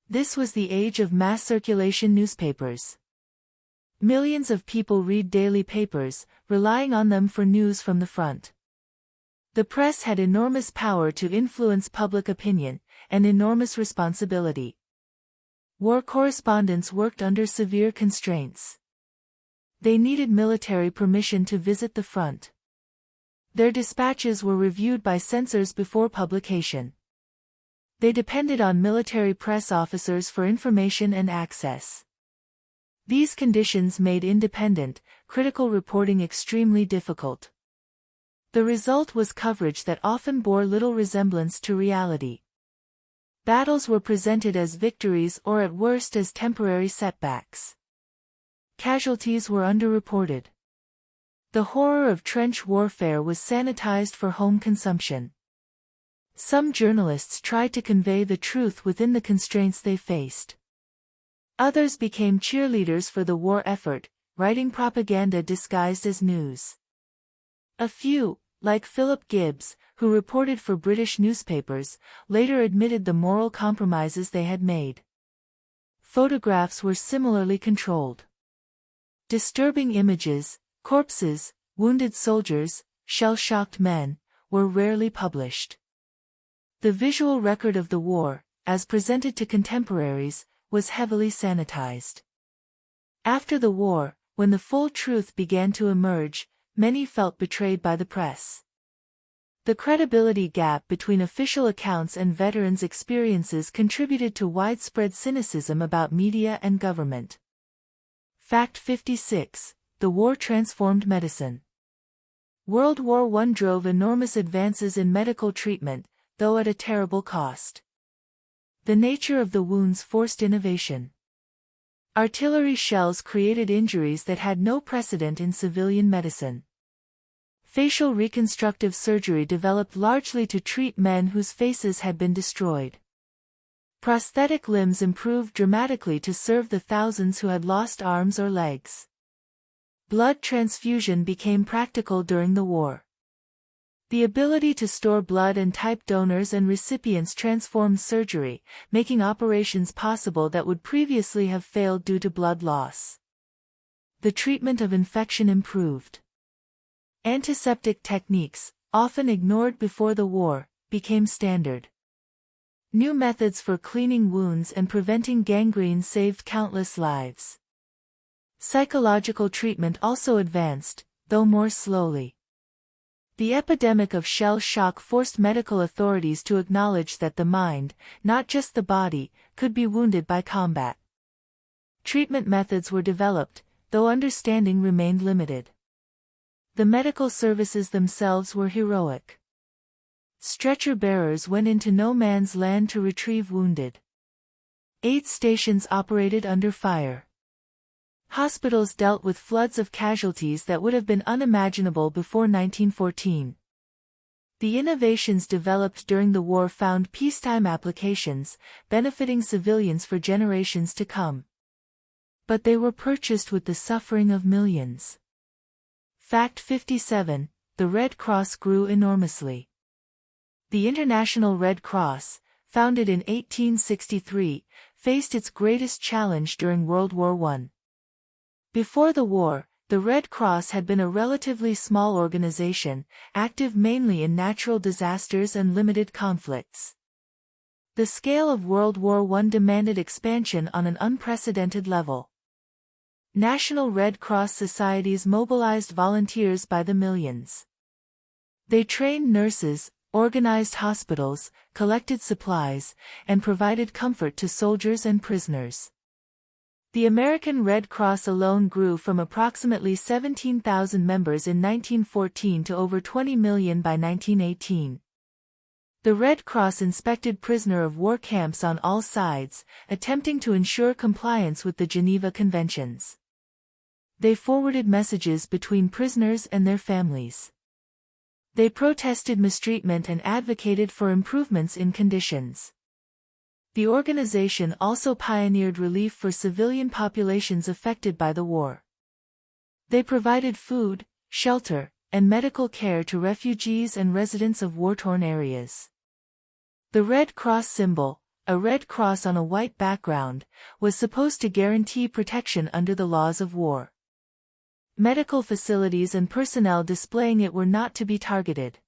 This was the age of mass circulation newspapers. Millions of people read daily papers, relying on them for news from the front. The press had enormous power to influence public opinion, and enormous responsibility. War correspondents worked under severe constraints. They needed military permission to visit the front. Their dispatches were reviewed by censors before publication. They depended on military press officers for information and access. These conditions made independent, critical reporting extremely difficult. The result was coverage that often bore little resemblance to reality. Battles were presented as victories or at worst as temporary setbacks. Casualties were underreported. The horror of trench warfare was sanitized for home consumption. Some journalists tried to convey the truth within the constraints they faced. Others became cheerleaders for the war effort, writing propaganda disguised as news. A few, like Philip Gibbs, who reported for British newspapers, later admitted the moral compromises they had made. Photographs were similarly controlled. Disturbing images, corpses, wounded soldiers, shell-shocked men, were rarely published. The visual record of the war, as presented to contemporaries, was heavily sanitized. After the war, when the full truth began to emerge, many felt betrayed by the press. The credibility gap between official accounts and veterans' experiences contributed to widespread cynicism about media and government. Fact 56. The war transformed medicine. World War I drove enormous advances in medical treatment, though at a terrible cost. The nature of the wounds forced innovation. Artillery shells created injuries that had no precedent in civilian medicine. Facial reconstructive surgery developed largely to treat men whose faces had been destroyed. Prosthetic limbs improved dramatically to serve the thousands who had lost arms or legs. Blood transfusion became practical during the war. The ability to store blood and type donors and recipients transformed surgery, making operations possible that would previously have failed due to blood loss. The treatment of infection improved. Antiseptic techniques, often ignored before the war, became standard. New methods for cleaning wounds and preventing gangrene saved countless lives. Psychological treatment also advanced, though more slowly. The epidemic of shell shock forced medical authorities to acknowledge that the mind, not just the body, could be wounded by combat. Treatment methods were developed, though understanding remained limited. The medical services themselves were heroic. Stretcher bearers went into no man's land to retrieve wounded. Aid stations operated under fire. Hospitals dealt with floods of casualties that would have been unimaginable before 1914. The innovations developed during the war found peacetime applications, benefiting civilians for generations to come. But they were purchased with the suffering of millions. Fact 57. The Red Cross grew enormously. The International Red Cross, founded in 1863, faced its greatest challenge during World War I. Before the war, the Red Cross had been a relatively small organization, active mainly in natural disasters and limited conflicts. The scale of World War I demanded expansion on an unprecedented level. National Red Cross societies mobilized volunteers by the millions. They trained nurses, organized hospitals, collected supplies, and provided comfort to soldiers and prisoners. The American Red Cross alone grew from approximately 17,000 members in 1914 to over 20 million by 1918. The Red Cross inspected prisoner of war camps on all sides, attempting to ensure compliance with the Geneva Conventions. They forwarded messages between prisoners and their families. They protested mistreatment and advocated for improvements in conditions. The organization also pioneered relief for civilian populations affected by the war. They provided food, shelter, and medical care to refugees and residents of war-torn areas. The Red Cross symbol, a red cross on a white background, was supposed to guarantee protection under the laws of war. Medical facilities and personnel displaying it were not to be targeted.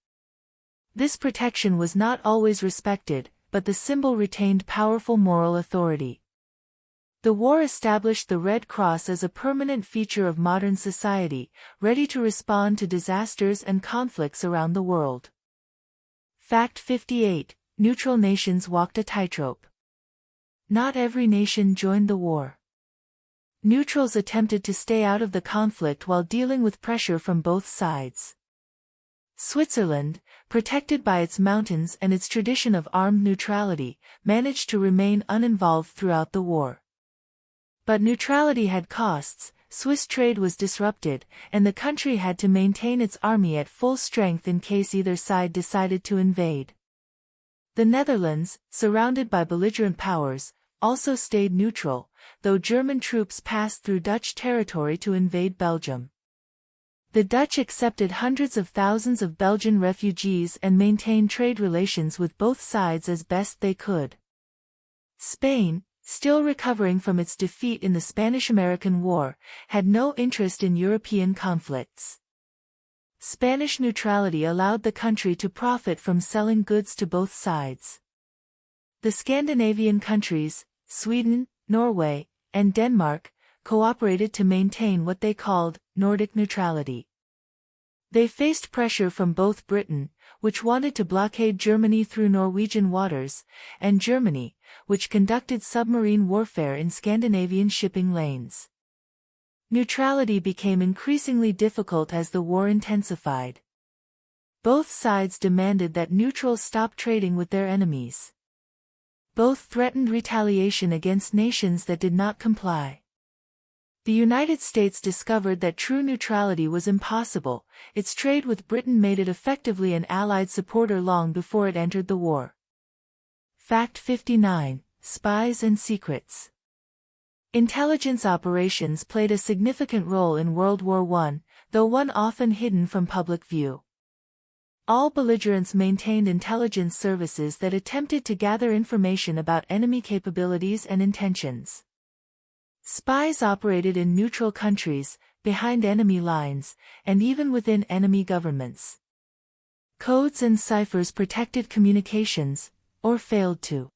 This protection was not always respected, but the symbol retained powerful moral authority. The war established the Red Cross as a permanent feature of modern society, ready to respond to disasters and conflicts around the world. Fact 58. Neutral nations walked a tightrope. Not every nation joined the war. Neutrals attempted to stay out of the conflict while dealing with pressure from both sides. Switzerland, protected by its mountains and its tradition of armed neutrality, managed to remain uninvolved throughout the war. But neutrality had costs. Swiss trade was disrupted, and the country had to maintain its army at full strength in case either side decided to invade. The Netherlands, surrounded by belligerent powers, also stayed neutral, though German troops passed through Dutch territory to invade Belgium. The Dutch accepted hundreds of thousands of Belgian refugees and maintained trade relations with both sides as best they could. Spain, still recovering from its defeat in the Spanish-American War, had no interest in European conflicts. Spanish neutrality allowed the country to profit from selling goods to both sides. The Scandinavian countries, Sweden, Norway, and Denmark, cooperated to maintain what they called Nordic neutrality. They faced pressure from both Britain, which wanted to blockade Germany through Norwegian waters, and Germany, which conducted submarine warfare in Scandinavian shipping lanes. Neutrality became increasingly difficult as the war intensified. Both sides demanded that neutrals stop trading with their enemies. Both threatened retaliation against nations that did not comply. The United States discovered that true neutrality was impossible. Its trade with Britain made it effectively an Allied supporter long before it entered the war. Fact 59. Spies and secrets. Intelligence operations played a significant role in World War I, though one often hidden from public view. All belligerents maintained intelligence services that attempted to gather information about enemy capabilities and intentions. Spies operated in neutral countries, behind enemy lines, and even within enemy governments. Codes and ciphers protected communications, or failed to.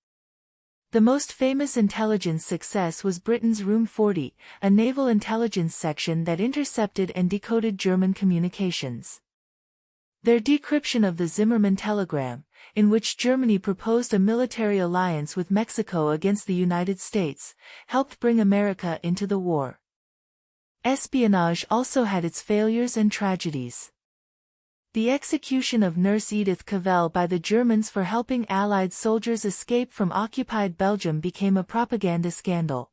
The most famous intelligence success was Britain's Room 40, a naval intelligence section that intercepted and decoded German communications. Their decryption of the Zimmermann telegram, in which Germany proposed a military alliance with Mexico against the United States, helped bring America into the war. Espionage also had its failures and tragedies. The execution of Nurse Edith Cavell by the Germans for helping Allied soldiers escape from occupied Belgium became a propaganda scandal.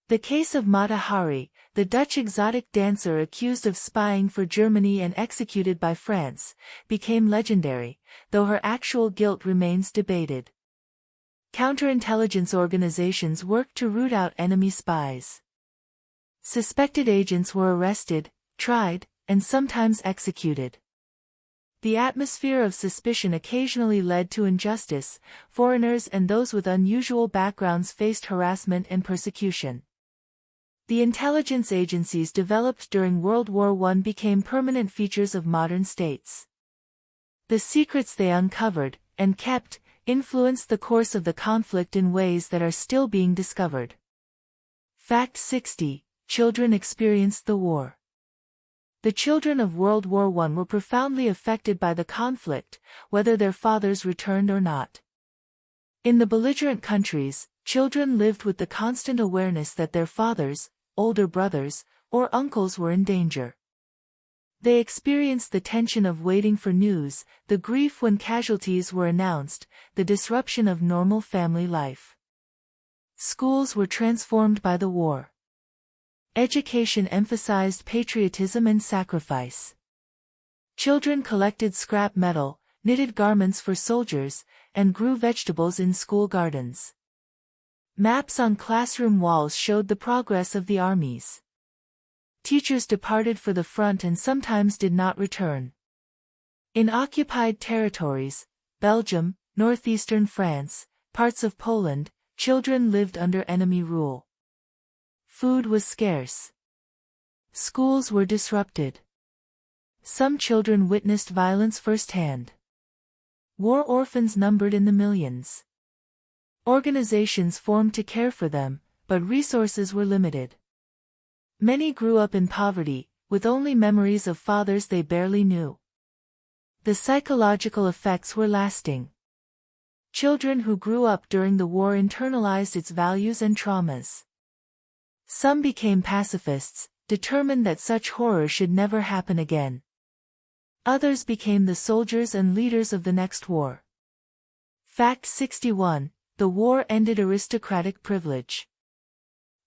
The case of Mata Hari, the Dutch exotic dancer accused of spying for Germany and executed by France, became legendary, though her actual guilt remains debated. Counterintelligence organizations worked to root out enemy spies. Suspected agents were arrested, tried, and sometimes executed. The atmosphere of suspicion occasionally led to injustice. Foreigners and those with unusual backgrounds faced harassment and persecution. The intelligence agencies developed during World War I became permanent features of modern states. The secrets they uncovered, and kept, influenced the course of the conflict in ways that are still being discovered. Fact 60. Children experienced the war. The children of World War I were profoundly affected by the conflict, whether their fathers returned or not. In the belligerent countries, children lived with the constant awareness that their fathers, older brothers, or uncles were in danger. They experienced the tension of waiting for news, the grief when casualties were announced, the disruption of normal family life. Schools were transformed by the war. Education emphasized patriotism and sacrifice. Children collected scrap metal, knitted garments for soldiers, and grew vegetables in school gardens. Maps on classroom walls showed the progress of the armies. Teachers departed for the front and sometimes did not return. In occupied territories, Belgium, northeastern France, parts of Poland, children lived under enemy rule. Food was scarce. Schools were disrupted. Some children witnessed violence firsthand. War orphans numbered in the millions. Organizations formed to care for them, but resources were limited. Many grew up in poverty, with only memories of fathers they barely knew. The psychological effects were lasting. Children who grew up during the war internalized its values and traumas. Some became pacifists, determined that such horror should never happen again. Others became the soldiers and leaders of the next war. Fact 61. The war ended aristocratic privilege.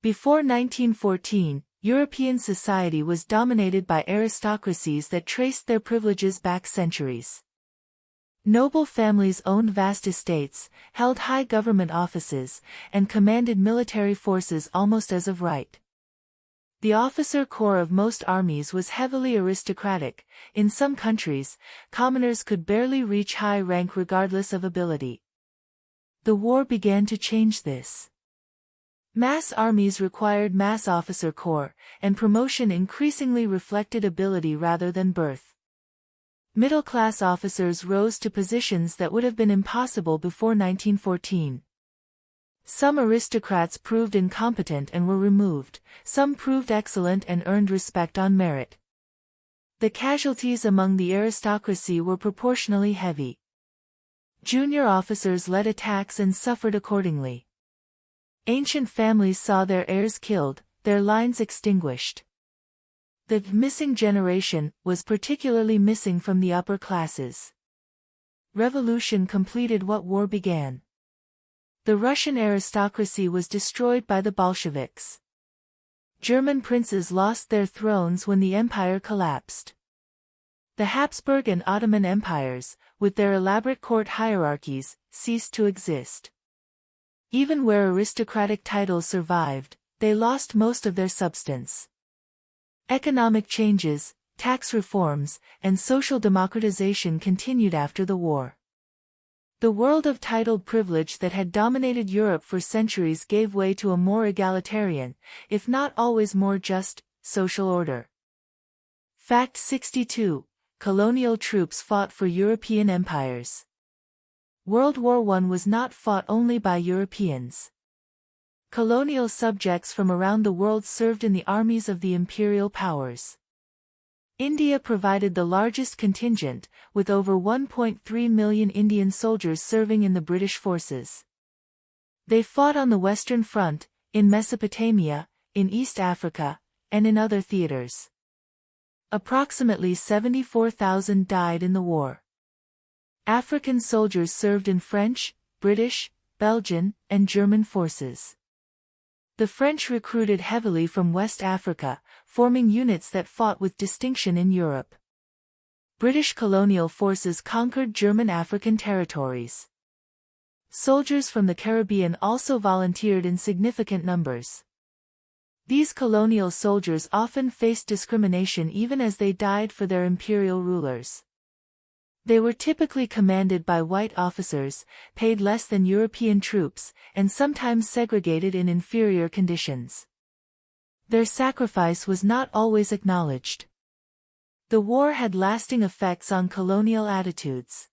Before 1914, European society was dominated by aristocracies that traced their privileges back centuries. Noble families owned vast estates, held high government offices, and commanded military forces almost as of right. The officer corps of most armies was heavily aristocratic. In some countries, commoners could barely reach high rank regardless of ability. The war began to change this. Mass armies required mass officer corps, and promotion increasingly reflected ability rather than birth. Middle-class officers rose to positions that would have been impossible before 1914. Some aristocrats proved incompetent and were removed, some proved excellent and earned respect on merit. The casualties among the aristocracy were proportionally heavy. Junior officers led attacks and suffered accordingly. Ancient families saw their heirs killed, their lines extinguished. The missing generation was particularly missing from the upper classes. Revolution completed what war began. The Russian aristocracy was destroyed by the Bolsheviks. German princes lost their thrones when the empire collapsed. The Habsburg and Ottoman empires, with their elaborate court hierarchies, ceased to exist. Even where aristocratic titles survived, they lost most of their substance. Economic changes, tax reforms, and social democratization continued after the war. The world of titled privilege that had dominated Europe for centuries gave way to a more egalitarian, if not always more just, social order. Fact 62. Colonial troops fought for European empires. World War I was not fought only by Europeans. Colonial subjects from around the world served in the armies of the imperial powers. India provided the largest contingent, with over 1.3 million Indian soldiers serving in the British forces. They fought on the Western Front, in Mesopotamia, in East Africa, and in other theaters. Approximately 74,000 died in the war. African soldiers served in French, British, Belgian, and German forces. The French recruited heavily from West Africa, forming units that fought with distinction in Europe. British colonial forces conquered German African territories. Soldiers from the Caribbean also volunteered in significant numbers. These colonial soldiers often faced discrimination even as they died for their imperial rulers. They were typically commanded by white officers, paid less than European troops, and sometimes segregated in inferior conditions. Their sacrifice was not always acknowledged. The war had lasting effects on colonial attitudes.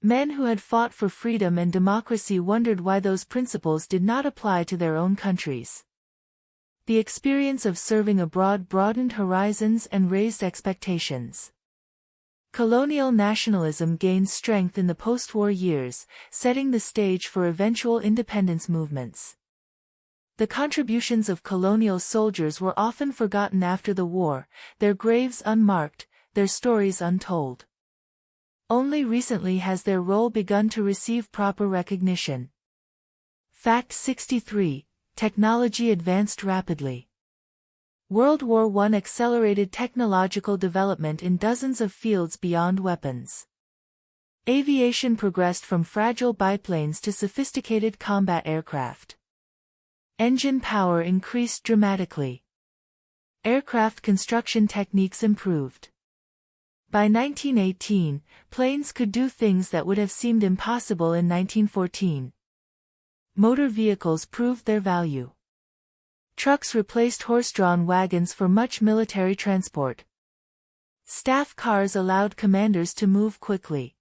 Men who had fought for freedom and democracy wondered why those principles did not apply to their own countries. The experience of serving abroad broadened horizons and raised expectations. Colonial nationalism gained strength in the post-war years, setting the stage for eventual independence movements. The contributions of colonial soldiers were often forgotten after the war, their graves unmarked, their stories untold. Only recently has their role begun to receive proper recognition. Fact 63. Technology advanced rapidly. World War I accelerated technological development in dozens of fields beyond weapons. Aviation progressed from fragile biplanes to sophisticated combat aircraft. Engine power increased dramatically. Aircraft construction techniques improved. By 1918, planes could do things that would have seemed impossible in 1914. Motor vehicles proved their value. Trucks replaced horse-drawn wagons for much military transport. Staff cars allowed commanders to move quickly.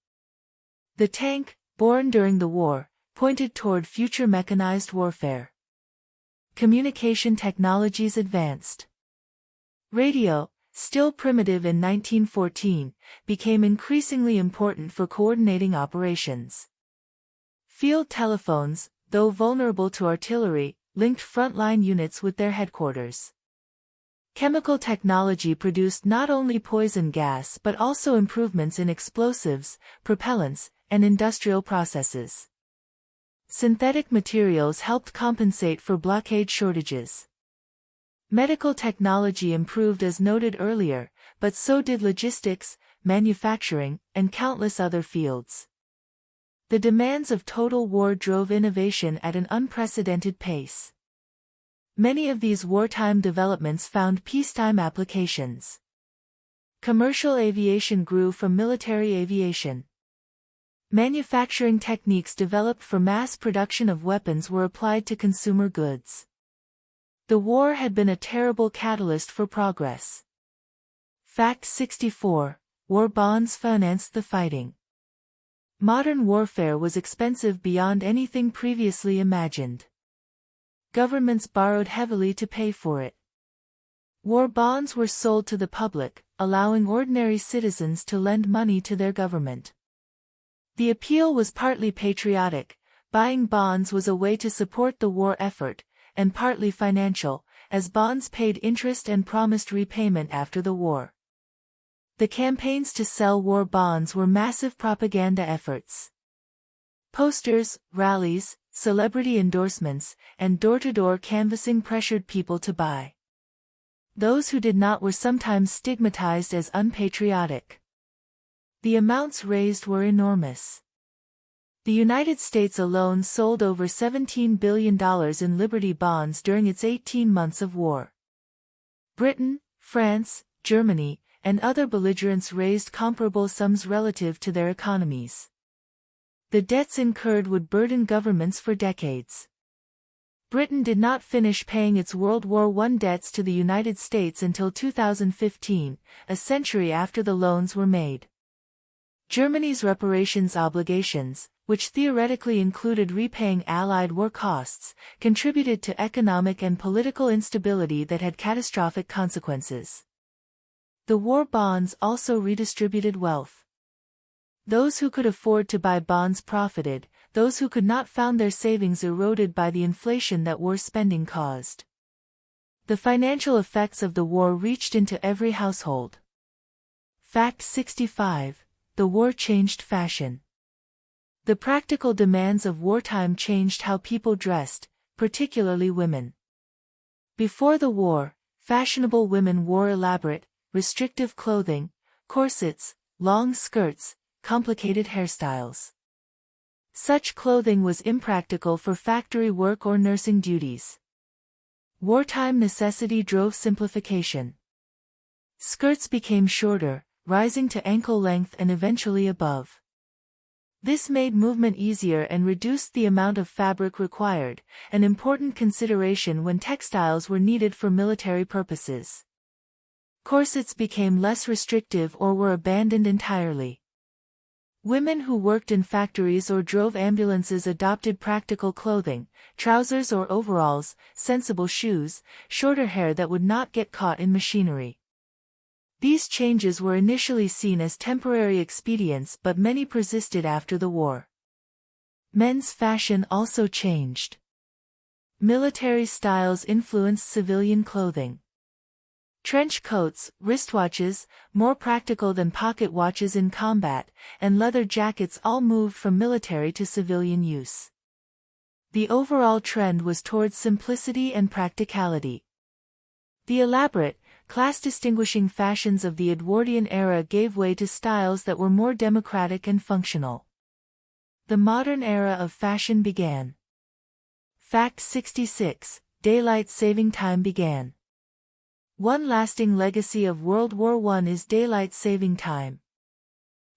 The tank, born during the war, pointed toward future mechanized warfare. Communication technologies advanced. Radio, still primitive in 1914, became increasingly important for coordinating operations. Field telephones, though vulnerable to artillery, linked frontline units with their headquarters. Chemical technology produced not only poison gas but also improvements in explosives, propellants, and industrial processes. Synthetic materials helped compensate for blockade shortages. Medical technology improved as noted earlier, but so did logistics, manufacturing, and countless other fields. The demands of total war drove innovation at an unprecedented pace. Many of these wartime developments found peacetime applications. Commercial aviation grew from military aviation. Manufacturing techniques developed for mass production of weapons were applied to consumer goods. The war had been a terrible catalyst for progress. Fact 64. War bonds financed the fighting. Modern warfare was expensive beyond anything previously imagined. Governments borrowed heavily to pay for it. War bonds were sold to the public, allowing ordinary citizens to lend money to their government. The appeal was partly patriotic, buying bonds was a way to support the war effort, and partly financial, as bonds paid interest and promised repayment after the war. The campaigns to sell war bonds were massive propaganda efforts. Posters, rallies, celebrity endorsements, and door-to-door canvassing pressured people to buy. Those who did not were sometimes stigmatized as unpatriotic. The amounts raised were enormous. The United States alone sold over $17 billion in Liberty bonds during its 18 months of war. Britain, France, Germany, and other belligerents raised comparable sums relative to their economies. The debts incurred would burden governments for decades. Britain did not finish paying its World War I debts to the United States until 2015, a century after the loans were made. Germany's reparations obligations, which theoretically included repaying Allied war costs, contributed to economic and political instability that had catastrophic consequences. The war bonds also redistributed wealth. Those who could afford to buy bonds profited, those who could not found their savings eroded by the inflation that war spending caused. The financial effects of the war reached into every household. Fact 65. The war changed fashion. The practical demands of wartime changed how people dressed, particularly women. Before the war, fashionable women wore elaborate, restrictive clothing, corsets, long skirts, complicated hairstyles. Such clothing was impractical for factory work or nursing duties. Wartime necessity drove simplification. Skirts became shorter, rising to ankle length and eventually above. This made movement easier and reduced the amount of fabric required, an important consideration when textiles were needed for military purposes. Corsets became less restrictive or were abandoned entirely. Women who worked in factories or drove ambulances adopted practical clothing, trousers or overalls, sensible shoes, shorter hair that would not get caught in machinery. These changes were initially seen as temporary expedients, but many persisted after the war. Men's fashion also changed. Military styles influenced civilian clothing. Trench coats, wristwatches, more practical than pocket watches in combat, and leather jackets all moved from military to civilian use. The overall trend was towards simplicity and practicality. The elaborate, class-distinguishing fashions of the Edwardian era gave way to styles that were more democratic and functional. The modern era of fashion began. Fact 66. Daylight saving time began. One lasting legacy of World War I is daylight saving time.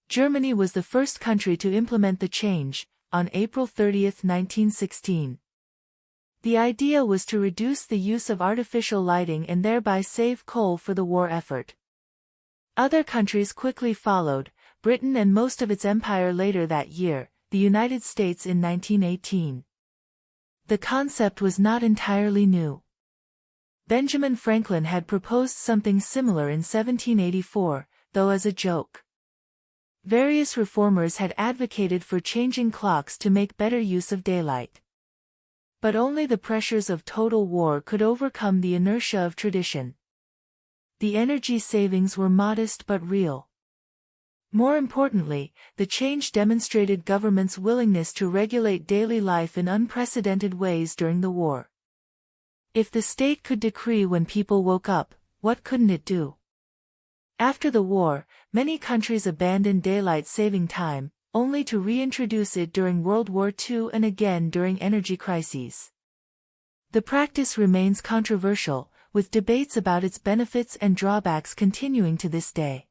Germany was the first country to implement the change, on April 30, 1916. The idea was to reduce the use of artificial lighting and thereby save coal for the war effort. Other countries quickly followed, Britain and most of its empire later that year, the United States in 1918. The concept was not entirely new. Benjamin Franklin had proposed something similar in 1784, though as a joke. Various reformers had advocated for changing clocks to make better use of daylight. But only the pressures of total war could overcome the inertia of tradition. The energy savings were modest but real. More importantly, the change demonstrated government's willingness to regulate daily life in unprecedented ways during the war. If the state could decree when people woke up, what couldn't it do? After the war, many countries abandoned daylight saving time, only to reintroduce it during World War II and again during energy crises. The practice remains controversial, with debates about its benefits and drawbacks continuing to this day.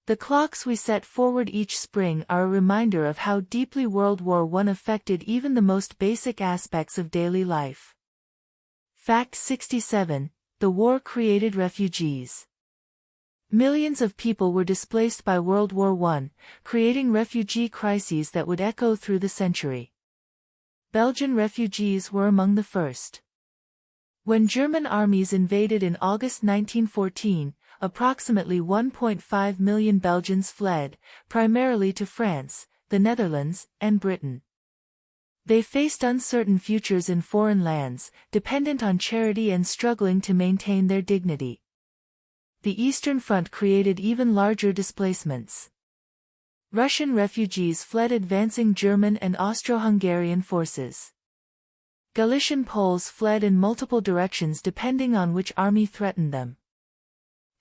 The clocks we set forward each spring are a reminder of how deeply World War I affected even the most basic aspects of daily life. Fact 67. The war created refugees. Millions of people were displaced by World War I, creating refugee crises that would echo through the century. Belgian refugees were among the first. When German armies invaded in August 1914, approximately 1.5 million Belgians fled, primarily to France, the Netherlands, and Britain. They faced uncertain futures in foreign lands, dependent on charity and struggling to maintain their dignity. The Eastern Front created even larger displacements. Russian refugees fled advancing German and Austro-Hungarian forces. Galician Poles fled in multiple directions depending on which army threatened them.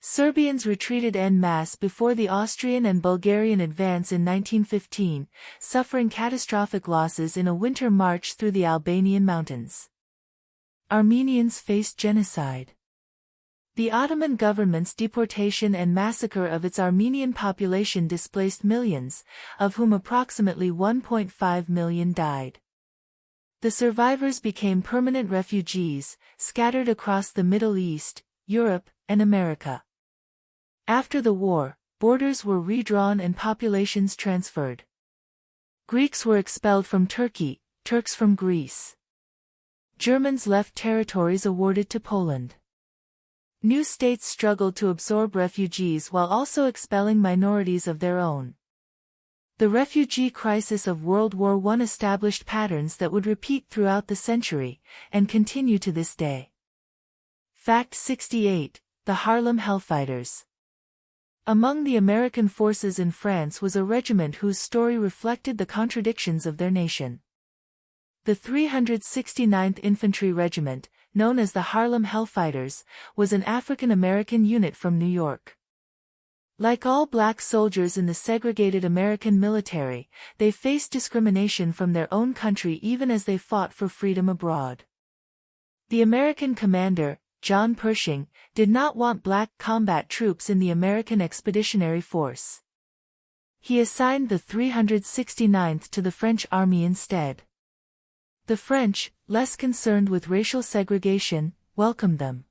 Serbians retreated en masse before the Austrian and Bulgarian advance in 1915, suffering catastrophic losses in a winter march through the Albanian mountains. Armenians faced genocide. The Ottoman government's deportation and massacre of its Armenian population displaced millions, of whom approximately 1.5 million died. The survivors became permanent refugees, scattered across the Middle East, Europe, and America. After the war, borders were redrawn and populations transferred. Greeks were expelled from Turkey, Turks from Greece. Germans left territories awarded to Poland. New states struggled to absorb refugees while also expelling minorities of their own. The refugee crisis of World War I established patterns that would repeat throughout the century, and continue to this day. Fact 68. The Harlem Hellfighters. Among the American forces in France was a regiment whose story reflected the contradictions of their nation. The 369th Infantry Regiment, known as the Harlem Hellfighters, was an African-American unit from New York. Like all black soldiers in the segregated American military, they faced discrimination from their own country even as they fought for freedom abroad. The American commander, John Pershing, did not want black combat troops in the American Expeditionary Force. He assigned the 369th to the French Army instead. The French, less concerned with racial segregation, welcomed them.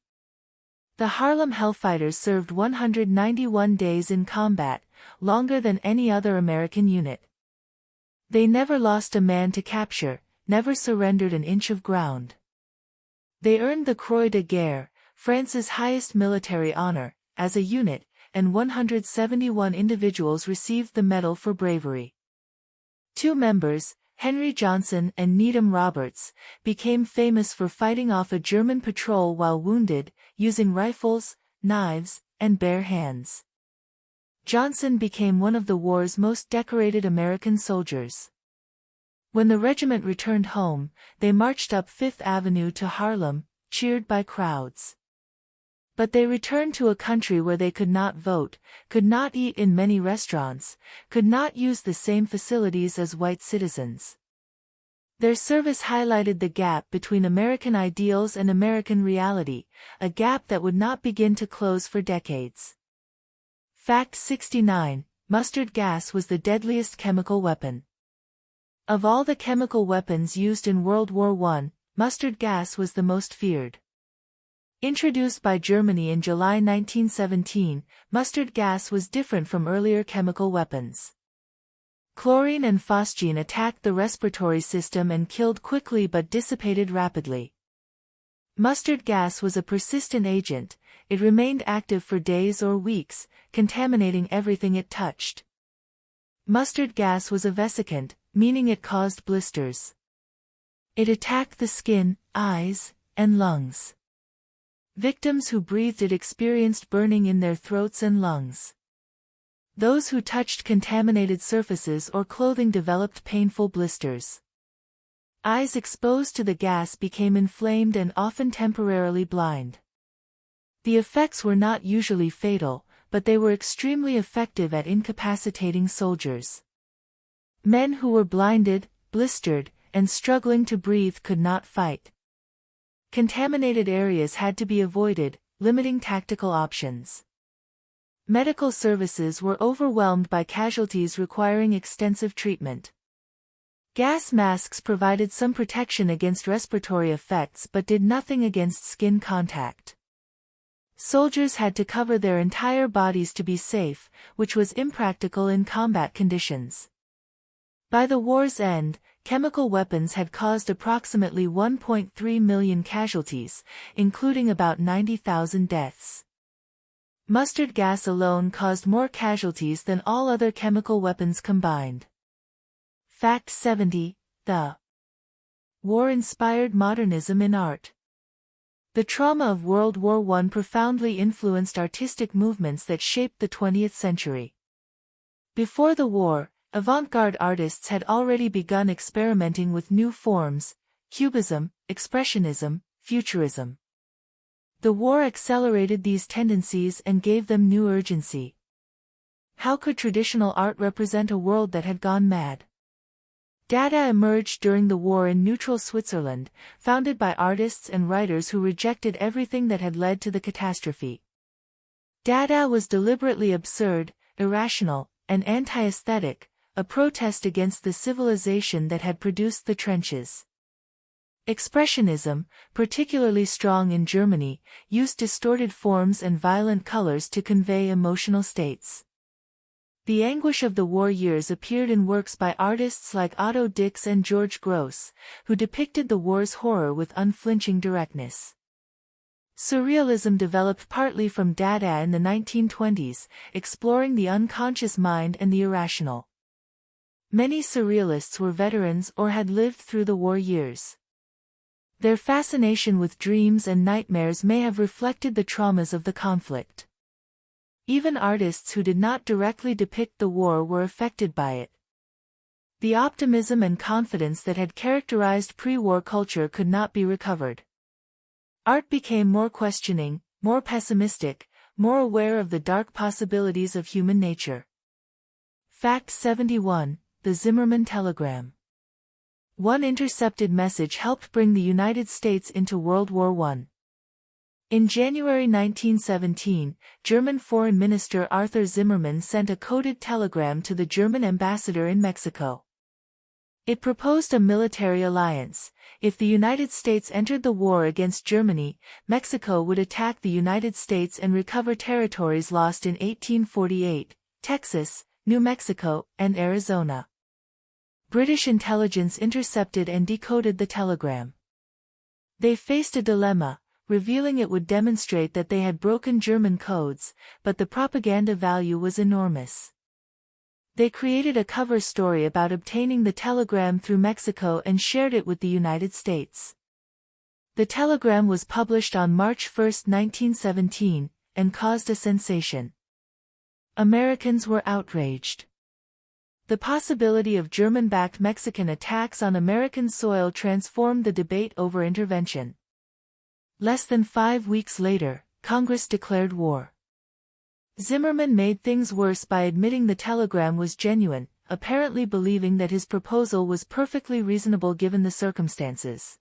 The Harlem Hellfighters served 191 days in combat, longer than any other American unit. They never lost a man to capture, never surrendered an inch of ground. They earned the Croix de Guerre, France's highest military honor, as a unit, and 171 individuals received the Medal for Bravery. Two members, Henry Johnson and Needham Roberts, became famous for fighting off a German patrol while wounded, using rifles, knives, and bare hands. Johnson became one of the war's most decorated American soldiers. When the regiment returned home, they marched up Fifth Avenue to Harlem, cheered by crowds. But they returned to a country where they could not vote, could not eat in many restaurants, could not use the same facilities as white citizens. Their service highlighted the gap between American ideals and American reality, a gap that would not begin to close for decades. Fact 69. Mustard gas was the deadliest chemical weapon. Of all the chemical weapons used in World War I, mustard gas was the most feared. Introduced by Germany in July 1917, mustard gas was different from earlier chemical weapons. Chlorine and phosgene attacked the respiratory system and killed quickly but dissipated rapidly. Mustard gas was a persistent agent. It remained active for days or weeks, contaminating everything it touched. Mustard gas was a vesicant, meaning it caused blisters. It attacked the skin, eyes, and lungs. Victims who breathed it experienced burning in their throats and lungs. Those who touched contaminated surfaces or clothing developed painful blisters. Eyes exposed to the gas became inflamed and often temporarily blind. The effects were not usually fatal, but they were extremely effective at incapacitating soldiers. Men who were blinded, blistered, and struggling to breathe could not fight. Contaminated areas had to be avoided, limiting tactical options. Medical services were overwhelmed by casualties requiring extensive treatment. Gas masks provided some protection against respiratory effects but did nothing against skin contact. Soldiers had to cover their entire bodies to be safe, which was impractical in combat conditions. By the war's end, chemical weapons had caused approximately 1.3 million casualties, including about 90,000 deaths. Mustard gas alone caused more casualties than all other chemical weapons combined. Fact 70. The war inspired modernism in art. The trauma of World War I profoundly influenced artistic movements that shaped the 20th century. Before the war, avant-garde artists had already begun experimenting with new forms: Cubism, Expressionism, Futurism. The war accelerated these tendencies and gave them new urgency. How could traditional art represent a world that had gone mad? Dada emerged during the war in neutral Switzerland, founded by artists and writers who rejected everything that had led to the catastrophe. Dada was deliberately absurd, irrational, and anti-aesthetic, a protest against the civilization that had produced the trenches. Expressionism, particularly strong in Germany, used distorted forms and violent colors to convey emotional states. The anguish of the war years appeared in works by artists like Otto Dix and George Grosz, who depicted the war's horror with unflinching directness. Surrealism developed partly from Dada in the 1920s, exploring the unconscious mind and the irrational. Many surrealists were veterans or had lived through the war years. Their fascination with dreams and nightmares may have reflected the traumas of the conflict. Even artists who did not directly depict the war were affected by it. The optimism and confidence that had characterized pre-war culture could not be recovered. Art became more questioning, more pessimistic, more aware of the dark possibilities of human nature. Fact 71. The Zimmermann Telegram. One intercepted message helped bring the United States into World War I. In January 1917, German Foreign Minister Arthur Zimmermann sent a coded telegram to the German ambassador in Mexico. It proposed a military alliance. If the United States entered the war against Germany, Mexico would attack the United States and recover territories lost in 1848, Texas, New Mexico, and Arizona. British intelligence intercepted and decoded the telegram. They faced a dilemma, revealing it would demonstrate that they had broken German codes, but the propaganda value was enormous. They created a cover story about obtaining the telegram through Mexico and shared it with the United States. The telegram was published on March 1, 1917, and caused a sensation. Americans were outraged. The possibility of German-backed Mexican attacks on American soil transformed the debate over intervention. Less than 5 weeks later, Congress declared war. Zimmermann made things worse by admitting the telegram was genuine, apparently believing that his proposal was perfectly reasonable given the circumstances.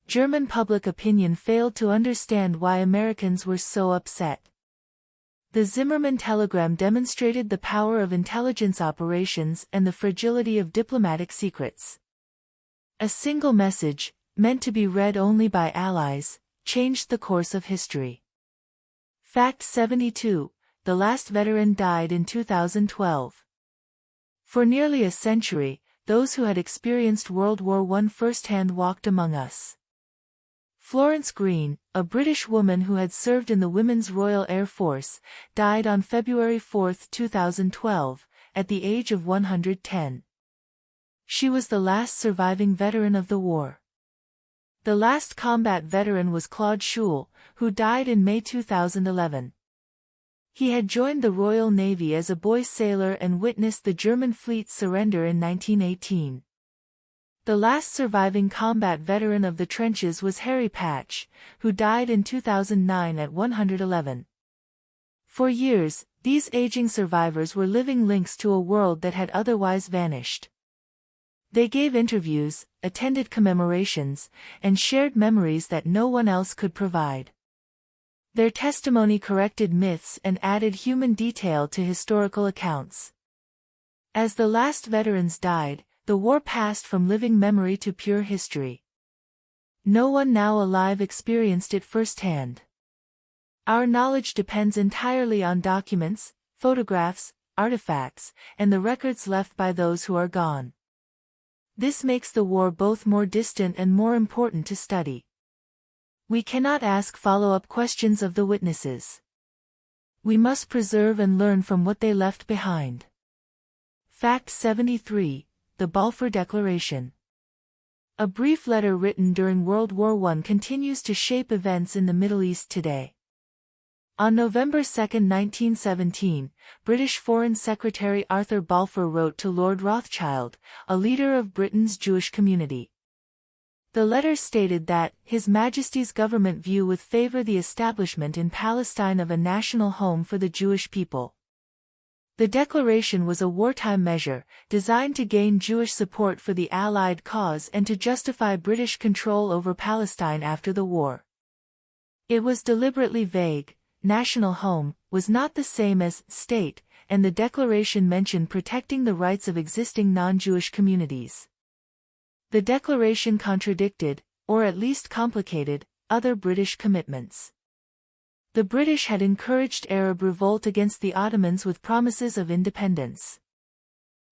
German public opinion failed to understand why Americans were so upset. The Zimmermann telegram demonstrated the power of intelligence operations and the fragility of diplomatic secrets. A single message, meant to be read only by allies, changed the course of history. Fact 72. The last veteran died in 2012. For nearly a century, those who had experienced World War I firsthand walked among us. Florence Green, a British woman who had served in the Women's Royal Air Force, died on February 4, 2012, at the age of 110. She was the last surviving veteran of the war. The last combat veteran was Claude Schul, who died in May 2011. He had joined the Royal Navy as a boy sailor and witnessed the German fleet's surrender in 1918. The last surviving combat veteran of the trenches was Harry Patch, who died in 2009 at 111. For years, these aging survivors were living links to a world that had otherwise vanished. They gave interviews, attended commemorations, and shared memories that no one else could provide. Their testimony corrected myths and added human detail to historical accounts. As the last veterans died, the war passed from living memory to pure history. No one now alive experienced it firsthand. Our knowledge depends entirely on documents, photographs, artifacts, and the records left by those who are gone. This makes the war both more distant and more important to study. We cannot ask follow-up questions of the witnesses. We must preserve and learn from what they left behind. Fact 73. The Balfour Declaration. A brief letter written during World War I continues to shape events in the Middle East today. On November 2, 1917, British Foreign Secretary Arthur Balfour wrote to Lord Rothschild, a leader of Britain's Jewish community. The letter stated that His Majesty's government view with favor the establishment in Palestine of a national home for the Jewish people. The declaration was a wartime measure, designed to gain Jewish support for the Allied cause and to justify British control over Palestine after the war. It was deliberately vague. National home was not the same as state, and the declaration mentioned protecting the rights of existing non-Jewish communities. The declaration contradicted, or at least complicated, other British commitments. The British had encouraged Arab revolt against the Ottomans with promises of independence.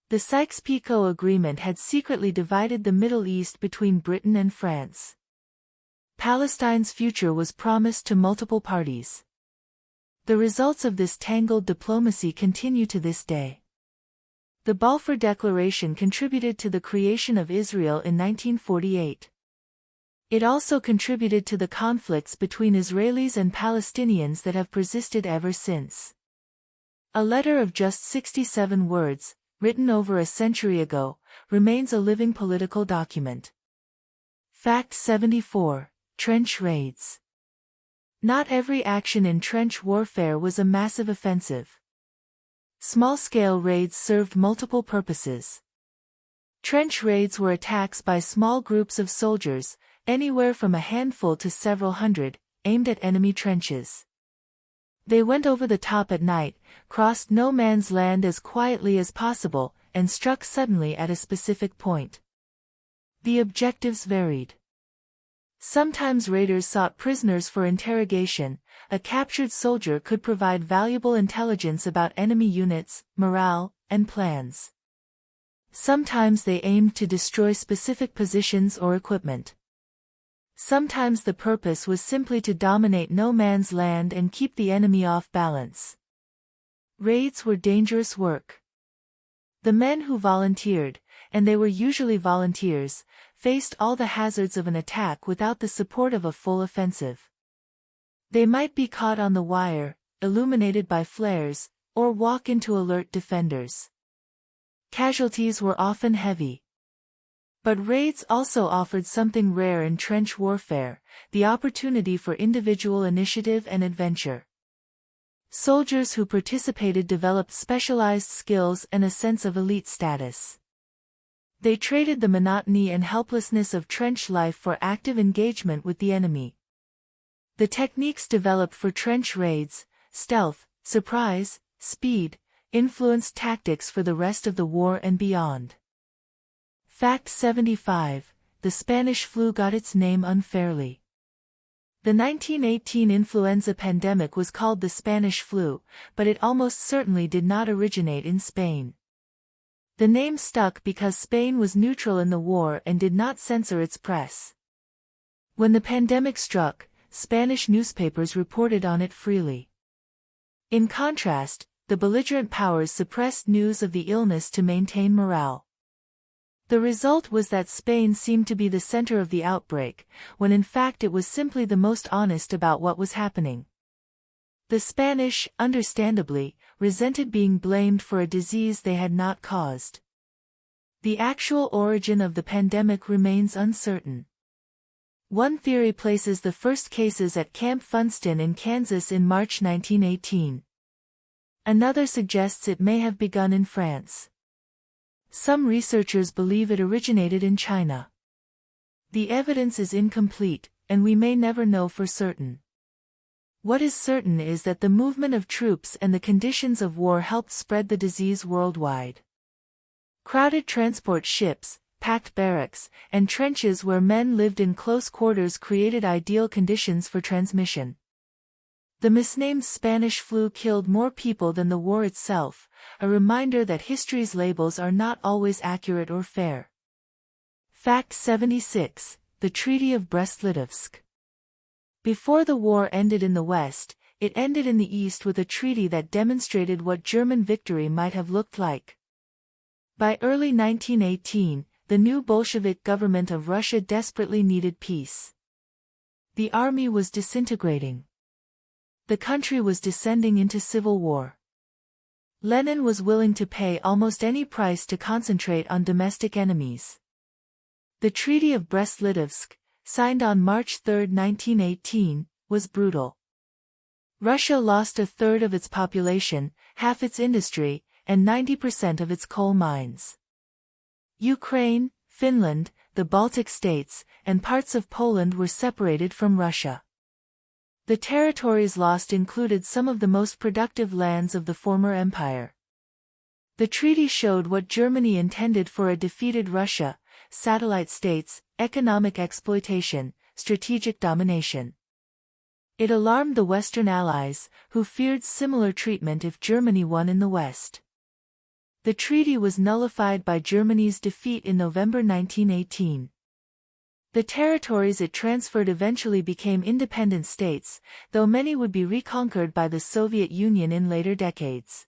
The Sykes-Picot Agreement had secretly divided the Middle East between Britain and France. Palestine's future was promised to multiple parties. The results of this tangled diplomacy continue to this day. The Balfour Declaration contributed to the creation of Israel in 1948. It also contributed to the conflicts between Israelis and Palestinians that have persisted ever since. A letter of just 67 words, written over a century ago, remains a living political document. Fact 74. Trench raids. Not every action in trench warfare was a massive offensive. Small-scale raids served multiple purposes. Trench raids were attacks by small groups of soldiers, anywhere from a handful to several hundred, aimed at enemy trenches. They went over the top at night, crossed no man's land as quietly as possible, and struck suddenly at a specific point. The objectives varied. Sometimes raiders sought prisoners for interrogation. A captured soldier could provide valuable intelligence about enemy units, morale, and plans. Sometimes they aimed to destroy specific positions or equipment. Sometimes the purpose was simply to dominate no man's land and keep the enemy off balance. Raids were dangerous work. The men who volunteered, and they were usually volunteers, faced all the hazards of an attack without the support of a full offensive. They might be caught on the wire, illuminated by flares, or walk into alert defenders. Casualties were often heavy. But raids also offered something rare in trench warfare, the opportunity for individual initiative and adventure. Soldiers who participated developed specialized skills and a sense of elite status. They traded the monotony and helplessness of trench life for active engagement with the enemy. The techniques developed for trench raids, stealth, surprise, speed, influenced tactics for the rest of the war and beyond. Fact 75. the Spanish flu got its name unfairly. The 1918 influenza pandemic was called the Spanish flu, but it almost certainly did not originate in Spain. The name stuck because Spain was neutral in the war and did not censor its press. When the pandemic struck, Spanish newspapers reported on it freely. In contrast, the belligerent powers suppressed news of the illness to maintain morale. The result was that Spain seemed to be the center of the outbreak, when in fact it was simply the most honest about what was happening. The Spanish, understandably, resented being blamed for a disease they had not caused. The actual origin of the pandemic remains uncertain. One theory places the first cases at Camp Funston in Kansas in March 1918. Another suggests it may have begun in France. Some researchers believe it originated in China. The evidence is incomplete, and we may never know for certain. What is certain is that the movement of troops and the conditions of war helped spread the disease worldwide. Crowded transport ships, packed barracks, and trenches where men lived in close quarters created ideal conditions for transmission. The misnamed Spanish flu killed more people than the war itself, a reminder that history's labels are not always accurate or fair. Fact 76, the Treaty of Brest-Litovsk. Before the war ended in the West, it ended in the East with a treaty that demonstrated what German victory might have looked like. By early 1918, the new Bolshevik government of Russia desperately needed peace. The army was disintegrating. The country was descending into civil war. Lenin was willing to pay almost any price to concentrate on domestic enemies. The Treaty of Brest-Litovsk, signed on March 3, 1918, was brutal. Russia lost a third of its population, half its industry, and 90% of its coal mines. Ukraine, Finland, the Baltic states, and parts of Poland were separated from Russia. The territories lost included some of the most productive lands of the former empire. The treaty showed what Germany intended for a defeated Russia: satellite states, economic exploitation, strategic domination. It alarmed the Western allies, who feared similar treatment if Germany won in the West. The treaty was nullified by Germany's defeat in November 1918. The territories it transferred eventually became independent states, though many would be reconquered by the Soviet Union in later decades.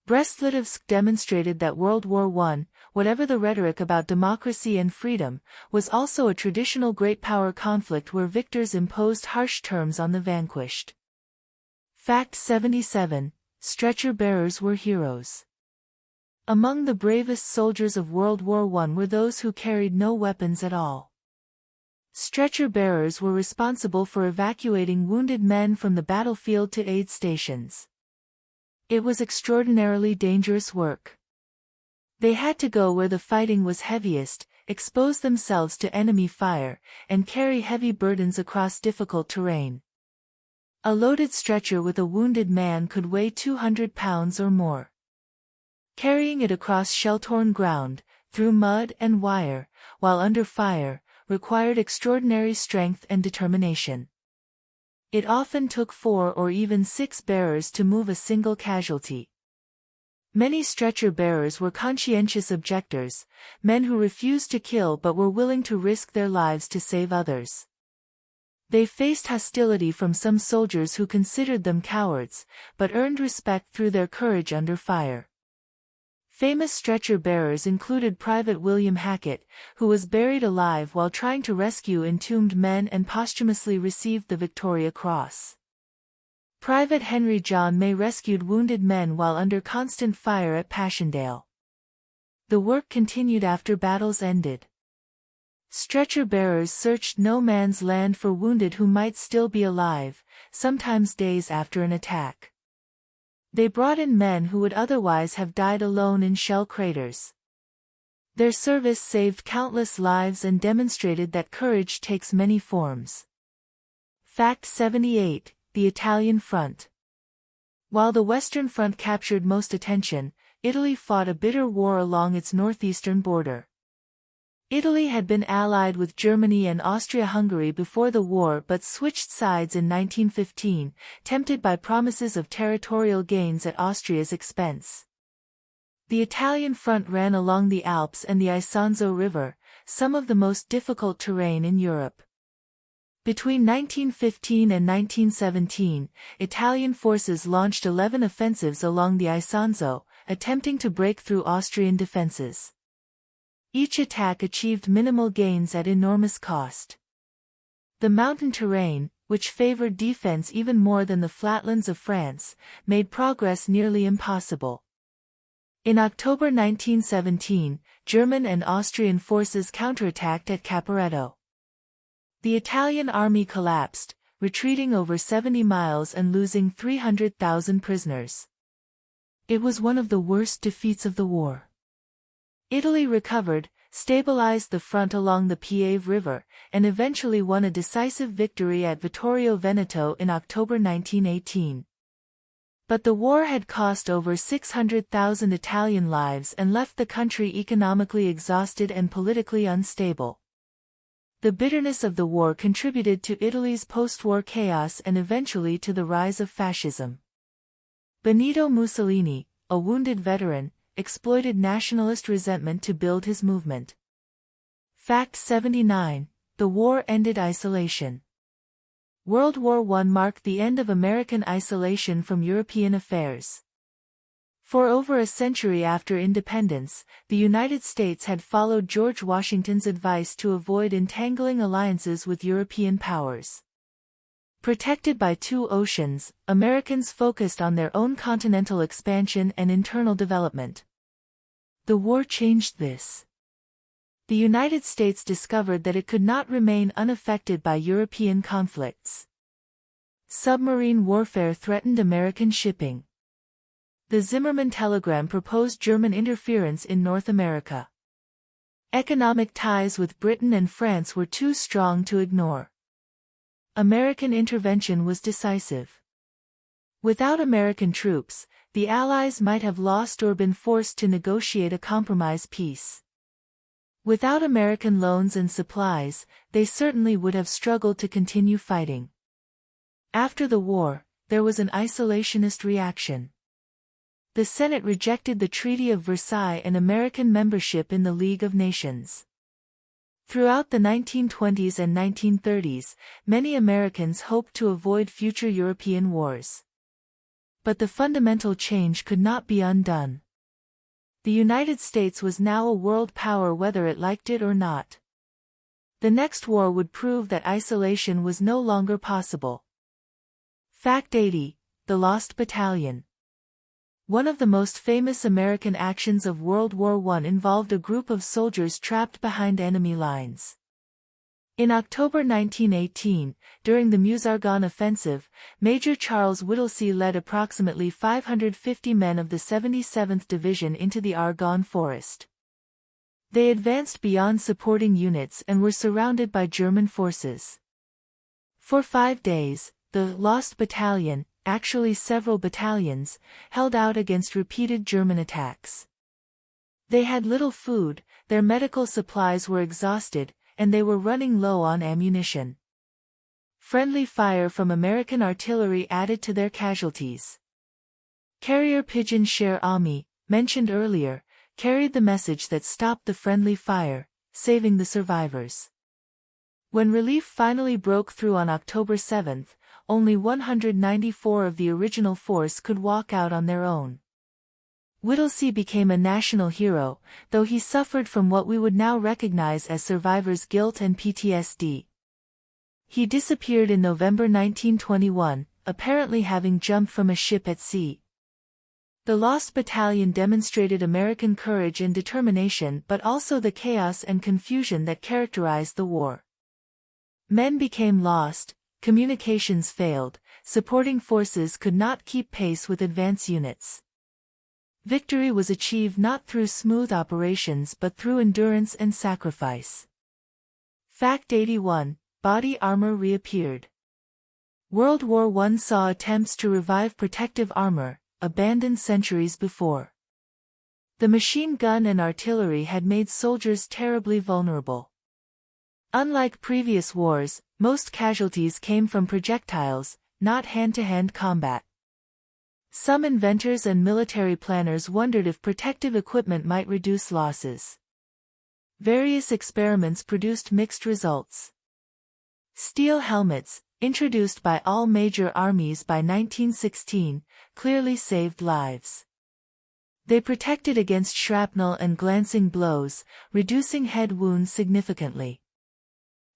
Brest-Litovsk demonstrated that World War I, whatever the rhetoric about democracy and freedom, was also a traditional great power conflict where victors imposed harsh terms on the vanquished. Fact 77, stretcher-bearers were heroes. Among the bravest soldiers of World War I were those who carried no weapons at all. Stretcher-bearers were responsible for evacuating wounded men from the battlefield to aid stations. It was extraordinarily dangerous work. They had to go where the fighting was heaviest, expose themselves to enemy fire, and carry heavy burdens across difficult terrain. A loaded stretcher with a wounded man could weigh 200 pounds or more. Carrying it across shell-torn ground, through mud and wire, while under fire, required extraordinary strength and determination. It often took 4 or even 6 bearers to move a single casualty. Many stretcher-bearers were conscientious objectors, men who refused to kill but were willing to risk their lives to save others. They faced hostility from some soldiers who considered them cowards, but earned respect through their courage under fire. Famous stretcher-bearers included Private William Hackett, who was buried alive while trying to rescue entombed men and posthumously received the Victoria Cross. Private Henry John May rescued wounded men while under constant fire at Passchendaele. The work continued after battles ended. Stretcher-bearers searched no man's land for wounded who might still be alive, sometimes days after an attack. They brought in men who would otherwise have died alone in shell craters. Their service saved countless lives and demonstrated that courage takes many forms. Fact 78, the Italian Front. While the Western Front captured most attention, Italy fought a bitter war along its northeastern border. Italy had been allied with Germany and Austria-Hungary before the war but switched sides in 1915, tempted by promises of territorial gains at Austria's expense. The Italian front ran along the Alps and the Isonzo River, some of the most difficult terrain in Europe. Between 1915 and 1917, Italian forces launched 11 offensives along the Isonzo, attempting to break through Austrian defenses. Each attack achieved minimal gains at enormous cost. The mountain terrain, which favored defense even more than the flatlands of France, made progress nearly impossible. In October 1917, German and Austrian forces counterattacked at Caporetto. The Italian army collapsed, retreating over 70 miles and losing 300,000 prisoners. It was one of the worst defeats of the war. Italy recovered, stabilized the front along the Piave River, and eventually won a decisive victory at Vittorio Veneto in October 1918. But the war had cost over 600,000 Italian lives and left the country economically exhausted and politically unstable. The bitterness of the war contributed to Italy's post-war chaos and eventually to the rise of fascism. Benito Mussolini, a wounded veteran, exploited nationalist resentment to build his movement. Fact 79. The war ended isolation. World War I marked the end of American isolation from European affairs. For over a century after independence, the United States had followed George Washington's advice to avoid entangling alliances with European powers. Protected by two oceans, Americans focused on their own continental expansion and internal development. The war changed this. The United States discovered that it could not remain unaffected by European conflicts. Submarine warfare threatened American shipping. The Zimmermann telegram proposed German interference in North America. Economic ties with Britain and France were too strong to ignore. American intervention was decisive. Without American troops, the Allies might have lost or been forced to negotiate a compromise peace. Without American loans and supplies, they certainly would have struggled to continue fighting. After the war, there was an isolationist reaction. The Senate rejected the Treaty of Versailles and American membership in the League of Nations. Throughout the 1920s and 1930s, many Americans hoped to avoid future European wars. But the fundamental change could not be undone. The United States was now a world power whether it liked it or not. The next war would prove that isolation was no longer possible. Fact 80. The Lost Battalion. One of the most famous American actions of World War I involved a group of soldiers trapped behind enemy lines. In October 1918, during the Meuse-Argonne offensive, Major Charles Whittlesey led approximately 550 men of the 77th Division into the Argonne Forest. They advanced beyond supporting units and were surrounded by German forces. For 5 days, the Lost Battalion, actually several battalions, held out against repeated German attacks. They had little food, their medical supplies were exhausted, and they were running low on ammunition. Friendly fire from American artillery added to their casualties. Carrier pigeon Cher Ami, mentioned earlier, carried the message that stopped the friendly fire, saving the survivors. When relief finally broke through on October 7, only 194 of the original force could walk out on their own. Whittlesey became a national hero, though he suffered from what we would now recognize as survivor's guilt and PTSD. He disappeared in November 1921, apparently having jumped from a ship at sea. The Lost Battalion demonstrated American courage and determination but also the chaos and confusion that characterized the war. Men became lost, communications failed, supporting forces could not keep pace with advance units. Victory was achieved not through smooth operations but through endurance and sacrifice. Fact 81. Body armor reappeared. World War I saw attempts to revive protective armor, abandoned centuries before. The machine gun and artillery had made soldiers terribly vulnerable. Unlike previous wars, most casualties came from projectiles, not hand-to-hand combat. Some inventors and military planners wondered if protective equipment might reduce losses. Various experiments produced mixed results. Steel helmets, introduced by all major armies by 1916, clearly saved lives. They protected against shrapnel and glancing blows, reducing head wounds significantly.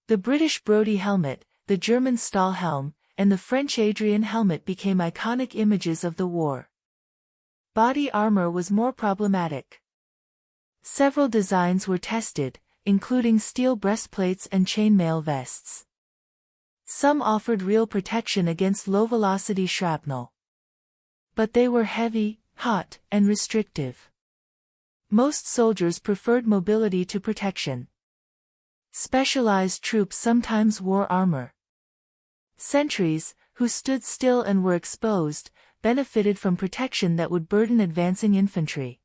The British Brodie helmet, the German Stahlhelm, and the French Adrien helmet became iconic images of the war. Body armor was more problematic. Several designs were tested, including steel breastplates and chainmail vests. Some offered real protection against low-velocity shrapnel. But they were heavy, hot, and restrictive. Most soldiers preferred mobility to protection. Specialized troops sometimes wore armor. Sentries, who stood still and were exposed, benefited from protection that would burden advancing infantry.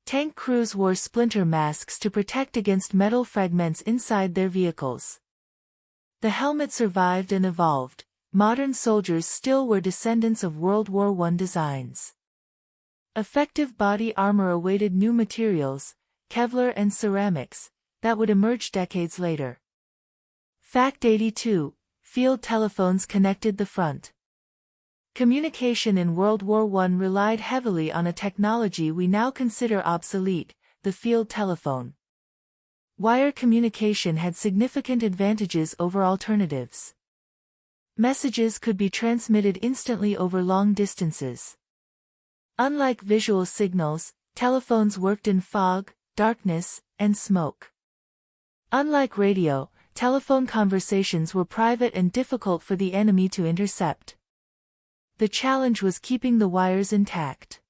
Tank crews wore splinter masks to protect against metal fragments inside their vehicles. The helmet survived and evolved. Modern soldiers still were descendants of World War I designs. Effective body armor awaited new materials, Kevlar and ceramics, that would emerge decades later. Fact 82. Field telephones connected the front. Communication in World War I relied heavily on a technology we now consider obsolete, the field telephone. Wire communication had significant advantages over alternatives. Messages could be transmitted instantly over long distances. Unlike visual signals, telephones worked in fog, darkness, and smoke. Unlike radio, telephone conversations were private and difficult for the enemy to intercept. The challenge was keeping the wires intact.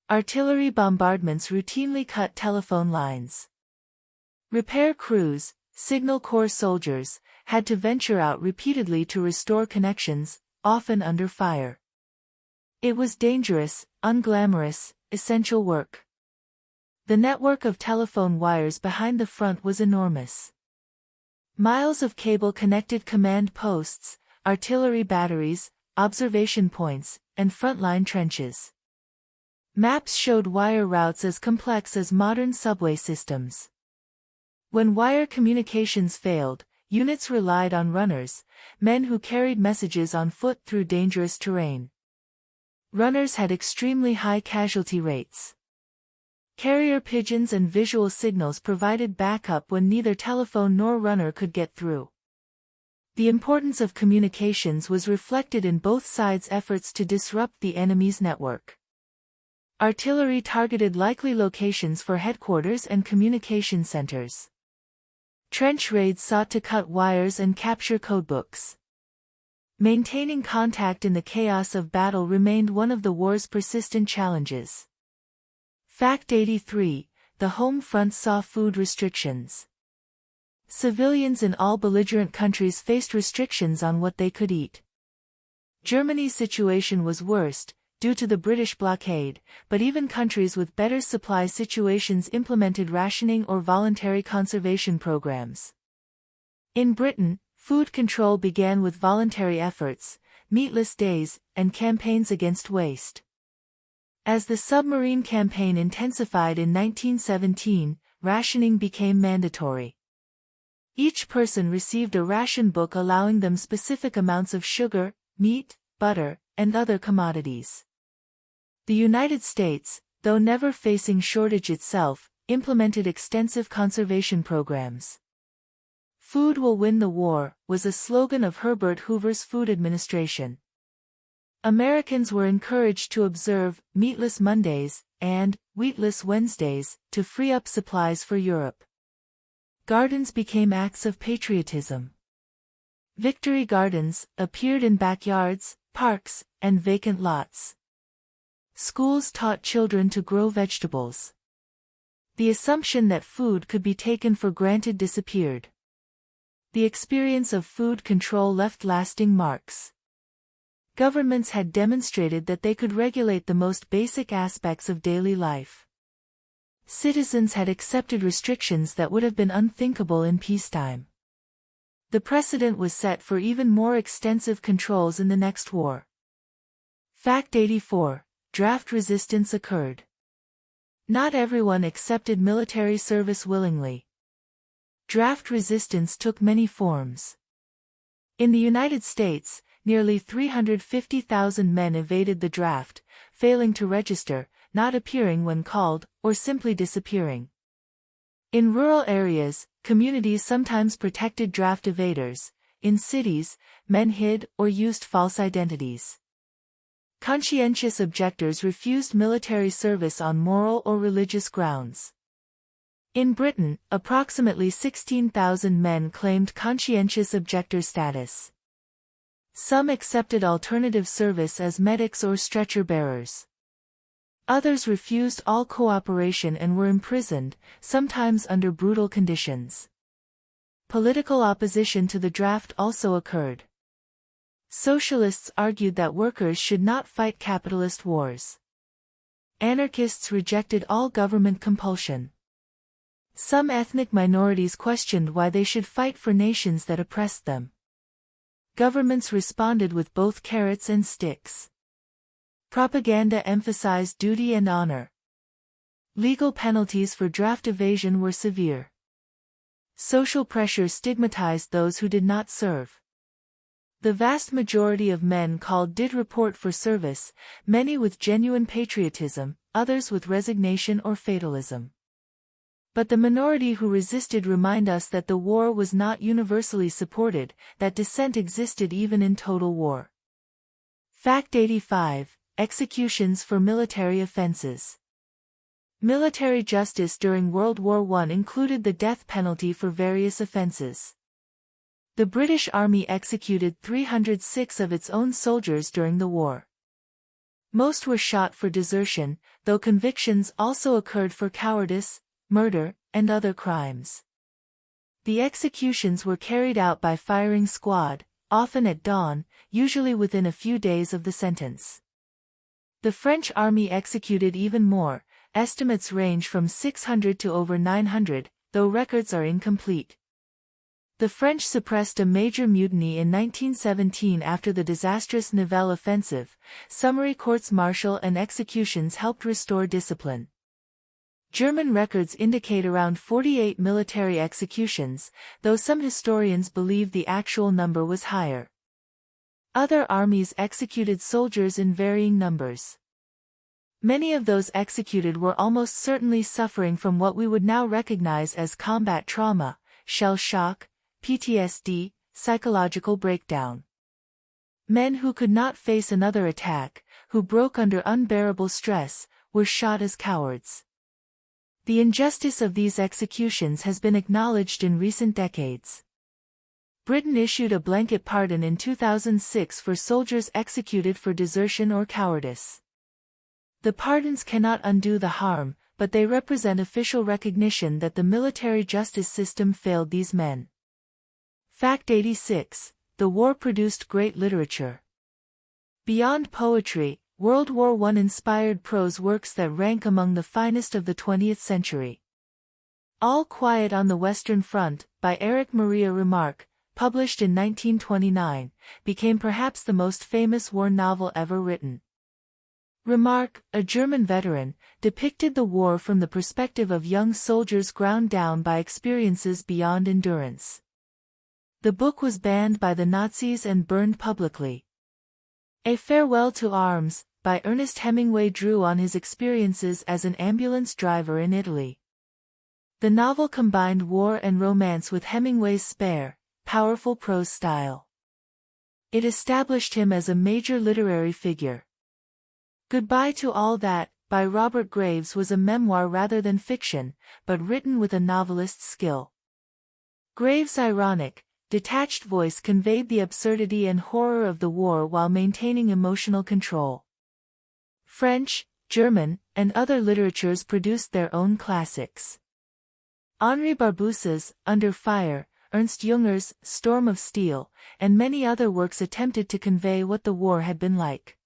Artillery bombardments routinely cut telephone lines. Repair crews, Signal Corps soldiers, had to venture out repeatedly to restore connections, often under fire. It was dangerous, unglamorous, essential work. The network of telephone wires behind the front was enormous. Miles of cable connected command posts, artillery batteries, observation points, and frontline trenches. Maps showed wire routes as complex as modern subway systems. When wire communications failed, units relied on runners, men who carried messages on foot through dangerous terrain. Runners had extremely high casualty rates. Carrier pigeons and visual signals provided backup when neither telephone nor runner could get through. The importance of communications was reflected in both sides' efforts to disrupt the enemy's network. Artillery targeted likely locations for headquarters and communication centers. Trench raids sought to cut wires and capture codebooks. Maintaining contact in the chaos of battle remained one of the war's persistent challenges. Fact 83. The home front saw food restrictions. Civilians in all belligerent countries faced restrictions on what they could eat. Germany's situation was worst, due to the British blockade, but even countries with better supply situations implemented rationing or voluntary conservation programs. In Britain, food control began with voluntary efforts, meatless days, and campaigns against waste. As the submarine campaign intensified in 1917, rationing became mandatory. Each person received a ration book allowing them specific amounts of sugar, meat, butter, and other commodities. The United States, though never facing shortage itself, implemented extensive conservation programs. "Food will win the war," was a slogan of Herbert Hoover's Food Administration. Americans were encouraged to observe Meatless Mondays and Wheatless Wednesdays to free up supplies for Europe. Gardens became acts of patriotism. Victory gardens appeared in backyards, parks, and vacant lots. Schools taught children to grow vegetables. The assumption that food could be taken for granted disappeared. The experience of food control left lasting marks. Governments had demonstrated that they could regulate the most basic aspects of daily life. Citizens had accepted restrictions that would have been unthinkable in peacetime. The precedent was set for even more extensive controls in the next war. Fact 84. Draft resistance occurred. Not everyone accepted military service willingly. Draft resistance took many forms. In the United States, nearly 350,000 men evaded the draft, failing to register, not appearing when called, or simply disappearing. In rural areas, communities sometimes protected draft evaders. In cities, men hid or used false identities. Conscientious objectors refused military service on moral or religious grounds. In Britain, approximately 16,000 men claimed conscientious objector status. Some accepted alternative service as medics or stretcher bearers. Others refused all cooperation and were imprisoned, sometimes under brutal conditions. Political opposition to the draft also occurred. Socialists argued that workers should not fight capitalist wars. Anarchists rejected all government compulsion. Some ethnic minorities questioned why they should fight for nations that oppressed them. Governments responded with both carrots and sticks. Propaganda emphasized duty and honor. Legal penalties for draft evasion were severe. Social pressure stigmatized those who did not serve. The vast majority of men called did report for service, many with genuine patriotism, others with resignation or fatalism. But the minority who resisted remind us that the war was not universally supported, that dissent existed even in total war. Fact 85. Executions for military offenses. Military justice during World War I included the death penalty for various offenses. The British Army executed 306 of its own soldiers during the war. Most were shot for desertion, though convictions also occurred for cowardice, murder, and other crimes. The executions were carried out by firing squad, often at dawn, usually within a few days of the sentence. The French army executed even more, estimates range from 600 to over 900, though records are incomplete. The French suppressed a major mutiny in 1917 after the disastrous Nivelle offensive. Summary courts-martial and executions helped restore discipline. German records indicate around 48 military executions, though some historians believe the actual number was higher. Other armies executed soldiers in varying numbers. Many of those executed were almost certainly suffering from what we would now recognize as combat trauma, shell shock, PTSD, psychological breakdown. Men who could not face another attack, who broke under unbearable stress, were shot as cowards. The injustice of these executions has been acknowledged in recent decades. Britain issued a blanket pardon in 2006 for soldiers executed for desertion or cowardice. The pardons cannot undo the harm, but they represent official recognition that the military justice system failed these men. Fact 86. The war produced great literature. Beyond poetry, World War I inspired prose works that rank among the finest of the 20th century. All Quiet on the Western Front, by Erich Maria Remarque, published in 1929, became perhaps the most famous war novel ever written. Remarque, a German veteran, depicted the war from the perspective of young soldiers ground down by experiences beyond endurance. The book was banned by the Nazis and burned publicly. A Farewell to Arms, by Ernest Hemingway, drew on his experiences as an ambulance driver in Italy. The novel combined war and romance with Hemingway's spare, powerful prose style. It established him as a major literary figure. Goodbye to All That, by Robert Graves, was a memoir rather than fiction, but written with a novelist's skill. Graves' ironic, detached voice conveyed the absurdity and horror of the war while maintaining emotional control. French, German, and other literatures produced their own classics. Henri Barbusse's Under Fire, Ernst Junger's Storm of Steel, and many other works attempted to convey what the war had been like.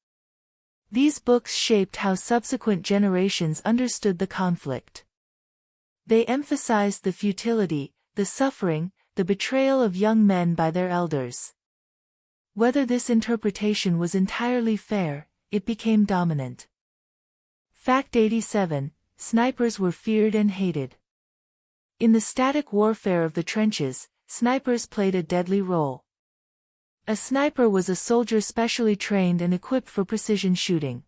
These books shaped how subsequent generations understood the conflict. They emphasized the futility, the suffering, the betrayal of young men by their elders. Whether this interpretation was entirely fair, it became dominant. Fact 87. Snipers were feared and hated. In the static warfare of the trenches, snipers played a deadly role. A sniper was a soldier specially trained and equipped for precision shooting.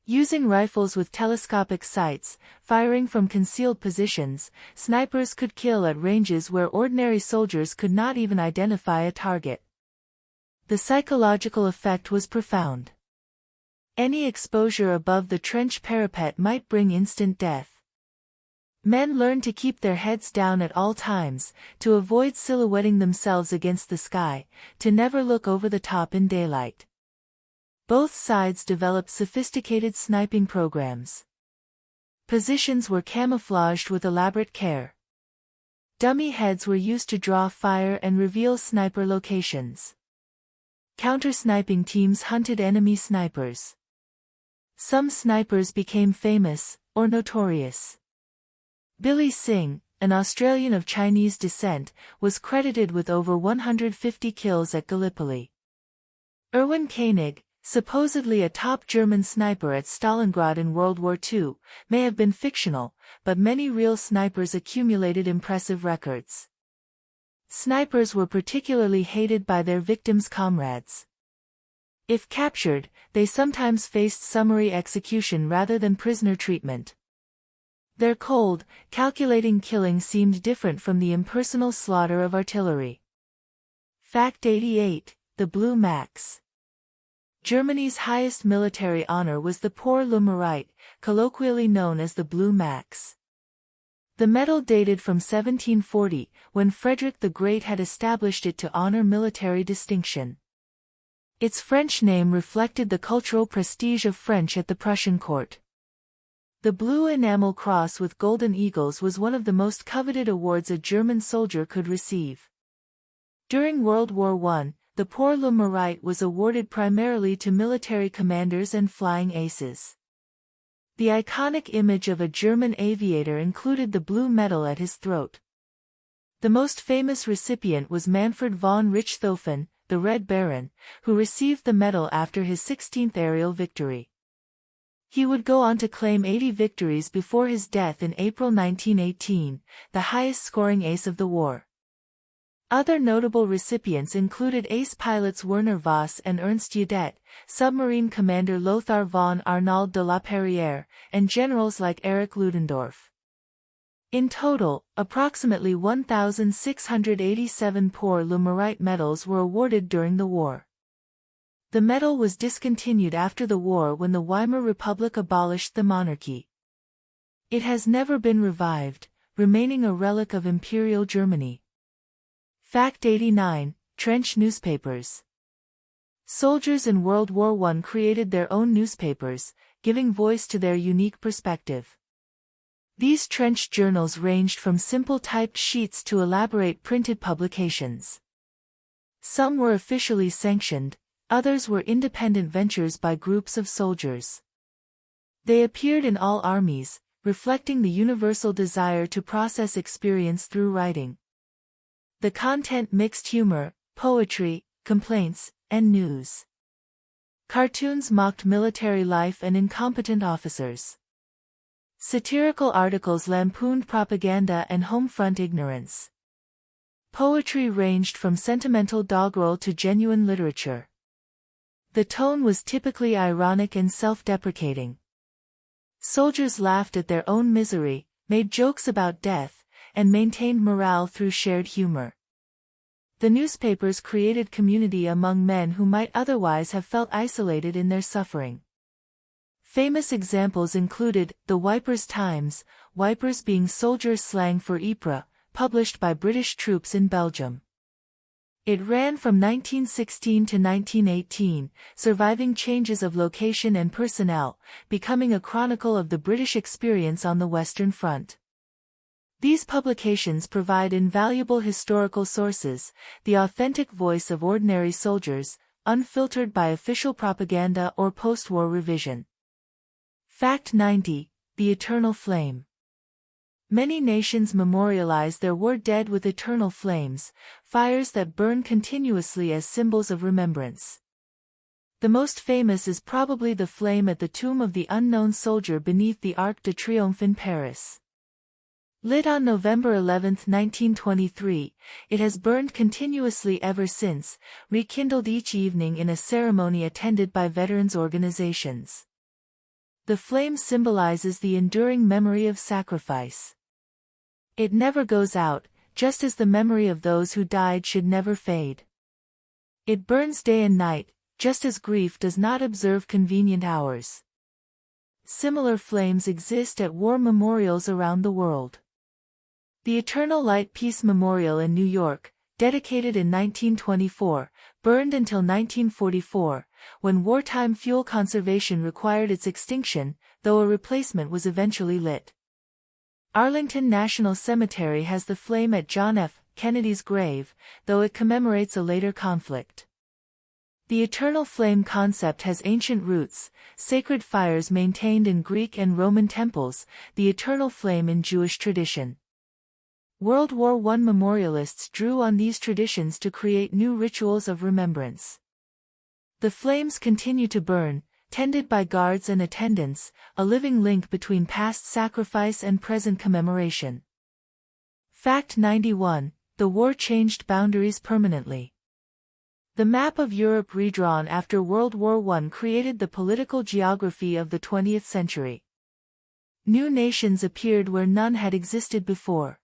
Using rifles with telescopic sights, firing from concealed positions, snipers could kill at ranges where ordinary soldiers could not even identify a target. The psychological effect was profound. Any exposure above the trench parapet might bring instant death. Men learned to keep their heads down at all times, to avoid silhouetting themselves against the sky, to never look over the top in daylight. Both sides developed sophisticated sniping programs. Positions were camouflaged with elaborate care. Dummy heads were used to draw fire and reveal sniper locations. Counter-sniping teams hunted enemy snipers. Some snipers became famous, or notorious. Billy Singh, an Australian of Chinese descent, was credited with over 150 kills at Gallipoli. Erwin Koenig, supposedly a top German sniper at Stalingrad in World War II, may have been fictional, but many real snipers accumulated impressive records. Snipers were particularly hated by their victims' comrades. If captured, they sometimes faced summary execution rather than prisoner treatment. Their cold, calculating killing seemed different from the impersonal slaughter of artillery. Fact 88. The Blue Max. Germany's highest military honor was the Pour le Mérite, colloquially known as the Blue Max. The medal dated from 1740, when Frederick the Great had established it to honor military distinction. Its French name reflected the cultural prestige of French at the Prussian court. The blue enamel cross with golden eagles was one of the most coveted awards a German soldier could receive. During World War I, the Pour le Mérite was awarded primarily to military commanders and flying aces. The iconic image of a German aviator included the blue medal at his throat. The most famous recipient was Manfred von Richthofen, the Red Baron, who received the medal after his 16th aerial victory. He would go on to claim 80 victories before his death in April 1918, the highest-scoring ace of the war. Other notable recipients included ace pilots Werner Voss and Ernst Udet, submarine commander Lothar von Arnauld de la Perrière, and generals like Erich Ludendorff. In total, approximately 1,687 Pour le Mérite medals were awarded during the war. The medal was discontinued after the war when the Weimar Republic abolished the monarchy. It has never been revived, remaining a relic of Imperial Germany. Fact 89. Trench newspapers. Soldiers in World War I created their own newspapers, giving voice to their unique perspective. These trench journals ranged from simple typed sheets to elaborate printed publications. Some were officially sanctioned, others were independent ventures by groups of soldiers. They appeared in all armies, reflecting the universal desire to process experience through writing. The content mixed humor, poetry, complaints, and news. Cartoons mocked military life and incompetent officers. Satirical articles lampooned propaganda and home front ignorance. Poetry ranged from sentimental doggerel to genuine literature. The tone was typically ironic and self-deprecating. Soldiers laughed at their own misery, made jokes about death, and maintained morale through shared humor. The newspapers created community among men who might otherwise have felt isolated in their suffering. Famous examples included the Wipers Times, wipers being soldier slang for Ypres, published by British troops in Belgium. It ran from 1916 to 1918, surviving changes of location and personnel, becoming a chronicle of the British experience on the Western Front. These publications provide invaluable historical sources, the authentic voice of ordinary soldiers, unfiltered by official propaganda or post-war revision. Fact 90. The Eternal Flame. Many nations memorialize their war dead with eternal flames, fires that burn continuously as symbols of remembrance. The most famous is probably the flame at the tomb of the unknown soldier beneath the Arc de Triomphe in Paris. Lit on November 11, 1923, it has burned continuously ever since, rekindled each evening in a ceremony attended by veterans organizations. The flame symbolizes the enduring memory of sacrifice. It never goes out, just as the memory of those who died should never fade. It burns day and night, just as grief does not observe convenient hours. Similar flames exist at war memorials around the world. The Eternal Light Peace Memorial in New York, dedicated in 1924, burned until 1944, when wartime fuel conservation required its extinction, though a replacement was eventually lit. Arlington National Cemetery has the flame at John F. Kennedy's grave, though it commemorates a later conflict. The eternal flame concept has ancient roots, sacred fires maintained in Greek and Roman temples, the eternal flame in Jewish tradition. World War I memorialists drew on these traditions to create new rituals of remembrance. The flames continue to burn, tended by guards and attendants, a living link between past sacrifice and present commemoration. Fact 91: the war changed boundaries permanently. The map of Europe redrawn after World War I created the political geography of the 20th century. New nations appeared where none had existed before.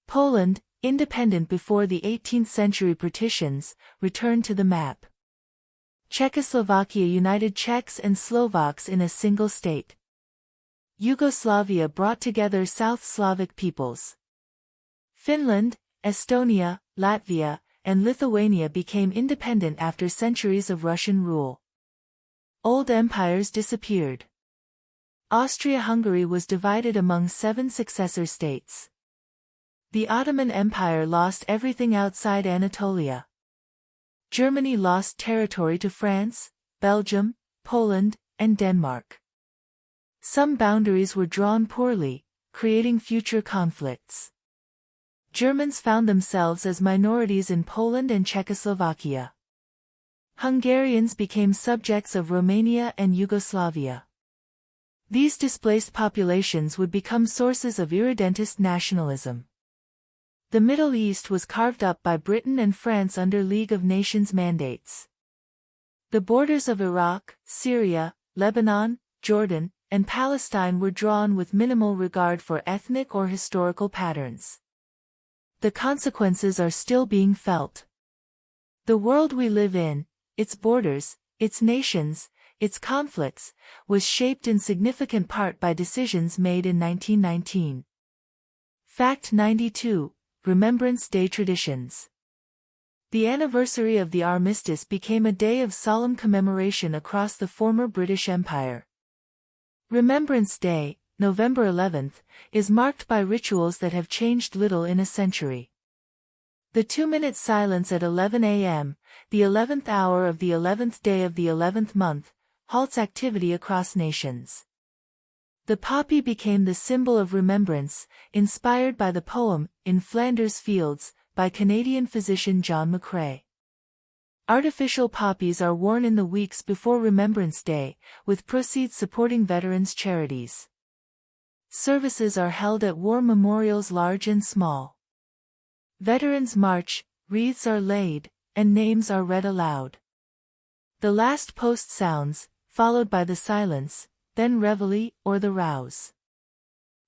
Poland, independent before the 18th century partitions, returned to the map. Czechoslovakia united Czechs and Slovaks in a single state. Yugoslavia brought together South Slavic peoples. Finland, Estonia, Latvia, and Lithuania became independent after centuries of Russian rule. Old empires disappeared. Austria-Hungary was divided among 7 successor states. The Ottoman Empire lost everything outside Anatolia. Germany lost territory to France, Belgium, Poland, and Denmark. Some boundaries were drawn poorly, creating future conflicts. Germans found themselves as minorities in Poland and Czechoslovakia. Hungarians became subjects of Romania and Yugoslavia. These displaced populations would become sources of irredentist nationalism. The Middle East was carved up by Britain and France under League of Nations mandates. The borders of Iraq, Syria, Lebanon, Jordan, and Palestine were drawn with minimal regard for ethnic or historical patterns. The consequences are still being felt. The world we live in, its borders, its nations, its conflicts, was shaped in significant part by decisions made in 1919. Fact 92: Remembrance Day Traditions. The anniversary of the Armistice became a day of solemn commemoration across the former British Empire. Remembrance Day, November 11th, is marked by rituals that have changed little in a century. The 2-minute silence at 11 a.m., the 11th hour of the 11th day of the 11th month, halts activity across nations. The poppy became the symbol of remembrance, inspired by the poem, In Flanders Fields, by Canadian physician John McCrae. Artificial poppies are worn in the weeks before Remembrance Day, with proceeds supporting veterans' charities. Services are held at war memorials large and small. Veterans march, wreaths are laid, and names are read aloud. The last post sounds, followed by the silence, then reveille, or the rouse.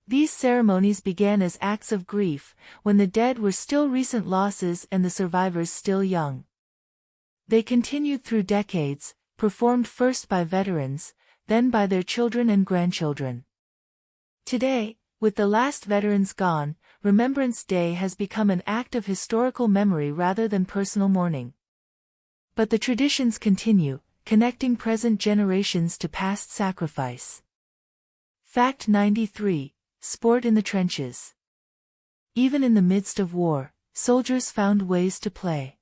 These ceremonies began as acts of grief, when the dead were still recent losses and the survivors still young. They continued through decades, performed first by veterans, then by their children and grandchildren. Today, with the last veterans gone, Remembrance Day has become an act of historical memory rather than personal mourning. But the traditions continue, connecting present generations to past sacrifice. Fact 93: Sport in the trenches. Even in the midst of war, soldiers found ways to play.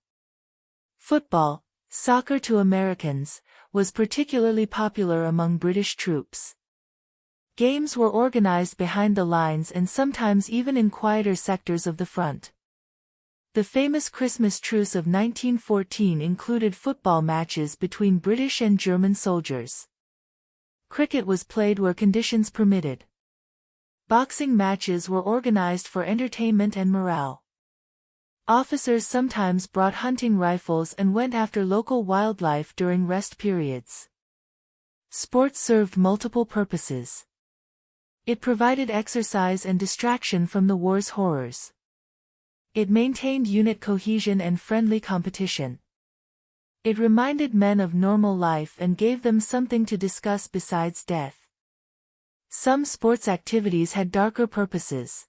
Football, soccer to Americans, was particularly popular among British troops. Games were organized behind the lines and sometimes even in quieter sectors of the front. The famous Christmas Truce of 1914 included football matches between British and German soldiers. Cricket was played where conditions permitted. Boxing matches were organized for entertainment and morale. Officers sometimes brought hunting rifles and went after local wildlife during rest periods. Sport served multiple purposes. It provided exercise and distraction from the war's horrors. It maintained unit cohesion and friendly competition. It reminded men of normal life and gave them something to discuss besides death. Some sports activities had darker purposes.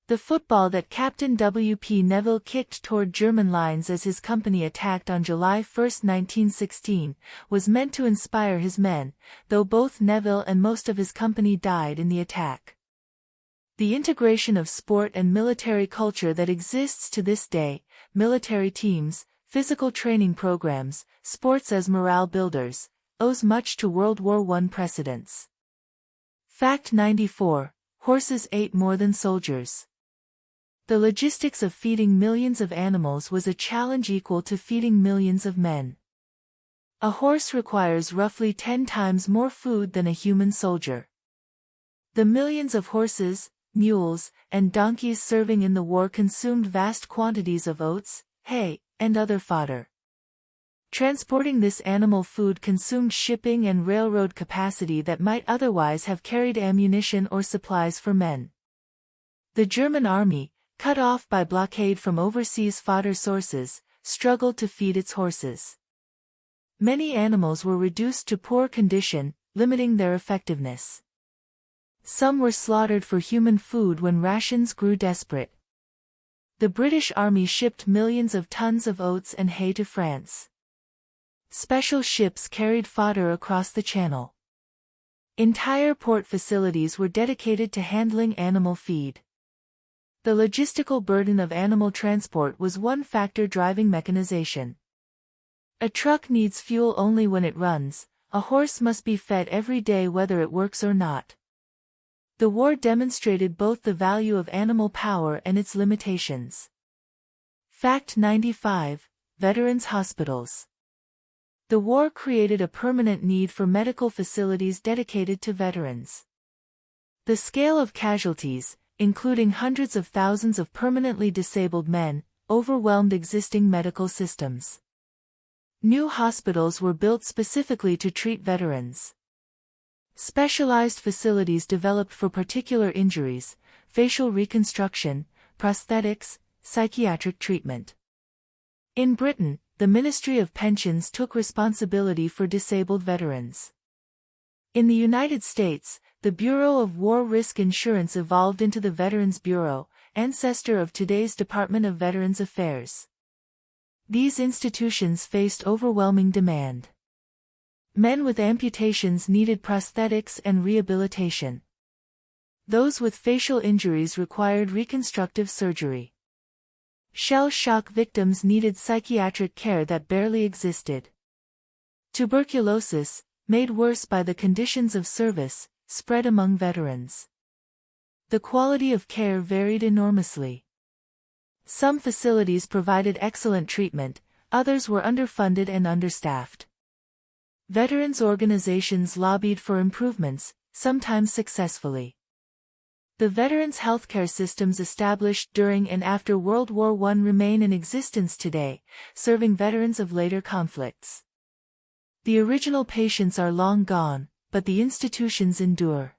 The football that Captain W.P. Neville kicked toward German lines as his company attacked on July 1, 1916, was meant to inspire his men, though both Neville and most of his company died in the attack. The integration of sport and military culture that exists to this day, military teams, physical training programs, sports as morale builders, owes much to World War I precedents. Fact 94. Horses ate more than soldiers. The logistics of feeding millions of animals was a challenge equal to feeding millions of men. A horse requires roughly 10 times more food than a human soldier. The millions of horses, mules, and donkeys serving in the war consumed vast quantities of oats, hay, and other fodder. Transporting this animal food consumed shipping and railroad capacity that might otherwise have carried ammunition or supplies for men. The German army, cut off by blockade from overseas fodder sources, struggled to feed its horses. Many animals were reduced to poor condition, limiting their effectiveness. Some were slaughtered for human food when rations grew desperate. The British Army shipped millions of tons of oats and hay to France. Special ships carried fodder across the Channel. Entire port facilities were dedicated to handling animal feed. The logistical burden of animal transport was one factor driving mechanization. A truck needs fuel only when it runs, a horse must be fed every day whether it works or not. The war demonstrated both the value of animal power and its limitations. Fact 95. Veterans' hospitals. The war created a permanent need for medical facilities dedicated to veterans. The scale of casualties, including hundreds of thousands of permanently disabled men, overwhelmed existing medical systems. New hospitals were built specifically to treat veterans. Specialized facilities developed for particular injuries, facial reconstruction, prosthetics, psychiatric treatment. In Britain, the Ministry of Pensions took responsibility for disabled veterans. In the United States, the Bureau of War Risk Insurance evolved into the Veterans Bureau, ancestor of today's Department of Veterans Affairs. These institutions faced overwhelming demand. Men with amputations needed prosthetics and rehabilitation. Those with facial injuries required reconstructive surgery. Shell shock victims needed psychiatric care that barely existed. Tuberculosis, made worse by the conditions of service, spread among veterans. The quality of care varied enormously. Some facilities provided excellent treatment, others were underfunded and understaffed. Veterans organizations lobbied for improvements, sometimes successfully. The veterans' healthcare systems established during and after World War I remain in existence today, serving veterans of later conflicts. The original patients are long gone, but the institutions endure.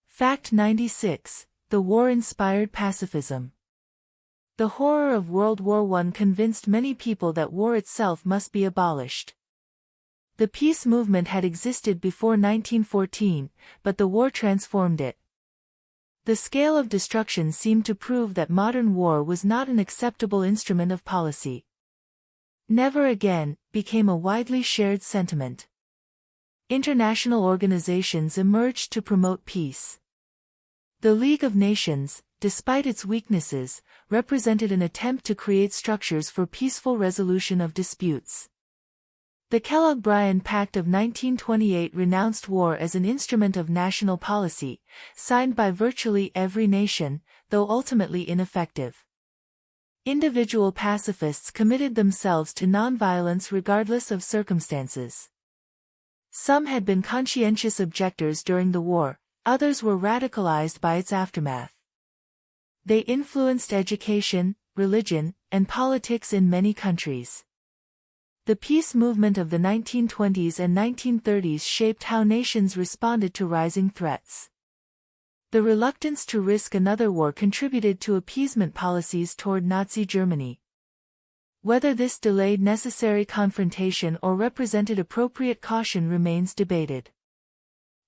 Fact 96. The war inspired pacifism. The horror of World War I convinced many people that war itself must be abolished. The peace movement had existed before 1914, but the war transformed it. The scale of destruction seemed to prove that modern war was not an acceptable instrument of policy. Never again, became a widely shared sentiment. International organizations emerged to promote peace. The League of Nations, despite its weaknesses, represented an attempt to create structures for peaceful resolution of disputes. The Kellogg-Briand Pact of 1928 renounced war as an instrument of national policy, signed by virtually every nation, though ultimately ineffective. Individual pacifists committed themselves to nonviolence regardless of circumstances. Some had been conscientious objectors during the war, others were radicalized by its aftermath. They influenced education, religion, and politics in many countries. The peace movement of the 1920s and 1930s shaped how nations responded to rising threats. The reluctance to risk another war contributed to appeasement policies toward Nazi Germany. Whether this delayed necessary confrontation or represented appropriate caution remains debated.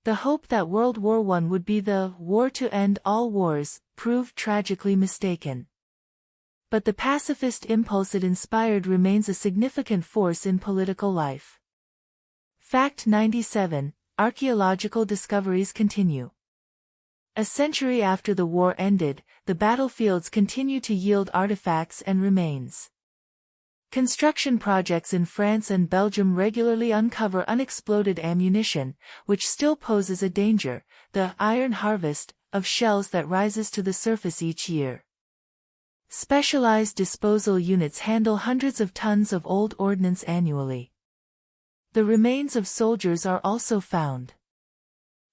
The hope that World War I would be the war to end all wars proved tragically mistaken. But the pacifist impulse it inspired remains a significant force in political life. Fact 97: Archaeological discoveries continue. A century after the war ended, the battlefields continue to yield artifacts and remains. Construction projects in France and Belgium regularly uncover unexploded ammunition, which still poses a danger, the iron harvest of shells that rises to the surface each year. Specialized disposal units handle hundreds of tons of old ordnance annually. The remains of soldiers are also found.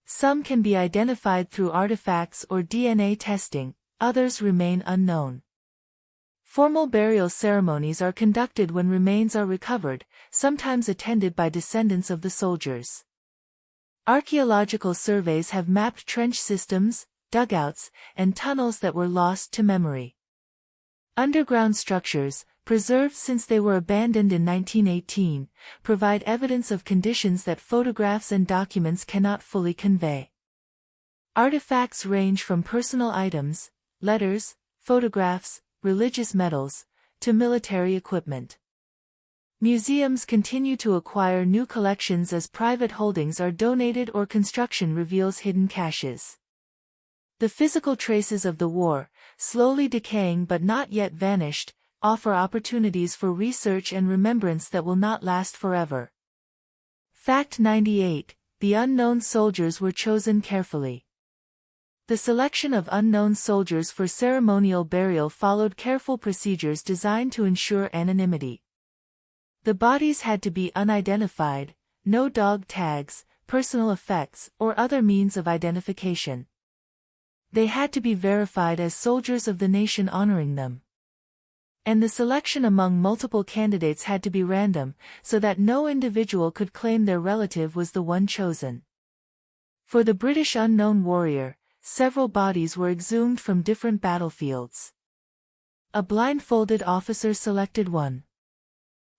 Some can be identified through artifacts or DNA testing, others remain unknown. Formal burial ceremonies are conducted when remains are recovered, sometimes attended by descendants of the soldiers. Archaeological surveys have mapped trench systems, dugouts, and tunnels that were lost to memory. Underground structures, preserved since they were abandoned in 1918, provide evidence of conditions that photographs and documents cannot fully convey. Artifacts range from personal items, letters, photographs, religious medals, to military equipment. Museums continue to acquire new collections as private holdings are donated or construction reveals hidden caches. The physical traces of the war, slowly decaying but not yet vanished, offer opportunities for research and remembrance that will not last forever. Fact 98: The unknown soldiers were chosen carefully. The selection of unknown soldiers for ceremonial burial followed careful procedures designed to ensure anonymity. The bodies had to be unidentified, no dog tags, personal effects, or other means of identification. They had to be verified as soldiers of the nation honoring them. And the selection among multiple candidates had to be random, so that no individual could claim their relative was the one chosen. For the British unknown warrior, several bodies were exhumed from different battlefields. A blindfolded officer selected one.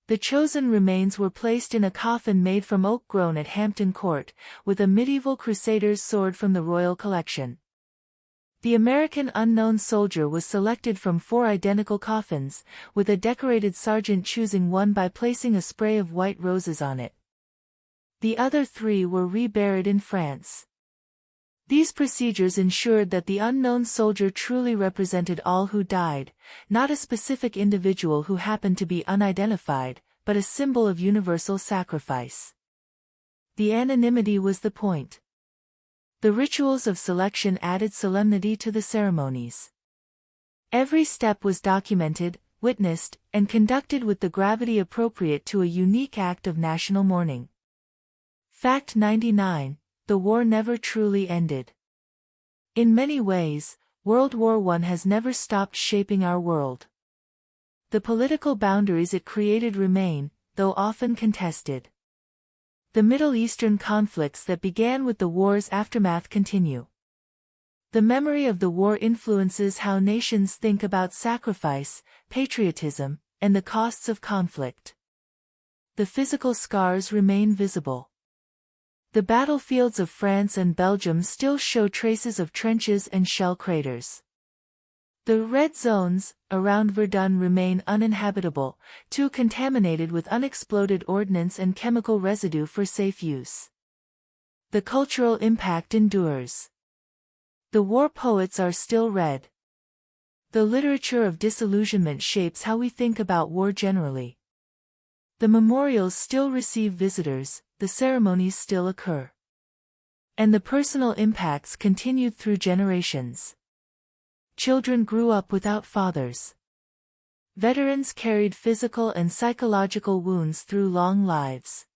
The chosen remains were placed in a coffin made from oak grown at Hampton Court, with a medieval crusader's sword from the royal collection. The American unknown soldier was selected from 4 identical coffins, with a decorated sergeant choosing one by placing a spray of white roses on it. The other 3 were reburied in France. These procedures ensured that the unknown soldier truly represented all who died, not a specific individual who happened to be unidentified, but a symbol of universal sacrifice. The anonymity was the point. The rituals of selection added solemnity to the ceremonies. Every step was documented, witnessed, and conducted with the gravity appropriate to a unique act of national mourning. Fact 99: The war never truly ended. In many ways, World War I has never stopped shaping our world. The political boundaries it created remain, though often contested. The Middle Eastern conflicts that began with the war's aftermath continue. The memory of the war influences how nations think about sacrifice, patriotism, and the costs of conflict. The physical scars remain visible. The battlefields of France and Belgium still show traces of trenches and shell craters. The red zones around Verdun remain uninhabitable, too contaminated with unexploded ordnance and chemical residue for safe use. The cultural impact endures. The war poets are still read. The literature of disillusionment shapes how we think about war generally. The memorials still receive visitors, the ceremonies still occur. And the personal impacts continued through generations. Children grew up without fathers. Veterans carried physical and psychological wounds through long lives.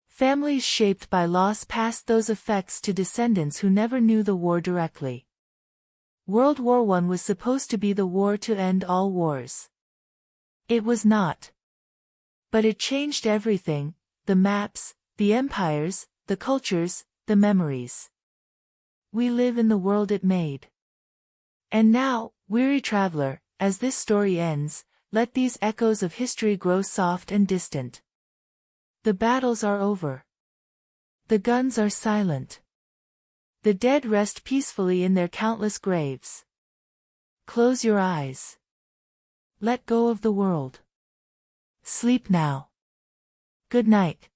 Families shaped by loss passed those effects to descendants who never knew the war directly. World War I was supposed to be the war to end all wars. It was not. But it changed everything: the maps, the empires, the cultures, the memories. We live in the world it made. And now, weary traveler, as this story ends, let these echoes of history grow soft and distant. The battles are over. The guns are silent. The dead rest peacefully in their countless graves. Close your eyes. Let go of the world. Sleep now. Good night.